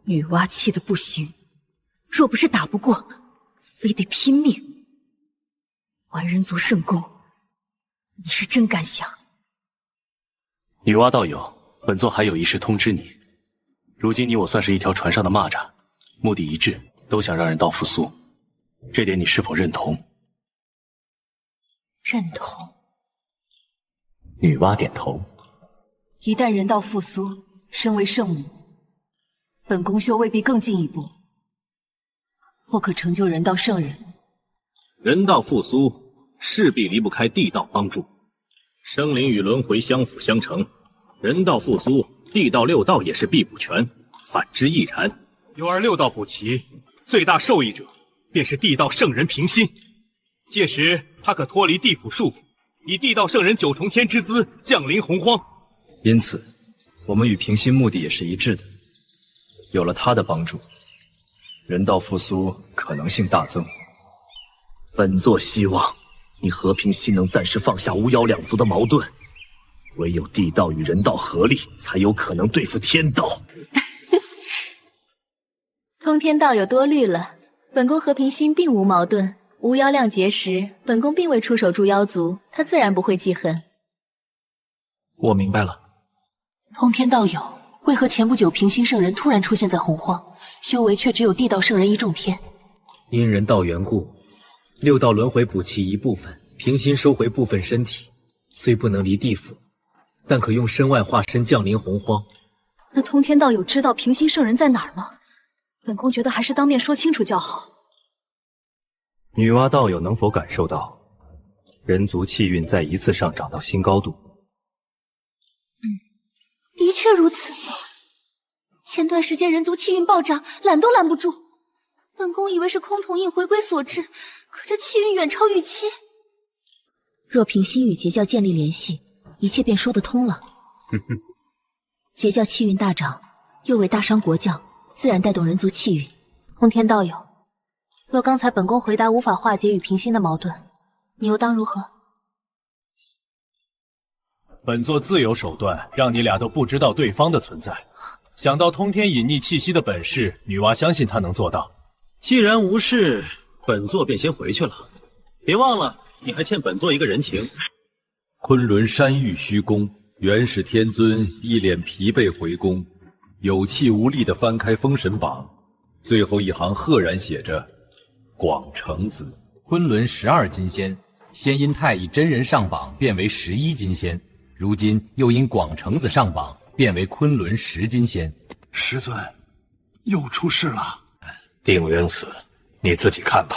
女娲气得不行，若不是打不过，非得拼命。还人族圣宫，你是真敢想？女娲道友，本座还有一事通知你。如今你我算是一条船上的蚂蚱，目的一致，都想让人道复苏。这点你是否认同？认同。女娲点头。一旦人道复苏，身为圣母，本宫修未必更进一步，或可成就人道圣人。人道复苏势必离不开地道帮助，生灵与轮回相辅相成，人道复苏，地道六道也是必补全，反之亦然。有而六道补齐，最大受益者便是地道圣人平心。届时他可脱离地府束缚，以地道圣人九重天之姿降临洪荒。因此，我们与平心目的也是一致的。有了他的帮助，人道复苏可能性大增。本座希望你和平心能暂时放下巫妖两族的矛盾，唯有地道与人道合力，才有可能对付天道。通天道友多虑了，本宫和平心并无矛盾。巫妖亮劫时，本宫并未出手助妖族，他自然不会记恨。我明白了。通天道友，为何前不久平心圣人突然出现在洪荒，修为却只有地道圣人一重天？因人道缘故，六道轮回补齐一部分，平心收回部分身体，虽不能离地府，但可用身外化身降临洪荒。那通天道友知道平心圣人在哪儿吗？本宫觉得还是当面说清楚较好。女娲道友能否感受到人族气运再一次上涨到新高度？的确如此。前段时间人族气运暴涨，拦都拦不住。本宫以为是空统印回归所致，可这气运远超预期。若平心与截教建立联系，一切便说得通了。截教气运大涨，又为大商国教，自然带动人族气运。通天道友，若刚才本宫回答无法化解与平心的矛盾，你又当如何？本座自有手段，让你俩都不知道对方的存在。想到通天隐匿气息的本事，女娲相信他能做到。既然无事，本座便先回去了。别忘了，你还欠本座一个人情。昆仑山玉虚宫，元始天尊一脸疲惫回宫，有气无力地翻开封神榜，最后一行赫然写着广成子，昆仑12金仙，先因太乙真人上榜变为11金仙，如今又因广成子上榜变为昆仑10金仙。师尊，又出事了。定人死，你自己看吧。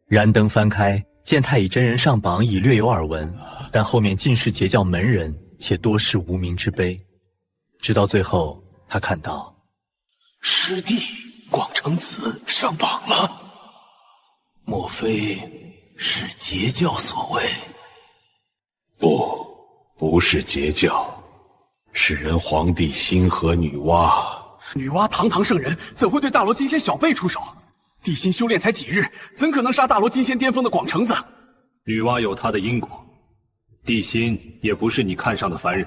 燃灯翻开，见太乙真人上榜已略有耳闻，但后面尽是截教门人，且多是无名之辈。直到最后，他看到师弟广成子上榜了，莫非是截教所为？不是截教，是人皇帝心和女娲。女娲堂堂圣人，怎会对大罗金仙小辈出手？地心修炼才几日，怎可能杀大罗金仙巅峰的广成子？女娲有她的因果，地心也不是你看上的凡人。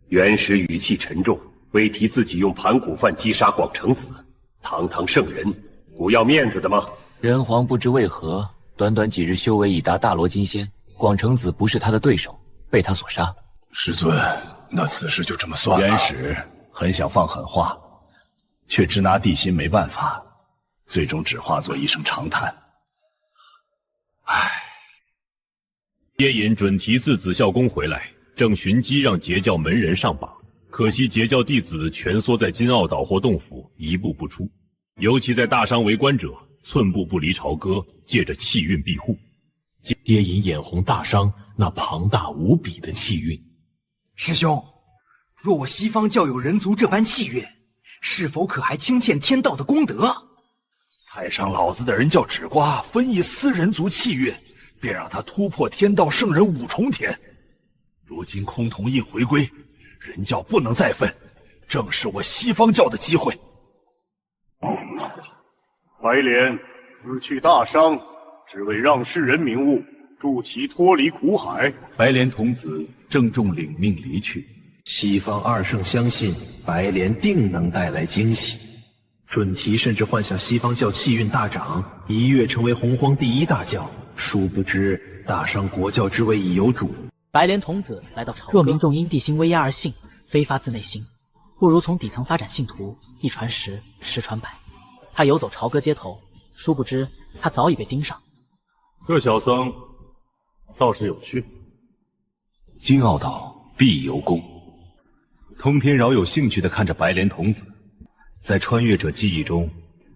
元始语气沉重，未提自己用盘古饭击杀广成子，堂堂圣人，不要面子的吗？人皇不知为何，短短几日修为已达大罗金仙，广成子不是他的对手，被他所杀。师尊，那此事就这么算了。元始很想放狠话，却只拿地心没办法，最终只化作一声长叹。叶隐准提自紫霄宫回来，正寻机让截教门人上榜，可惜截教弟子蜷缩在金澳岛或洞府，一步不出。尤其在大商为官者，寸步不离朝歌，借着气运庇护。叶隐眼红大商那庞大无比的气运，师兄，若我西方教有人族这般气运，是否可还轻欠天道的功德？太上老子的人教纸瓜分一丝人族气运，便让他突破天道圣人5重天。如今崆峒印回归，人教不能再分，正是我西方教的机会。白莲此去大商，只为让世人明悟，助其脱离苦海。白莲童子郑重领命离去。西方二圣相信白莲定能带来惊喜，准提甚至幻想西方教气运大涨，一跃成为洪荒第1大教。殊不知大商国教之位已有主。白莲童子来到朝歌，若民众因地心威压而信，非发自内心，不如从底层发展信徒，一传十，十传百。他游走朝歌街头，殊不知他早已被盯上。这小僧倒是有趣。金傲道：“必有功。”通天饶有兴趣地看着白莲童子，在穿越者记忆中，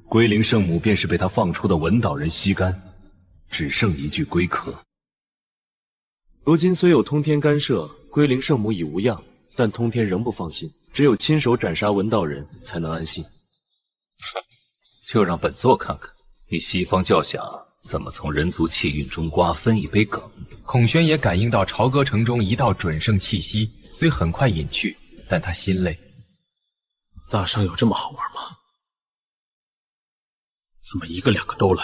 龟灵圣母便是被他放出的文岛人吸干，只剩一具龟壳。如今虽有通天干涉，龟灵圣母已无恙，但通天仍不放心，只有亲手斩杀文道人才能安心。就让本座看看你西方教想怎么从人族气运中瓜分一杯羹。孔宣也感应到朝歌城中一道准圣气息，虽很快隐去，但他心累。大商有这么好玩吗？怎么一个两个都来？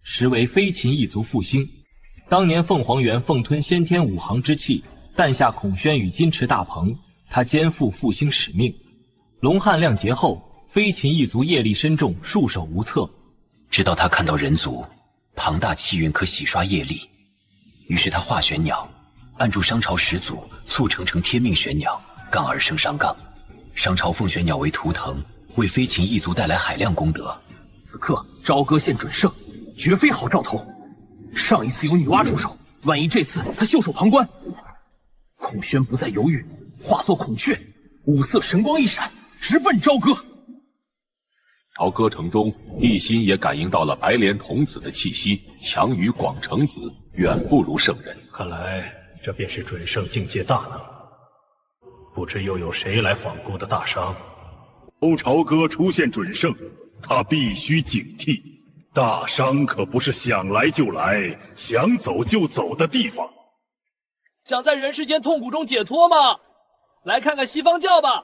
实为飞禽一族复兴。当年凤凰园凤吞先天5行之气，诞下孔宣与金池大鹏，他肩负复兴使命。龙汉亮劫后，飞禽一族业力深重，束手无策。直到他看到人族庞大气运可洗刷业力，于是他化玄鸟，按住商朝始祖，促成天命玄鸟，杠而生商杠。商朝奉玄鸟为图腾，为飞禽一族带来海量功德。此刻朝歌现准圣，绝非好兆头。上一次有女娲出手，万一这次他袖手旁观。孔宣不再犹豫，化作孔雀，五色神光一闪，直奔朝歌。朝歌城中，地心也感应到了白莲童子的气息，强于广成子，远不如圣人。看来这便是准圣境界大能。不知又有谁来访顾的大商？朝歌出现准圣，他必须警惕。大商可不是想来就来、想走就走的地方。想在人世间痛苦中解脱吗？来看看西方教吧！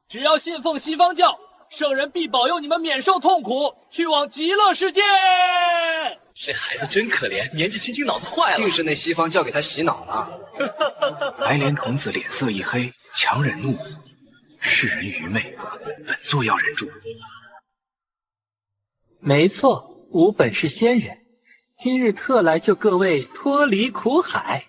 只要信奉西方教，圣人必保佑你们免受痛苦，去往极乐世界。这孩子真可怜，年纪轻轻脑子坏了，定是那西方教给他洗脑了。白莲童子脸色一黑，强忍怒火：“世人愚昧，本座要忍住。”没错，吾本是仙人，今日特来救各位脱离苦海。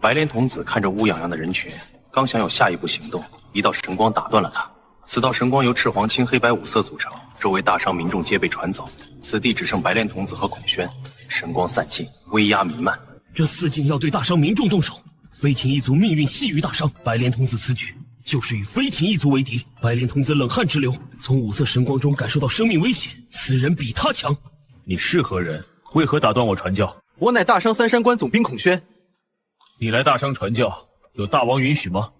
白莲童子看着乌泱泱的人群，刚想有下一步行动，一道神光打断了他。此道神光由赤黄青黑白5色组成，周围大商民众皆被传走，此地只剩白莲童子和孔宣。神光散尽，威压弥漫。这四境要对大商民众动手，飞禽一族命运系于大商，白莲童子此举就是与飞禽一族为敌。白莲童子冷汗直流，从5色神光中感受到生命危险，此人比他强。你是何人？为何打断我传教？我乃大商3山关总兵孔宣。你来大商传教，有大王允许吗？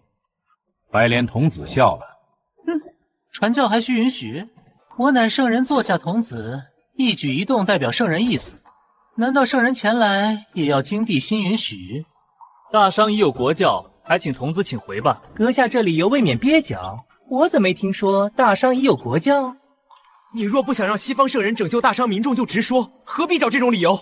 白莲童子笑了。传教还需允许？我乃圣人座下童子，一举一动代表圣人意思。难道圣人前来也要经地心允许？大商已有国教，还请童子请回吧。阁下这理由未免蹩脚，我怎没听说大商已有国教？你若不想让西方圣人拯救大商民众，就直说，何必找这种理由？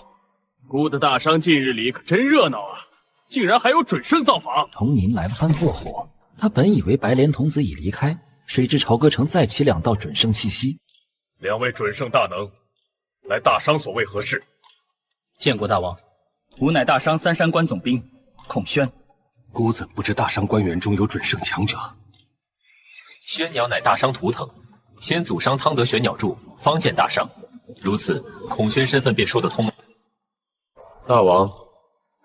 孤的大商近日里可真热闹啊，竟然还有准圣造访。童宁来了番过火，他本以为白莲童子已离开，谁知朝歌城再起2道准圣气息。2位准圣大能，来大商所为何事？见过大王，吾乃大商3山关总兵孔宣。孤怎不知大商官员中有准圣强者？宣鸟乃大商图腾，先祖商汤得玄鸟柱，方见大商。如此，孔宣身份便说得通。大王，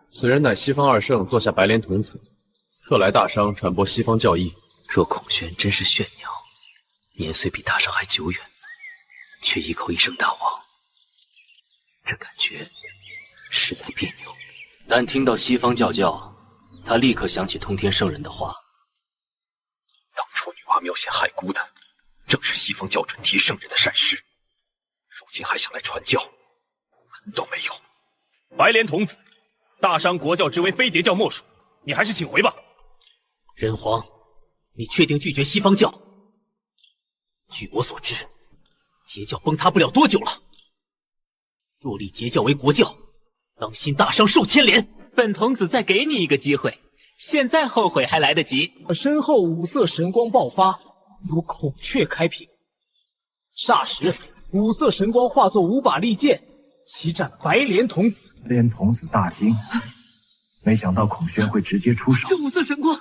此人乃西方2圣座下白莲童子，特来大商传播西方教义。若孔宣真是炫鸟，年岁比大商还久远，却一口一声大王，这感觉实在别扭。但听到西方教教他立刻想起通天圣人的话：当初女娲庙前害孤的，正是西方教准提圣人的善师，如今还想来传教，门都没有。白莲童子，大商国教之为非截教莫属，你还是请回吧。人皇，你确定拒绝西方教？据我所知，截教崩塌不了多久了。若立截教为国教，当心大商受牵连。本童子再给你一个机会，现在后悔还来得及。身后五色神光爆发，如孔雀开屏。霎时，五色神光化作5把利剑，齐斩白莲童子。白莲童子大惊，没想到孔宣会直接出手。这五色神光，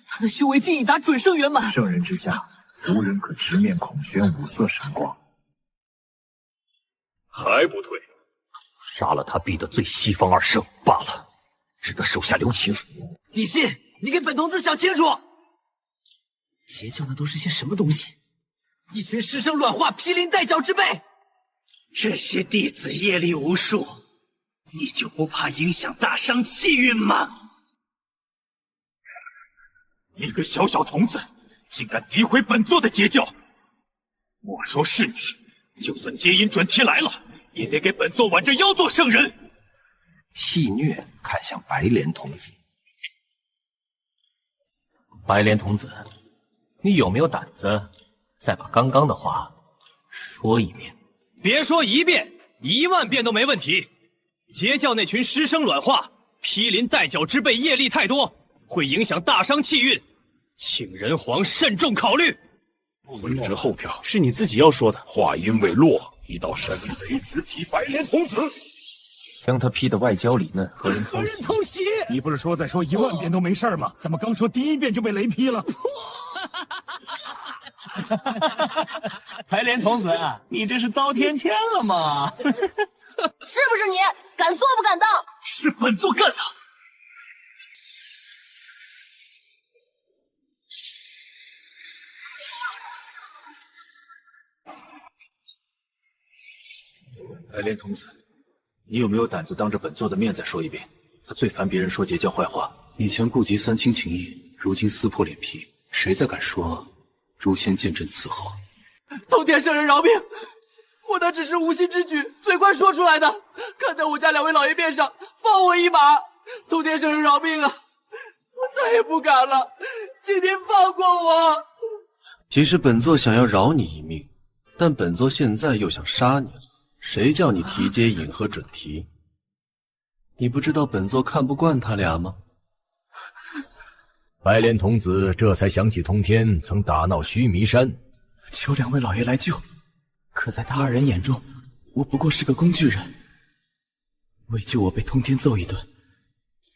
他的修为竟已达准圣圆满。圣人之下，无人可直面孔宣五色神光。还不退？杀了他，逼得罪西方2圣罢了，只得手下留情。你信？你给本童子想清楚！截教那都是些什么东西？一群师生卵化，毗邻带角之辈。这些弟子业力无数，你就不怕影响大商气运吗？一个小小童子，竟敢诋毁本座的截教！莫说是你，就算接引准提来了，也得给本座挽着腰做圣人。戏谑看向白莲童子。白莲童子，你有没有胆子再把刚刚的话说一遍？别说1遍，1万遍都没问题。截教那群师生卵化，毗邻带角之辈业力太多，会影响大商气运，请人皇慎重考虑。未知后票是你自己要说的。话音未落，一道闪雷直劈白莲童子，将他劈得外焦里嫩，和人偷袭。偷袭！你不是说再说1万遍都没事吗？怎么刚说第1遍就被雷劈了？白莲童子，你这是遭天谴了吗？是不是你？敢做不敢当？是本座干的。白莲童子，你有没有胆子当着本座的面再说一遍？他最烦别人说截教坏话，以前顾及3清情谊，如今撕破脸皮，谁再敢说诛仙剑阵伺候？通天圣人饶命！我那只是无心之举，嘴快说出来的。看在我家2位老爷面上，放我一马！通天圣人饶命啊！我再也不敢了，请您放过我。其实本座想要饶你一命，但本座现在又想杀你了。谁叫你提接引和准提？你不知道本座看不惯他俩吗？白莲童子这才想起通天曾打闹须弥山，求2位老爷来救。可在他2人眼中，我不过是个工具人，为救我被通天揍一顿，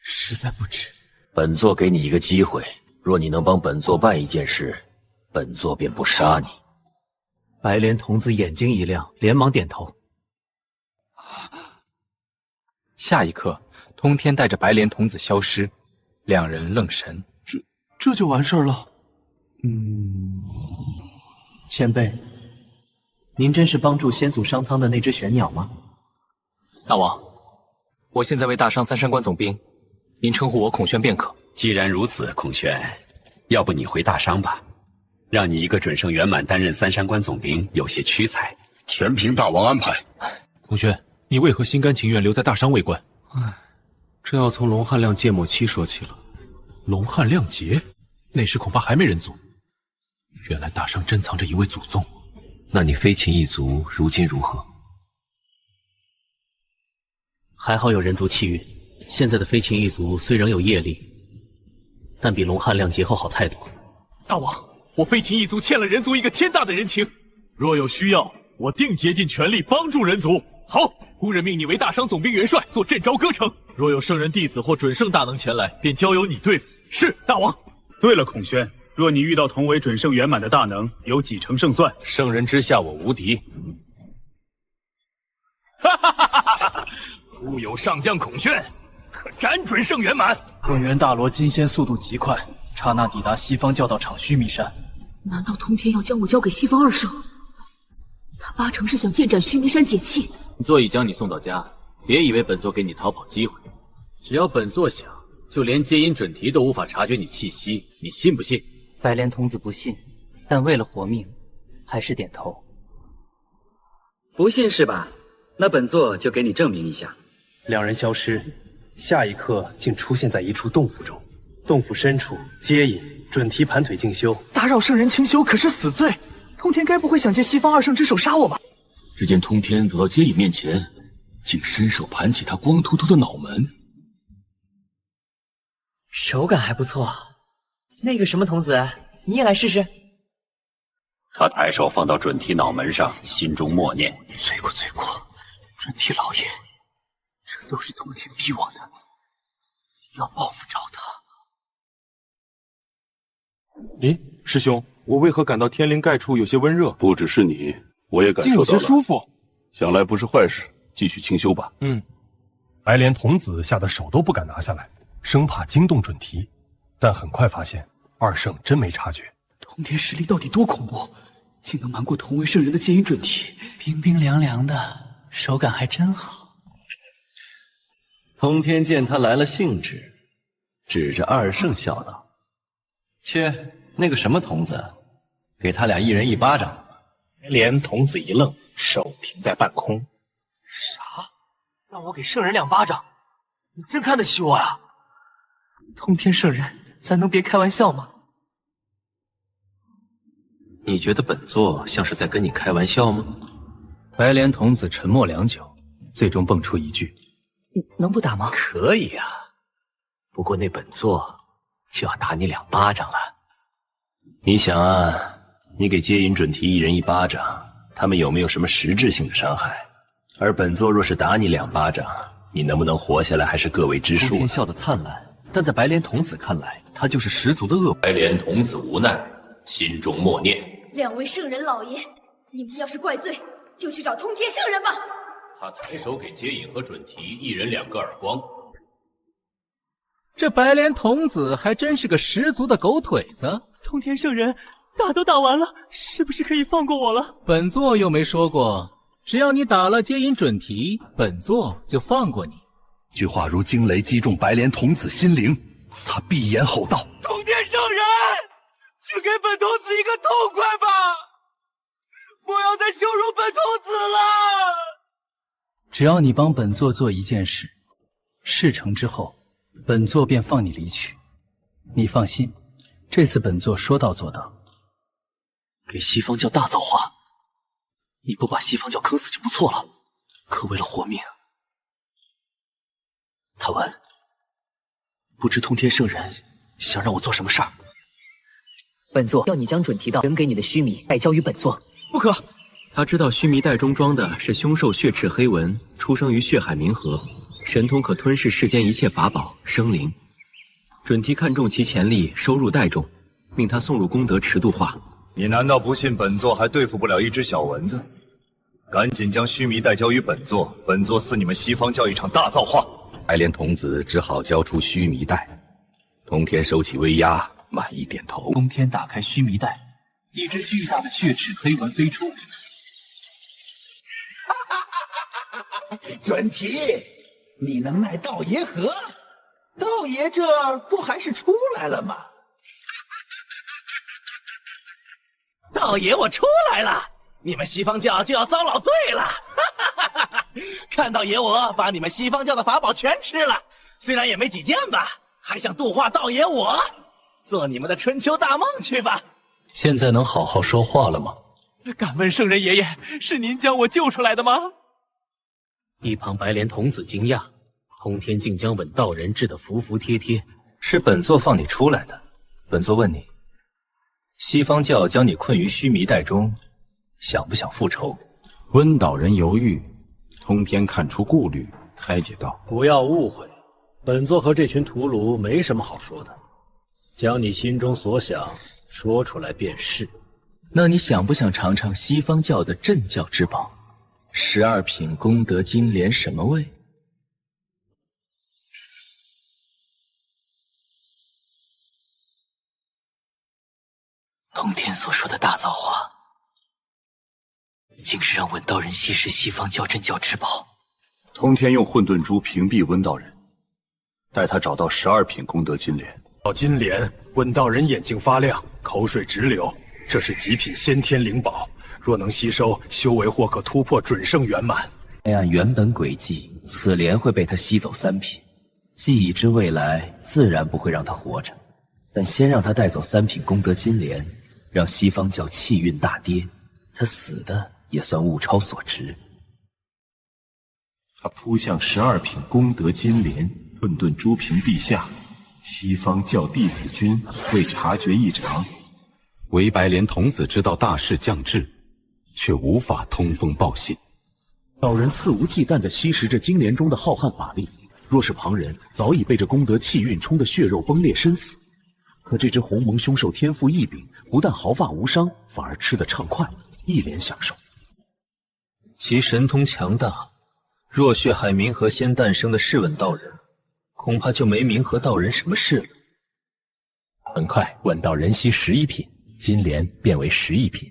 实在不值。本座给你一个机会，若你能帮本座办一件事，本座便不杀你。白莲童子眼睛一亮，连忙点头。下一刻，通天带着白莲童子消失，2人愣神。这就完事儿了？前辈，您真是帮助先祖商汤的那只玄鸟吗？大王，我现在为大商3山关总兵，您称呼我孔宣便可。既然如此，孔宣，要不你回大商吧，让你一个准圣圆满担任3山关总兵，有些屈才。全凭大王安排。孔宣，你为何心甘情愿留在大商卫官？这要从龙汉亮芥末期说起了。龙汉亮节，那时恐怕还没人族。原来大商珍藏着一位祖宗。那你飞禽一族如今如何？还好有人族气运，现在的飞禽一族虽仍有业力，但比龙汉亮节后好太多。大王，我飞禽一族欠了人族一个天大的人情，若有需要，我定竭尽全力帮助人族。好，孤人命你为大商总兵元帅，做镇昭歌城。若有圣人弟子或准圣大能前来，便交由你对付。是，大王。对了，孔宣，若你遇到同为准圣圆满的大能，有几成胜算？圣人之下，我无敌。哈哈哈哈哈！吾有上将孔宣，可斩准圣圆满。混元大罗金仙速度极快，刹那抵达西方教导场须弥山。难道通天要将我交给西方2圣？他8成是想剑斩须弥山解气。本座已将你送到家，别以为本座给你逃跑机会。只要本座想，就连接引准提都无法察觉你气息，你信不信？白莲童子不信，但为了活命，还是点头。不信是吧？那本座就给你证明一下。两人消失，下一刻竟出现在一处洞府中。洞府深处，接引、准提盘腿静修。打扰圣人清修可是死罪，通天该不会想借西方二圣之手杀我吧？只见通天走到接引面前，竟伸手盘起他光秃秃的脑门。手感还不错。那个什么童子，你也来试试。他抬手放到准提脑门上，心中默念：罪过罪过，准提老爷，这都是通天逼我的，要报复着他。咦，师兄，我为何感到天灵盖处有些温热？不只是你，我也感受到了。竟有些舒服，想来不是坏事，继续清修吧。白莲童子吓得手都不敢拿下来，生怕惊动准提，但很快发现二圣真没察觉。通天实力到底多恐怖，竟能瞒过同为圣人的接引准提，冰冰凉凉的，手感还真好。通天见他来了兴致，指着二圣笑道：“切，那个什么童子，给他俩一人一巴掌。”连童子一愣，手停在半空。啥？让我给圣人2巴掌？你真看得起我呀？通天圣人，咱能别开玩笑吗？你觉得本座像是在跟你开玩笑吗？白莲童子沉默良久，最终蹦出一句：“能不打吗？”可以啊，不过那本座就要打你2巴掌了。你想啊，你给接引准提一人1巴掌，他们有没有什么实质性的伤害？而本座若是打你2巴掌，你能不能活下来还是各为之数。通天笑得灿烂，但在白莲童子看来，他就是十足的恶。白莲童子无奈，心中默念：2位圣人老爷，你们要是怪罪，就去找通天圣人吧。他抬手给接引和准提一人2个耳光。这白莲童子还真是个十足的狗腿子。通天圣人，打都打完了，是不是可以放过我了？本座又没说过，只要你打了接引准提，本座就放过你。句话如惊雷击中白莲童子心灵，他闭眼吼道：“通天圣人，请给本童子一个痛快吧！不要再羞辱本童子了！”只要你帮本座做一件事，事成之后，本座便放你离去。你放心，这次本座说到做到。给西方教大造化，你不把西方教坑死就不错了。可为了活命，他问：“不知通天圣人想让我做什么事儿？”本座要你将准提道扔给你的须弥带交于本座。不可！他知道须弥袋中装的是凶兽血赤黑纹，出生于血海冥河，神通可吞噬世间一切法宝生灵。准提看中其潜力，收入袋中，命他送入功德池度化。你难道不信本座还对付不了一只小蚊子？赶紧将须弥带交于本座，本座赐你们西方教一场大造化。白莲童子只好交出须弥袋。通天收起威压，满意点头。通天打开须弥袋，一只巨大的血赤黑纹飞出。准提，你能奈道爷何？道爷这儿不还是出来了吗？道爷，我出来了，你们西方教就要遭老罪了。看道爷我把你们西方教的法宝全吃了，虽然也没几件吧，还想度化道爷我，做你们的春秋大梦去吧。现在能好好说话了吗？敢问圣人爷爷，是您将我救出来的吗？一旁白莲童子惊讶，通天竟将稳道人治得服服帖帖。是本座放你出来的。本座问你，西方教将你困于须弥袋中，想不想复仇？温道人犹豫，通天看出顾虑，开解道：“不要误会，本座和这群屠戮没什么好说的，将你心中所想说出来便是。那你想不想尝尝西方教的镇教之宝？12品功德金莲什么味？”通天所说的大造化，竟是让稳道人吸食西方教镇教之宝。通天用混沌珠屏蔽温道人，带他找到12品功德金莲。到金莲，问道人眼睛发亮，口水直流。这是极品先天灵宝，若能吸收，修为或可突破准圣圆满。按原本轨迹，此莲会被他吸走3品，既已知未来自然不会让他活着。但先让他带走3品功德金莲，让西方教气运大跌，他死的也算物超所值。他扑向12品功德金莲，混沌珠屏陛下。西方教弟子军未察觉异常，韦白莲童子知道大势将至，却无法通风报信。道人肆无忌惮地吸食着金莲中的浩瀚法力，若是旁人，早已被这功德气运冲得血肉崩裂身死。可这只鸿蒙凶兽天赋异禀，不但毫发无伤，反而吃得畅快，一脸享受。其神通强大，若血海冥河先诞生的试问道人，恐怕就没冥河道人什么事了。很快，问道人吸11品，金莲变为11品。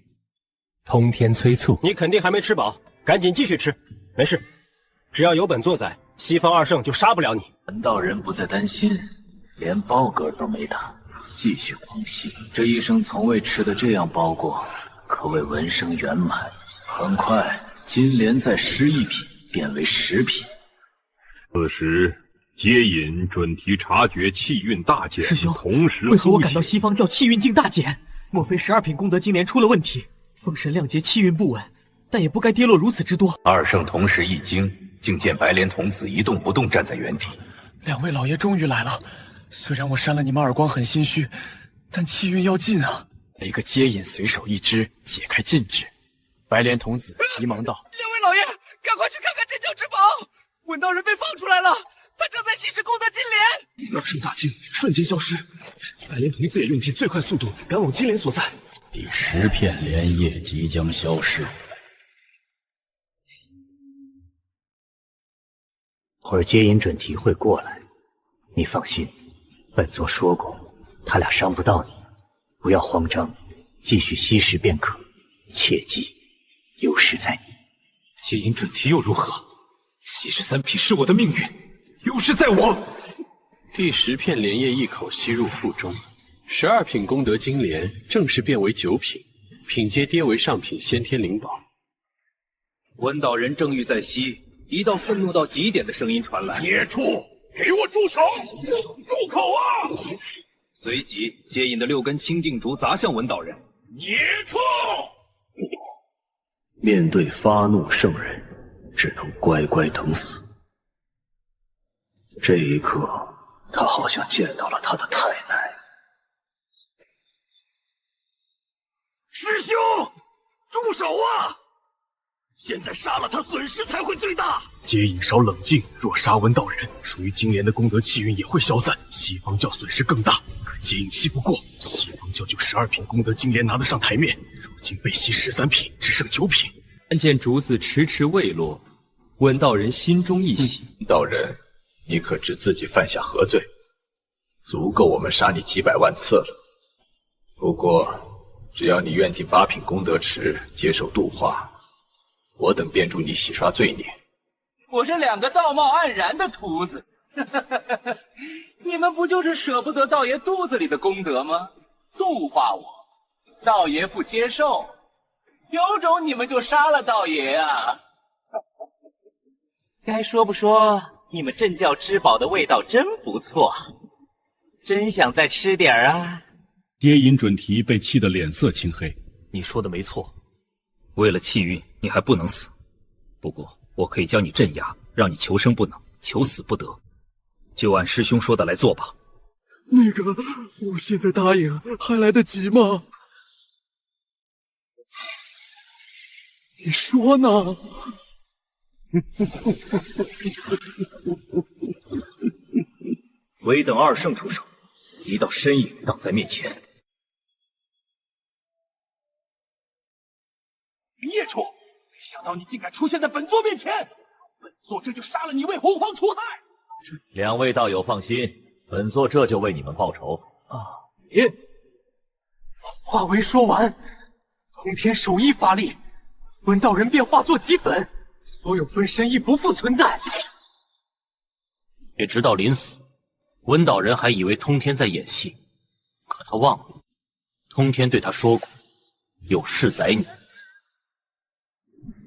通天催促，你肯定还没吃饱，赶紧继续吃。没事，只要有本座在，西方2圣就杀不了你。闻道人不再担心，连包嗝都没打，继续狂吸。这一生从未吃得这样饱过，可谓闻声圆满。很快，金莲在11品变为10品。此时接引准提察觉气运大减，师兄，同时为何我感到西方教气运竟大减？莫非12品功德金莲出了问题？封神亮劫气运不稳，但也不该跌落如此之多。2圣同时一惊，竟见白莲童子一动不动站在原地。2位老爷终于来了，虽然我扇了你们耳光很心虚，但气运要尽啊！一个接引随手一支，解开禁制。白莲童子急忙道：“两位老爷，赶快去看看镇教之宝！闻道人被放出来了，他正在吸食功德金莲。” 2圣大惊，瞬间消失。白莲童子也用尽最快速度赶往金莲所在。第10片莲叶即将消失。会儿接引准提会过来，你放心，本座说过，他俩伤不到你，不要慌张，继续吸食便可。切记，优势在你。接引准提又如何？吸食3品是我的命运，优势在我。第10片莲叶一口吸入腹中，12品功德金莲正式变为9品，品阶跌为上品先天灵宝。闻道人正欲再吸，一道愤怒到极点的声音传来：“孽畜，给我住手！住口啊！”随即，接引的6根清净竹砸向闻道人。孽畜！面对发怒圣人，只能乖乖等死。这一刻，他好像见到了他的太奶。师兄，住手啊！现在杀了他，损失才会最大。接引稍冷静，若杀闻道人，属于金莲的功德气运也会消散，西方教损失更大。可接引气不过，西方教就12品功德金莲拿得上台面，如今被吸13品，只剩9品。看见竹子迟迟未落，闻道人心中一喜。道人，你可知自己犯下何罪？足够我们杀你几百万次了。不过，只要你愿进8品功德池接受度化，我等便助你洗刷罪孽。我这2个道貌岸然的徒子，你们不就是舍不得道爷肚子里的功德吗？度化我，道爷不接受，有种你们就杀了道爷啊！该说不说，你们镇教之宝的味道真不错，真想再吃点啊！接引准提被气得脸色青黑。你说的没错，为了气运，你还不能死。不过，我可以将你镇压，让你求生不能，求死不得。就按师兄说的来做吧。那个，我现在答应还来得及吗？你说呢？唯等2圣出手，一道身影挡在面前。孽畜！没想到你竟敢出现在本座面前，本座这就杀了你，为洪荒除害。2位道友放心，本座这就为你们报仇。爷，话未说完，通天手一发力，闻道人便化作齑粉，所有分身亦不复存在。也直到临死，文道人还以为通天在演戏，可他忘了，通天对他说过，有事宰你。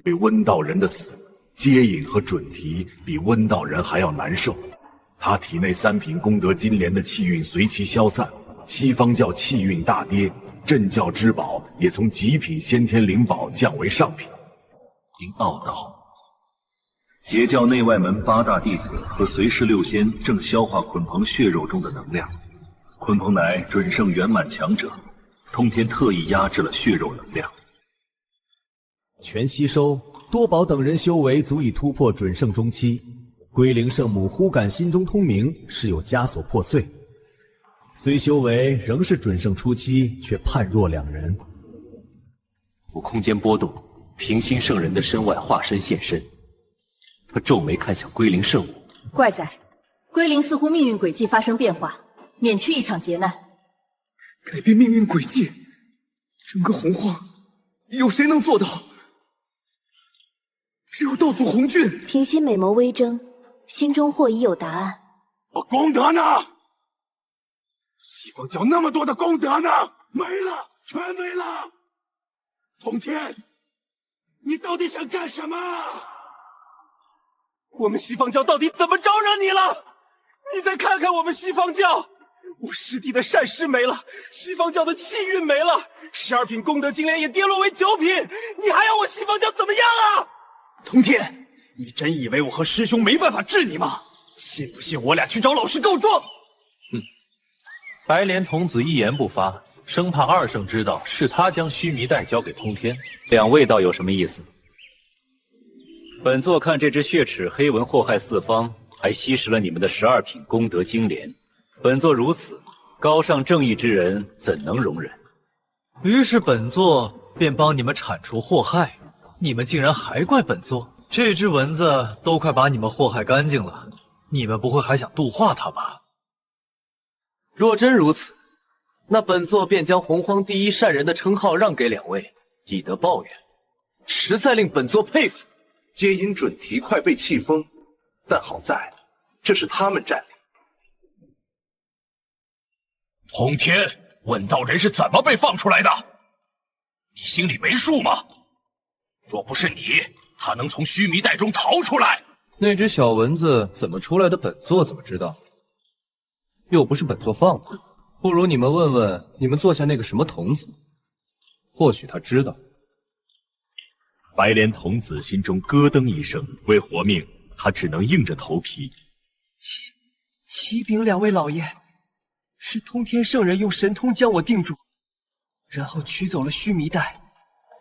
对温道人的死，接引和准提比温道人还要难受。他体内3品功德金莲的气运随其消散，西方教气运大跌，镇教之宝也从极品先天灵宝降为上品。经奥道，截教内外门8大弟子和随侍6仙正消化鲲鹏血肉中的能量。鲲鹏乃准圣圆满强者，通天特意压制了血肉能量。全吸收，多宝等人修为足以突破准圣中期。龟灵圣母忽感心中通明，是有枷锁破碎。虽修为仍是准圣初期，却判若两人。我空间波动，平心圣人的身外化身现身。他皱眉看向龟灵圣母，怪哉，龟灵似乎命运轨迹发生变化，免去一场劫难。改变命运轨迹，整个洪荒，有谁能做到？只有道祖洪俊。平心美眸微睁，心中或已有答案。功德呢？西方教那么多的功德呢？没了，全没了。通天，你到底想干什么？我们西方教到底怎么招惹你了？你再看看我们西方教，我师弟的善师没了，西方教的气运没了，12品功德金莲也跌落为9品，你还要我西方教怎么样啊？通天，你真以为我和师兄没办法治你吗？信不信我俩去找老师告状？白莲童子一言不发，生怕二圣知道是他将须弥带交给通天。两位倒有什么意思？本座看这只血齿黑纹祸害四方，还吸食了你们的12品功德金莲。本座如此高尚正义之人，怎能容忍？于是本座便帮你们铲除祸害，你们竟然还怪本座？这只蚊子都快把你们祸害干净了，你们不会还想度化它吧？若真如此，那本座便将洪荒第一善人的称号让给两位，以德报怨，实在令本座佩服。接引准提快被气疯，但好在这是他们占领。通天，问道人是怎么被放出来的？你心里没数吗？若不是你，他能从须弥袋中逃出来？那只小蚊子怎么出来的，本座怎么知道？又不是本座放的，不如你们问问你们座下那个什么童子，或许他知道。白莲童子心中咯噔一声，为活命，他只能硬着头皮。启禀两位老爷，是通天圣人用神通将我定住，然后取走了须弥袋。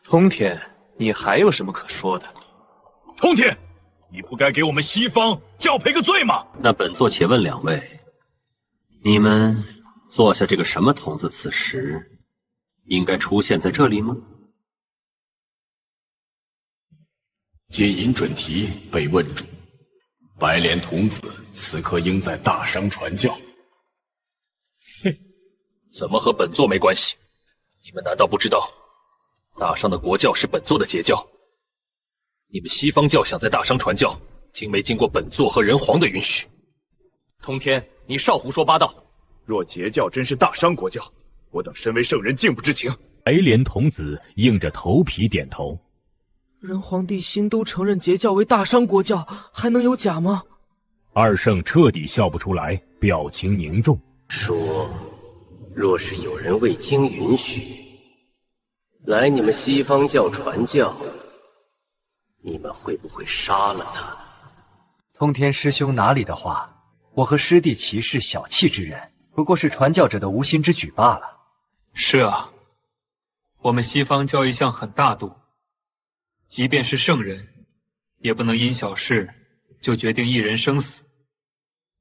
通天，你还有什么可说的？通天，你不该给我们西方教赔个罪吗？那本座且问两位，你们座下这个什么童子，此时应该出现在这里吗？接引准提被问住，白莲童子此刻应在大商传教。哼，怎么和本座没关系？你们难道不知道，大商的国教是本座的截教？你们西方教想在大商传教，经没经过本座和人皇的允许？通天，你少胡说八道！若截教真是大商国教，我等身为圣人竟不知情。白莲童子硬着头皮点头。人皇帝心都承认截教为大商国教，还能有假吗？二圣彻底笑不出来，表情凝重，说：若是有人未经允许来你们西方教传教，你们会不会杀了他？通天师兄哪里的话，我和师弟齐是小气之人，不过是传教者的无心之举罢了。是啊，我们西方教一向很大度，即便是圣人，也不能因小事就决定一人生死，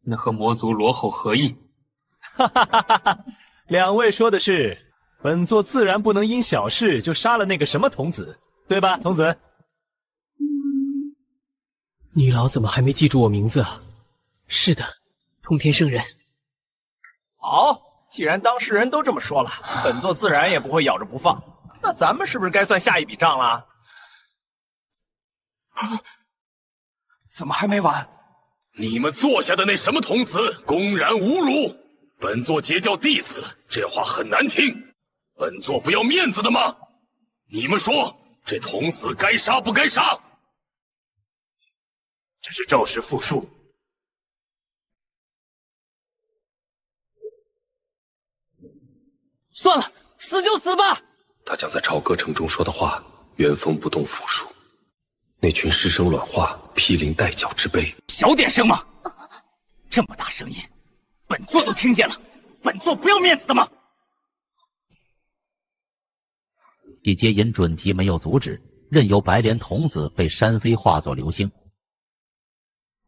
那和魔族罗吼何异？哈哈哈哈哈！两位说的是，本座自然不能因小事就杀了那个什么童子，对吧，童子？你老怎么还没记住我名字啊？是的，通天圣人。好，既然当事人都这么说了，本座自然也不会咬着不放。那咱们是不是该算下一笔账了？怎么还没完？你们坐下的那什么童子公然侮辱本座截教弟子，这话很难听。本座不要面子的吗？你们说，这童子该杀不该杀？这是赵氏复述。算了，死就死吧。他将在朝歌城中说的话原封不动复述。那群师生软化，毗邻带脚之辈。小点声嘛！这么大声音，本座都听见了。本座不要面子的吗？季阶因准提没有阻止，任由白莲童子被扇飞化作流星。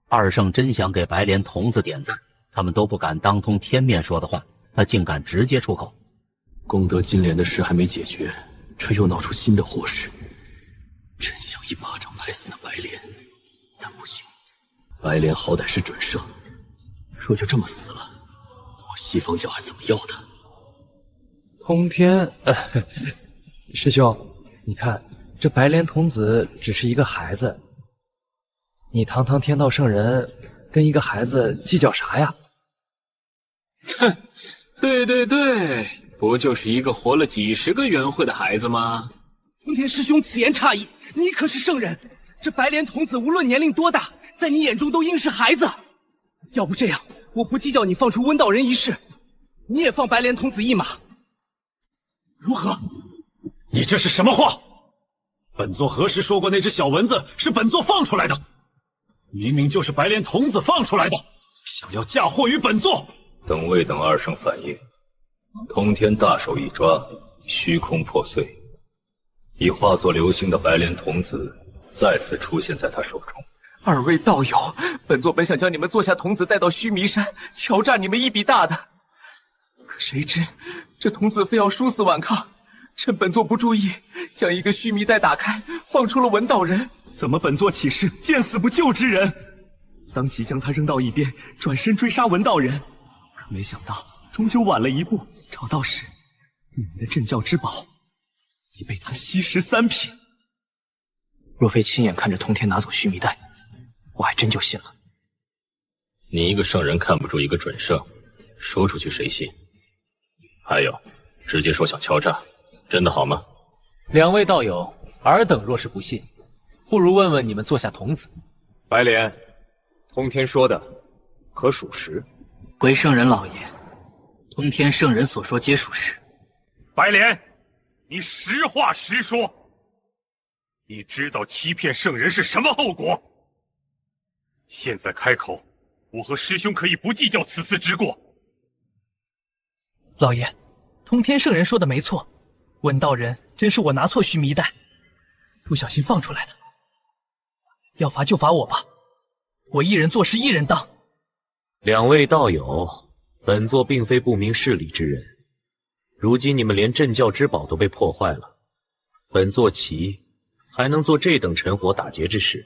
二圣真想给白莲童子点赞，他们都不敢当通天面说的话，他竟敢直接出口。功德金莲的事还没解决，却又闹出新的祸事。真想一巴掌拍死那白莲，但不行。白莲好歹是准圣，若就这么死了，我西方教还怎么要他？通天，师兄，你看这白莲童子只是一个孩子，你堂堂天道圣人跟一个孩子计较啥呀？哼，对，不就是一个活了几十个元会的孩子吗？通天师兄此言差矣，你可是圣人，这白莲童子无论年龄多大，在你眼中都应是孩子。要不这样，我不计较你放出温道人一事，你也放白莲童子一马，如何？你这是什么话？本座何时说过那只小蚊子是本座放出来的？明明就是白莲童子放出来的，想要嫁祸于本座。等未等二圣反应，通天大手一抓，虚空破碎，已化作流星的白莲童子再次出现在他手中。二位道友，本座本想将你们座下童子带到须弥山，敲诈你们一笔大的，可谁知这童子非要殊死顽抗，趁本座不注意，将一个须弥带打开，放出了文道人。怎么本座岂是见死不救之人？当即将他扔到一边，转身追杀文道人，可没想到终究晚了一步。找到时，你们的镇教之宝已被他吸食3品。若非亲眼看着通天拿走须弥带，我还真就信了。你一个圣人看不住一个准圣，说出去谁信？还有，直接说想敲诈，真的好吗？两位道友，尔等若是不信，不如问问你们座下童子。白莲，通天说的可属实？回圣人老爷，通天圣人所说皆属实。白莲，你实话实说，你知道欺骗圣人是什么后果？现在开口，我和师兄可以不计较此次之过。老爷，通天圣人说的没错，文道人真是我拿错须弥带，不小心放出来的。要罚就罚我吧，我一人做事一人当。两位道友，本座并非不明事理之人，如今你们连镇教之宝都被破坏了，本座岂还能做这等尘火打劫之事？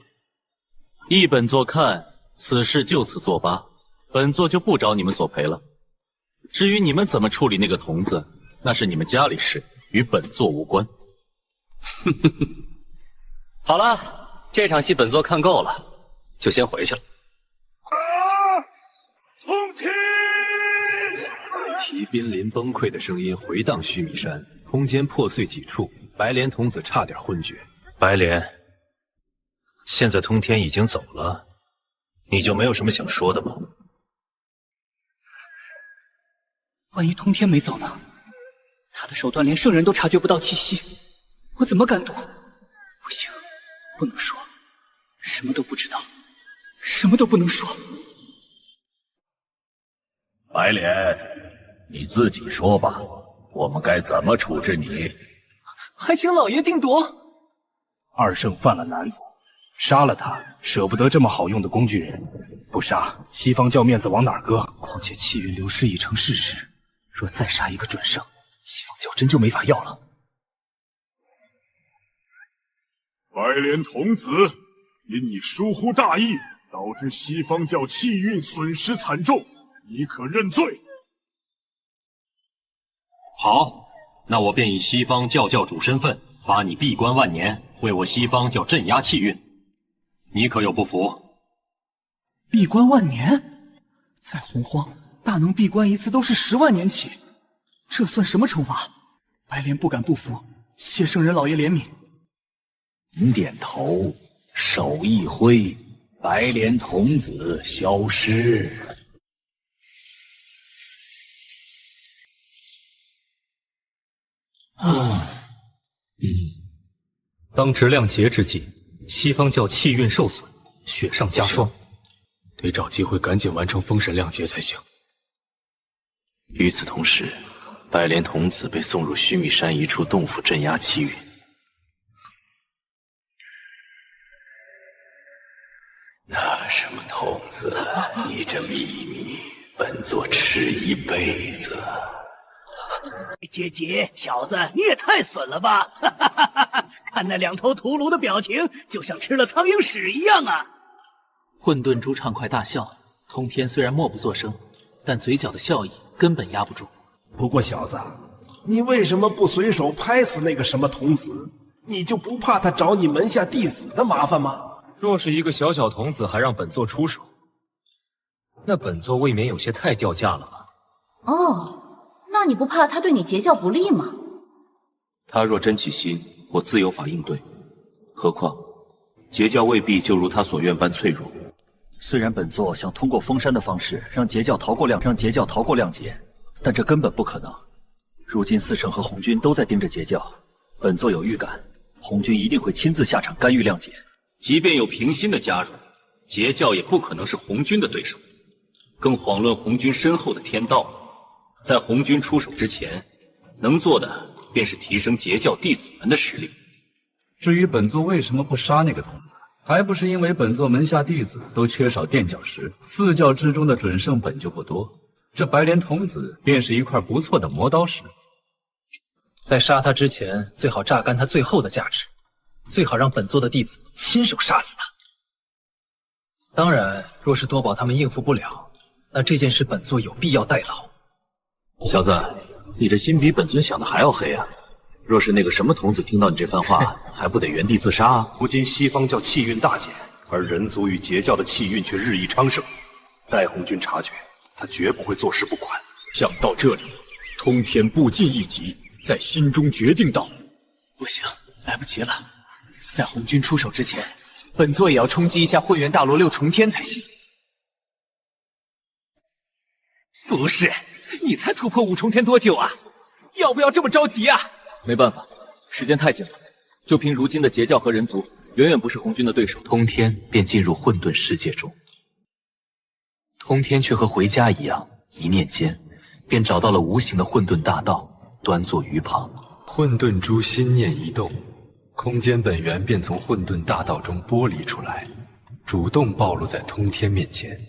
依本座看，此事就此作罢，本座就不找你们索赔了。至于你们怎么处理那个童子，那是你们家里事，与本座无关。好了，这场戏本座看够了，就先回去了。通天！其濒临崩溃的声音回荡须弥山，空间破碎几处，白莲童子差点昏厥。白莲，现在通天已经走了，你就没有什么想说的吗？万一通天没走呢？他的手段连圣人都察觉不到气息，我怎么敢赌？不行，不能说，什么都不知道，什么都不能说。白莲，你自己说吧，我们该怎么处置你？还请老爷定夺。二圣犯了难，杀了他，舍不得这么好用的工具人，不杀，西方教面子往哪儿搁？况且气运流失已成事实，若再杀一个准圣，西方教真就没法要了。白莲童子，因你疏忽大意，导致西方教气运损失惨重，你可认罪？好，那我便以西方教教主身份罚你闭关万年，为我西方教镇压气运。你可有不服？闭关万年，在洪荒大能闭关一次都是10万年起，这算什么惩罚？白莲不敢不服，谢圣人老爷怜悯。点点头，手一挥，白莲童子消失。当值亮劫之际，西方教气运受损，雪上加霜，得找机会赶紧完成封神亮劫才行。与此同时，白莲童子被送入须弥山一处洞府镇压气运。那什么童子，你这秘密，本座吃一辈子。姐，小子，你也太损了吧！看那2头屠炉的表情，就像吃了苍蝇屎一样啊！混沌珠畅快大笑，通天虽然默不作声，但嘴角的笑意根本压不住。不过小子，你为什么不随手拍死那个什么童子？你就不怕他找你门下弟子的麻烦吗？若是一个小童子还让本座出手，那本座未免有些太掉价了吧？哦，那你不怕他对你截教不利吗？他若真起心，我自有法应对。何况截教未必就如他所愿般脆弱。虽然本座想通过封山的方式让截教逃过亮劫，但这根本不可能。如今四圣和红军都在盯着截教，本座有预感，红军一定会亲自下场干预亮劫。即便有平心的加入，截教也不可能是红军的对手，更遑论红军身后的天道。在红军出手之前，能做的便是提升截教弟子们的实力。至于本座为什么不杀那个童子，还不是因为本座门下弟子都缺少垫脚石，四教之中的准圣本就不多，这白莲童子便是一块不错的磨刀石。在杀他之前，最好榨干他最后的价值，最好让本座的弟子亲手杀死他。当然，若是多宝他们应付不了，那这件事本座有必要代劳。小子，你这心比本尊想的还要黑啊！若是那个什么童子听到你这番话，还不得原地自杀啊？如今西方教气运大减，而人族与截教的气运却日益昌盛。待红军察觉，他绝不会坐视不管。想到这里，通天步进一级，在心中决定道：不行，来不及了。在红军出手之前，本座也要冲击一下混元大罗6重天才行。不是，你才突破5重天多久啊？要不要这么着急啊？没办法，时间太紧了。就凭如今的截教和人族，远远不是红军的对手。通天便进入混沌世界中，通天却和回家一样，一念间便找到了无形的混沌大道，端坐于旁。混沌珠心念一动，空间本源便从混沌大道中剥离出来，主动暴露在通天面前。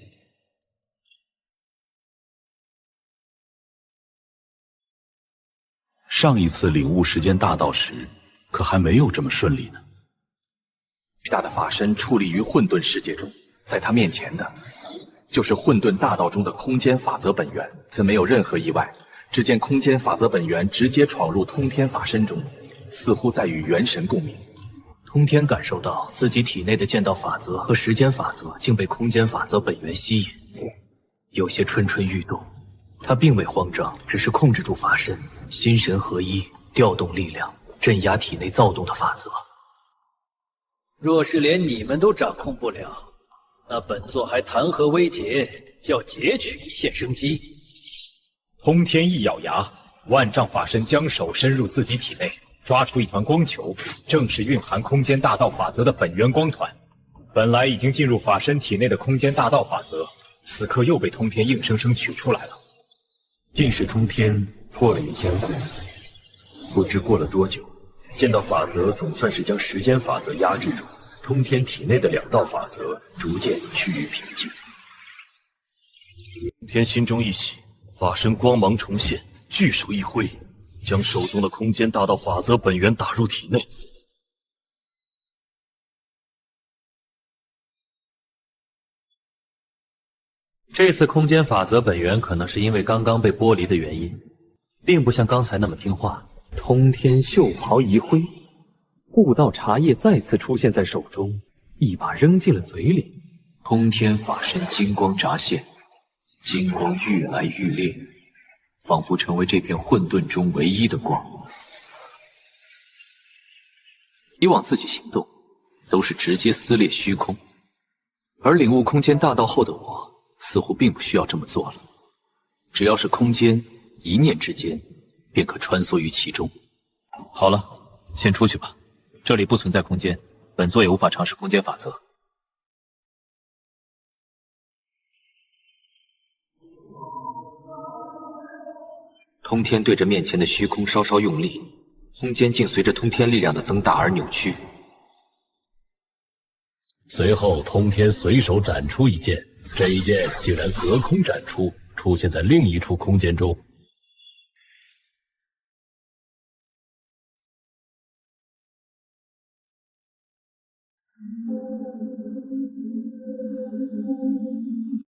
上一次领悟时间大道时，可还没有这么顺利呢。巨大的法身矗立于混沌世界中，在他面前的，就是混沌大道中的空间法则本源。自没有任何意外，只见空间法则本源直接闯入通天法身中，似乎在与元神共鸣。通天感受到自己体内的剑道法则和时间法则竟被空间法则本源吸引，有些蠢蠢欲动。他并未慌张，只是控制住法身，心神合一，调动力量，镇压体内躁动的法则。若是连你们都掌控不了，那本座还谈何威劫，叫截取一线生机。通天一咬牙，万丈法身将手伸入自己体内，抓出一团光球，正是蕴含空间大道法则的本源光团。本来已经进入法身体内的空间大道法则，此刻又被通天硬生生取出来了。竟是通天破了一天功。不知过了多久，剑道法则总算是将时间法则压制住，通天体内的2道法则逐渐趋于平静。通天心中一喜，法身光芒重现，巨手一挥，将手中的空间大道法则本源打入体内。这次空间法则本源可能是因为刚刚被剥离的原因，并不像刚才那么听话。通天袖袍一挥，悟道茶叶再次出现在手中，一把扔进了嘴里。通天法身金光乍现，金光愈来愈烈，仿佛成为这片混沌中唯一的光。以往自己行动都是直接撕裂虚空，而领悟空间大道后的我，似乎并不需要这么做了。只要是空间，一念之间便可穿梭于其中。好了，先出去吧，这里不存在空间，本座也无法尝试空间法则。通天对着面前的虚空稍稍用力，空间竟随着通天力量的增大而扭曲。随后，通天随手展出一剑，这一剑竟然隔空展出，出现在另一处空间中。